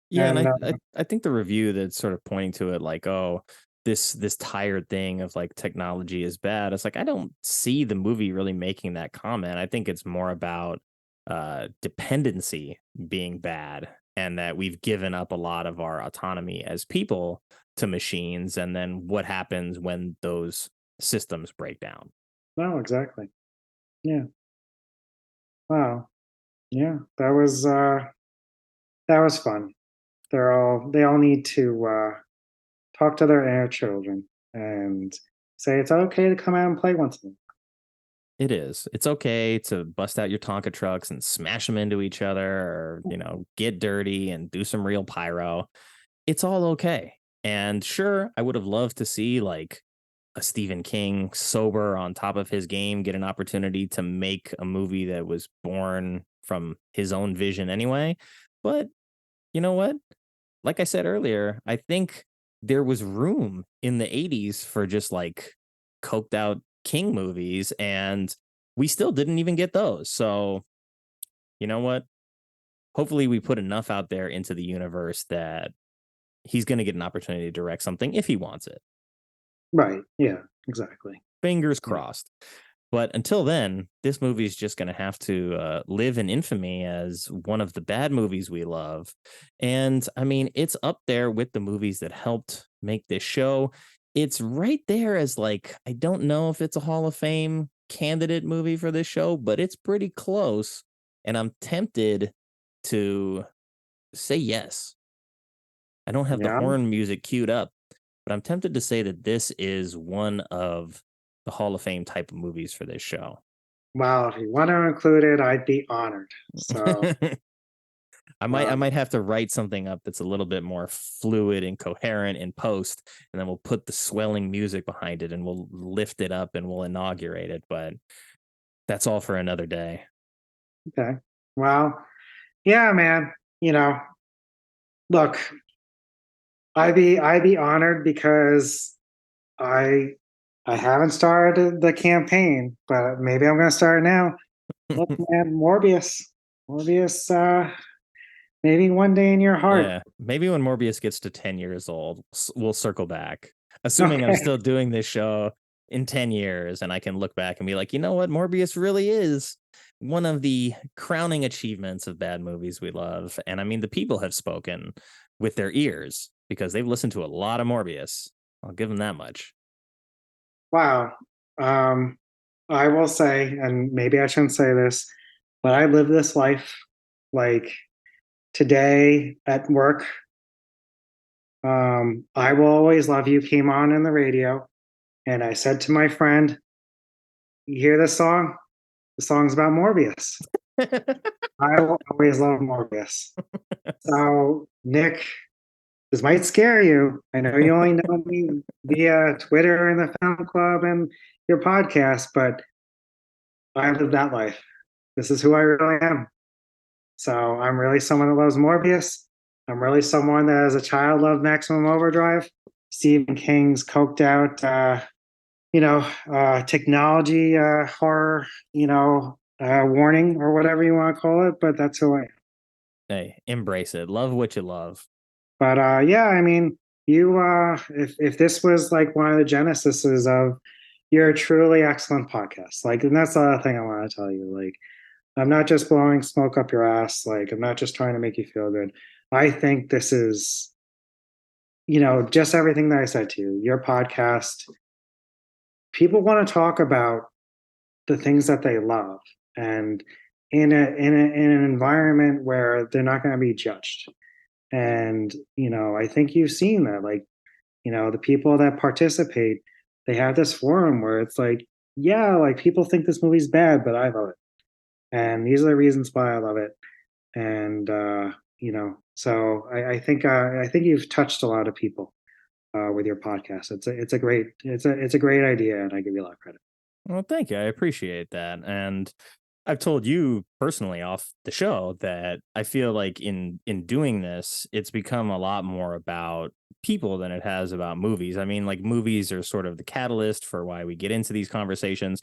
yeah, and I think the review that's sort of pointing to it like, oh, this tired thing of like technology is bad. It's like, I don't see the movie really making that comment. I think it's more about dependency being bad, and that we've given up a lot of our autonomy as people to machines, and then what happens when those systems break down. No, exactly. Yeah. Wow. Yeah, that was fun. They all need to talk to their inner children and say it's okay to come out and play once in a while. It is. It's okay to bust out your Tonka trucks and smash them into each other, or, you know, get dirty and do some real pyro. It's all okay. And sure, I would have loved to see like a Stephen King sober on top of his game get an opportunity to make a movie that was born from his own vision anyway. But you know what? Like I said earlier, I think there was room in the 80s for just like coked out King movies, and we still didn't even get those. So, you know what? Hopefully, we put enough out there into the universe that he's going to get an opportunity to direct something if he wants it. Right. Yeah, exactly. Fingers Yeah. crossed. But until then, this movie is just going to have to live in infamy as one of the bad movies we love. And I mean, it's up there with the movies that helped make this show. It's right there as like, I don't know if it's a Hall of Fame candidate movie for this show, but it's pretty close. And I'm tempted to say yes. I don't have the Yeah. horn music queued up, but I'm tempted to say that this is one of the Hall of Fame type of movies for this show. Well, if you want to include it, I'd be honored. So, I might have to write something up that's a little bit more fluid and coherent in post, and then we'll put the swelling music behind it and we'll lift it up and we'll inaugurate it. But that's all for another day. okay. Well, yeah, man. You know, look, I'd be honored because I I haven't started the campaign, but maybe I'm gonna start now. Look, man, Morbius, maybe one day in your heart. Yeah, maybe when Morbius gets to 10 years old, we'll circle back. Assuming I'm Okay. still doing this show in 10 years and I can look back and be like, you know what? Morbius really is one of the crowning achievements of bad movies we love. And I mean, the people have spoken with their ears because they've listened to a lot of Morbius. I'll give them that much. Wow. Um, I will say, and maybe I shouldn't say this, but I live this life like today at work. I Will Always Love You came on in the radio, and I said to my friend, "You hear this song? The song's about Morbius. I will always love Morbius." So, Nick, this might scare you. I know you only know me via Twitter and the film club and your podcast, but I live that life. This is who I really am. So I'm really someone that loves Morbius. I'm really someone that as a child loved Maximum Overdrive. Stephen King's coked out, technology horror, warning or whatever you want to call it. But that's who I am. Hey, embrace it. Love what you love. But yeah, I mean, you if this was like one of the genesises of your truly excellent podcast, like, and that's the other thing I want to tell you, like, I'm not just blowing smoke up your ass. Like, I'm not just trying to make you feel good. I think this is, just everything that I said to you, your podcast. People want to talk about the things that they love, and in an environment where they're not going to be judged. And, I think you've seen that, like, the people that participate, they have this forum where it's like, yeah, like people think this movie's bad, but I love it. And these are the reasons why I love it. And, so I think you've touched a lot of people with your podcast. It's a great idea. And I give you a lot of credit. Well, thank you. I appreciate that. And I've told you personally off the show that I feel like in doing this, it's become a lot more about people than it has about movies. I mean, like movies are sort of the catalyst for why we get into these conversations,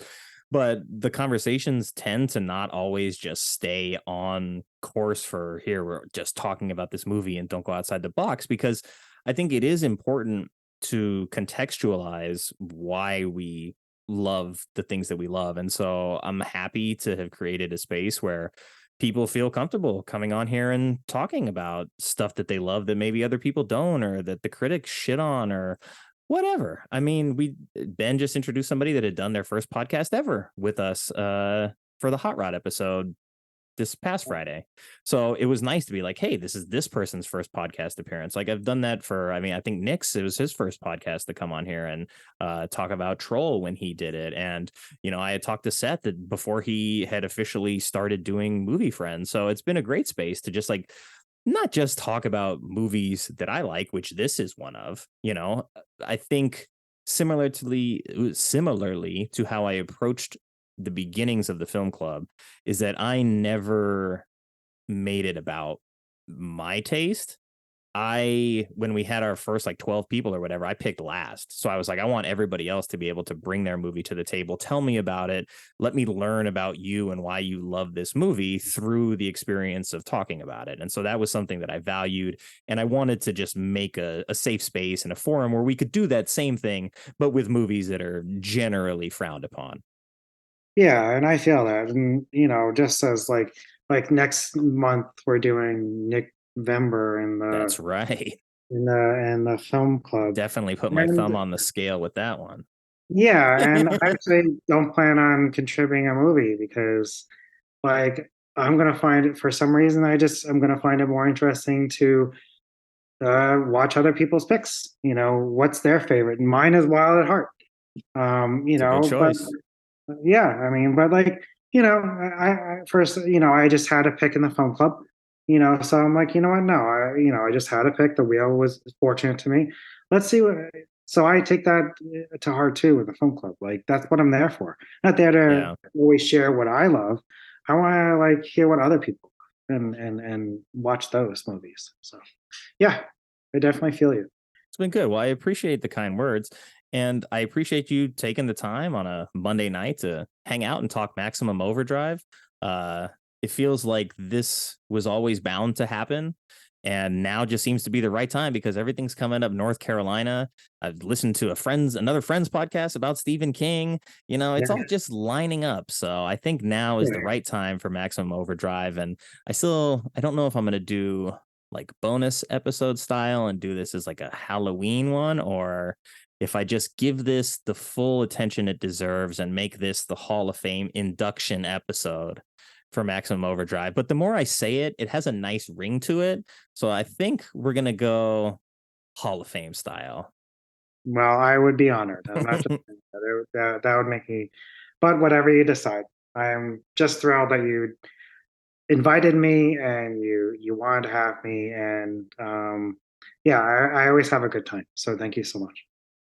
but the conversations tend to not always just stay on course for here. We're just talking about this movie and don't go outside the box, because I think it is important to contextualize why we love the things that we love. And so I'm happy to have created a space where people feel comfortable coming on here and talking about stuff that they love that maybe other people don't, or that the critics shit on, or whatever. I mean, Ben just introduced somebody that had done their first podcast ever with us for the Hot Rod episode this past Friday. So it was nice to be like, hey, this is this person's first podcast appearance. Like I've done that for, I think Nick's, it was his first podcast to come on here and talk about Troll when he did it. And, I had talked to Seth that before he had officially started doing Movie Friends. So it's been a great space to just like, not just talk about movies that I like, which this is one of, I think similarly to how I approached the beginnings of the film club, is that I never made it about my taste. When we had our first like 12 people or whatever, I picked last. So I was like, I want everybody else to be able to bring their movie to the table. Tell me about it. Let me learn about you and why you love this movie through the experience of talking about it. And so that was something that I valued. And I wanted to just make a safe space and a forum where we could do that same thing, but with movies that are generally frowned upon. Yeah, and I feel that. And just as like next month we're doing Nick Vember in That's right. the film club. Definitely put my thumb on the scale with that one. Yeah, and I actually don't plan on contributing a movie because, like, I'm gonna find it for some reason. I'm gonna find it more interesting to watch other people's picks. What's their favorite? Mine is Wild at Heart. It's a good choice. But yeah, I mean, but like, I first, I just had a pick in the film club. So I'm like, you know what? No, I just had a pick. The wheel was fortunate to me. Let's see what. So I take that to heart too with the film club. Like that's what I'm there for. Not there to always share what I love. I want to like hear what other people love and watch those movies. So yeah, I definitely feel you. It's been good. Well, I appreciate the kind words. And I appreciate you taking the time on a Monday night to hang out and talk Maximum Overdrive. It feels like this was always bound to happen. And now just seems to be the right time because everything's coming up North Carolina. I've listened to another friend's podcast about Stephen King. It's all just lining up. So I think now is the right time for Maximum Overdrive. And I don't know if I'm going to do like bonus episode style and do this as like a Halloween one, or if I just give this the full attention it deserves and make this the Hall of Fame induction episode for Maximum Overdrive. But the more I say it, it has a nice ring to it. So I think we're going to go Hall of Fame style. Well, I would be honored. I'm not just that would make me, but whatever you decide. I am just thrilled that you invited me and you wanted to have me. And yeah, I always have a good time. So thank you so much.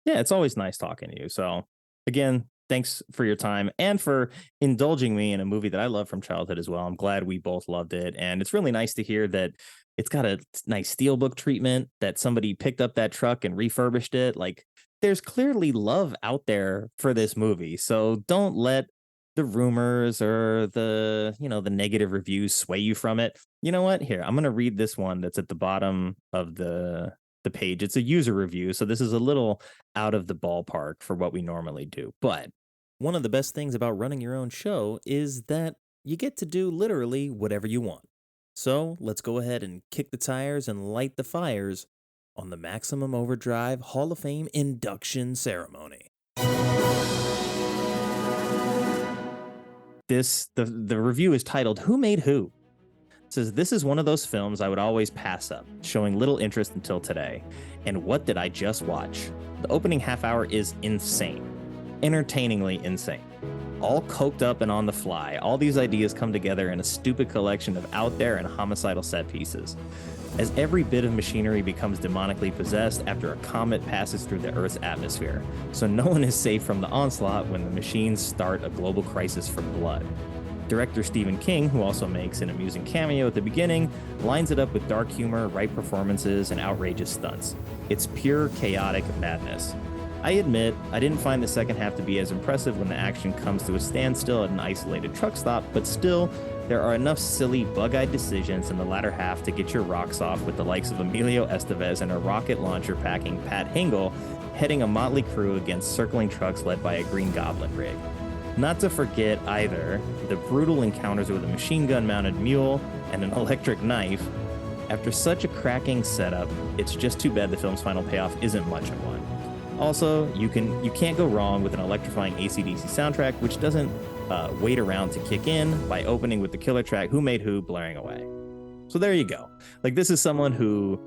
Yeah, it's always nice talking to you. So again, thanks for your time and for indulging me in a movie that I love from childhood as well. I'm glad we both loved it. And it's really nice to hear that it's got a nice steelbook treatment, that somebody picked up that truck and refurbished it. Like there's clearly love out there for this movie. So don't let the rumors or the negative reviews sway you from it. You know what? Here, I'm going to read this one that's at the bottom of the page. It's a user review, so this is a little out of the ballpark for what we normally do. But one of the best things about running your own show is that you get to do literally whatever you want. So let's go ahead and kick the tires and light the fires on the Maximum Overdrive Hall of Fame induction ceremony. The review is titled "Who Made Who?" It says, "This is one of those films I would always pass up, showing little interest until today. And what did I just watch? The opening half hour is insane. Entertainingly insane. All coked up and on the fly, all these ideas come together in a stupid collection of out there and homicidal set pieces. As every bit of machinery becomes demonically possessed after a comet passes through the Earth's atmosphere, so no one is safe from the onslaught when the machines start a global crisis for blood. Director Stephen King, who also makes an amusing cameo at the beginning, lines it up with dark humor, right performances, and outrageous stunts. It's pure chaotic madness. I admit, I didn't find the second half to be as impressive when the action comes to a standstill at an isolated truck stop, but still, there are enough silly, bug-eyed decisions in the latter half to get your rocks off with the likes of Emilio Estevez and a rocket launcher-packing Pat Hingle heading a motley crew against circling trucks led by a Green Goblin rig. Not to forget either the brutal encounters with a machine gun-mounted mule and an electric knife. After such a cracking setup, it's just too bad the film's final payoff isn't much of one. Also, you can't go wrong with an electrifying AC/DC soundtrack, which doesn't wait around to kick in by opening with the killer track "Who Made Who" blaring away. So there you go. Like, this is someone who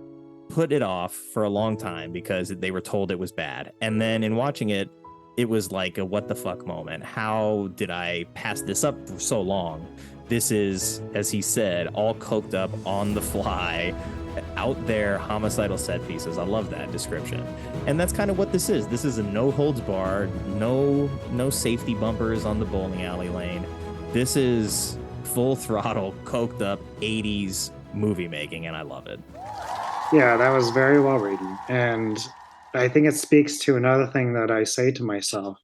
put it off for a long time because they were told it was bad, and then in watching it, it was like a what the fuck moment. How did I pass this up for so long? This is, as he said, all coked up on the fly, out there homicidal set pieces. I love that description. And that's kind of what this is. This is a no holds barred, no safety bumpers on the bowling alley lane. This is full throttle, coked up 80s movie making, and I love it. Yeah, that was very well written. And I think it speaks to another thing that I say to myself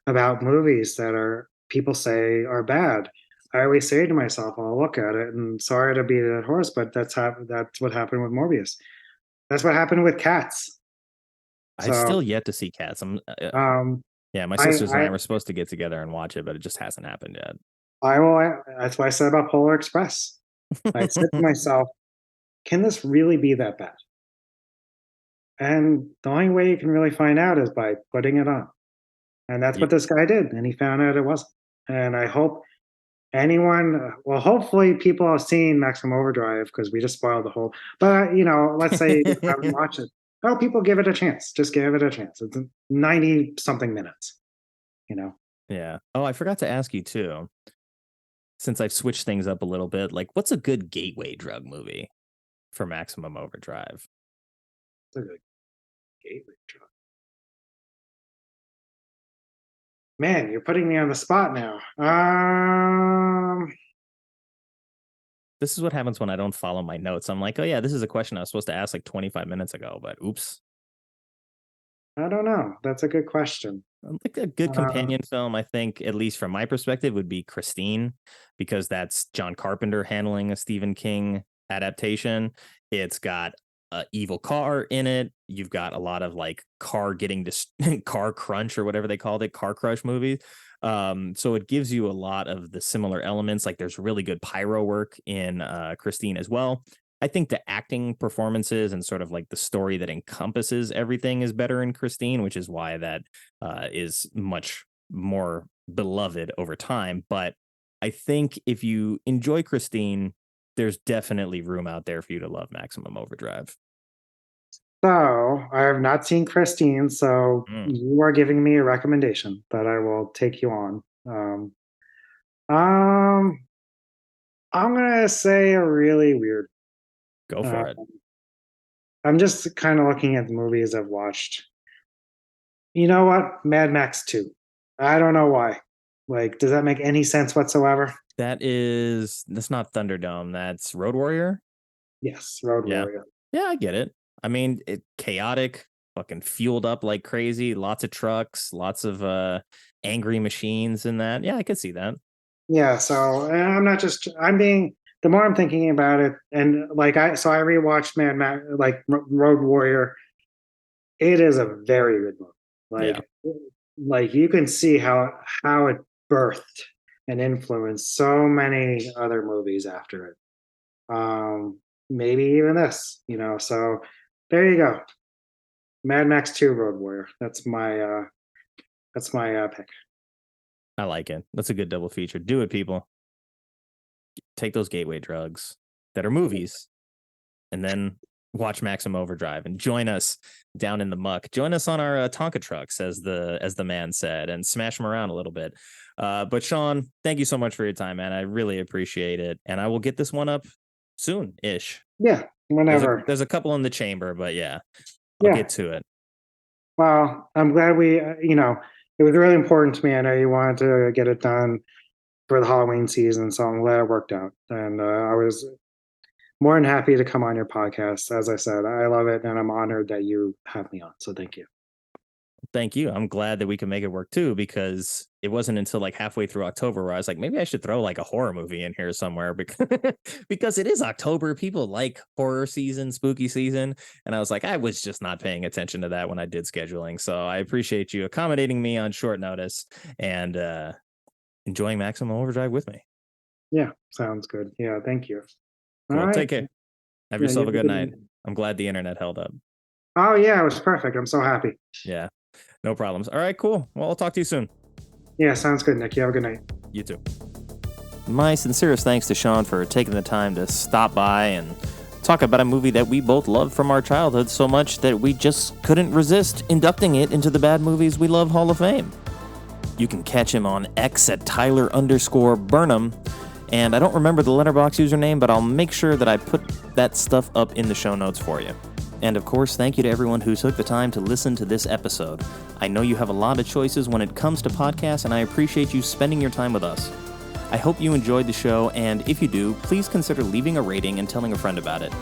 about movies that are people say are bad. I always say to myself, I'll look at it, and sorry to beat a dead horse, but that's what happened with Morbius. That's what happened with Cats. I've still yet to see Cats. My sisters and I were supposed to get together and watch it, but it just hasn't happened yet. That's what I said about Polar Express. I said to myself, can this really be that bad? And the only way you can really find out is by putting it on. And that's what this guy did. And he found out it wasn't. And I hope hopefully people have seen Maximum Overdrive, because we just spoiled the whole, but let's say you haven't watched it. Oh, people give it a chance. Just give it a chance. It's 90 something minutes, Yeah. Oh, I forgot to ask you too, since I've switched things up a little bit, like what's a good gateway drug movie for Maximum Overdrive? It's a good gateway drug. Man, you're putting me on the spot now. This is what happens when I don't follow my notes. I'm like, oh yeah, this is a question I was supposed to ask like 25 minutes ago, but oops. I don't know. That's a good question. Like a good companion film, I think, at least from my perspective, would be Christine, because that's John Carpenter handling a Stephen King adaptation. It's got an evil car in it. You've got a lot of like car crunch or whatever they called it, car crush movies. So it gives you a lot of the similar elements. Like there's really good pyro work in Christine as well. I think the acting performances and sort of like the story that encompasses everything is better in Christine, which is why that is much more beloved over time. But I think if you enjoy Christine, there's definitely room out there for you to love Maximum Overdrive. So I have not seen Christine, so you are giving me a recommendation that I will take you on. I'm gonna say a really weird. Go for it. I'm just kind of looking at the movies I've watched. You know what? Mad Max 2. I don't know why. Like, does that make any sense whatsoever? That's not Thunderdome. That's Road Warrior. Yes, Road Warrior. Yeah, I get it. I mean, chaotic, fucking fueled up like crazy. Lots of trucks, lots of angry machines in that. Yeah, I could see that. Yeah, so the more I'm thinking about it, and I rewatched Mad Max, like Road Warrior. It is a very good movie. Like you can see how it birthed and influenced so many other movies after it. Maybe even this, so there you go. Mad Max 2 Road Warrior. That's my pick. I like it. That's a good double feature. Do it, people. Take those gateway drugs that are movies and then watch Maximum Overdrive and join us down in the muck. Join us on our Tonka trucks, as the man said, and smash them around a little bit. But Sean, thank you so much for your time, man. I really appreciate it. And I will get this one up soon-ish. Yeah, whenever. There's a couple in the chamber, but I'll get to it. Well, I'm glad it was really important to me. I know you wanted to get it done for the Halloween season, so I'm glad it worked out. And I was more than happy to come on your podcast. As I said, I love it, and I'm honored that you have me on. So thank you. Thank you. I'm glad that we can make it work too, because it wasn't until like halfway through October where I was like, maybe I should throw like a horror movie in here somewhere, because it is October. People like horror season, spooky season. And I was like, I was just not paying attention to that when I did scheduling. So I appreciate you accommodating me on short notice and enjoying Maximum Overdrive with me. Yeah, sounds good. Yeah, thank you. Cool. All right. Take care. Have yourself a good night. I'm glad the internet held up. Oh, yeah, it was perfect. I'm so happy. Yeah, no problems. All right, cool. Well, I'll talk to you soon. Yeah, sounds good, Nick. You have a good night. You too. My sincerest thanks to Sean for taking the time to stop by and talk about a movie that we both loved from our childhood so much that we just couldn't resist inducting it into the Bad Movies We Love Hall of Fame. You can catch him on X at Tyler_Burnham, and I don't remember the Letterboxd username, but I'll make sure that I put that stuff up in the show notes for you. And of course, thank you to everyone who took the time to listen to this episode. I know you have a lot of choices when it comes to podcasts, and I appreciate you spending your time with us. I hope you enjoyed the show, and if you do, please consider leaving a rating and telling a friend about it.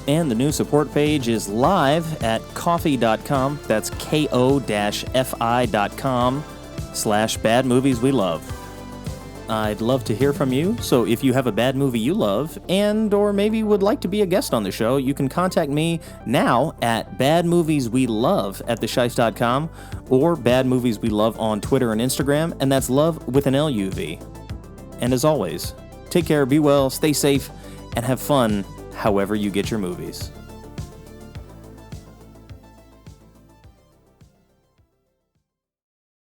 And the new support page is live at ko-fi.com. That's ko-fi.com/badmovieswelove. I'd love to hear from you, so if you have a bad movie you love, and or maybe would like to be a guest on the show, you can contact me now at badmovieswelove@thesheist.com or badmovieswelove on Twitter and Instagram, and that's love with an LUV. And as always, take care, be well, stay safe, and have fun however you get your movies.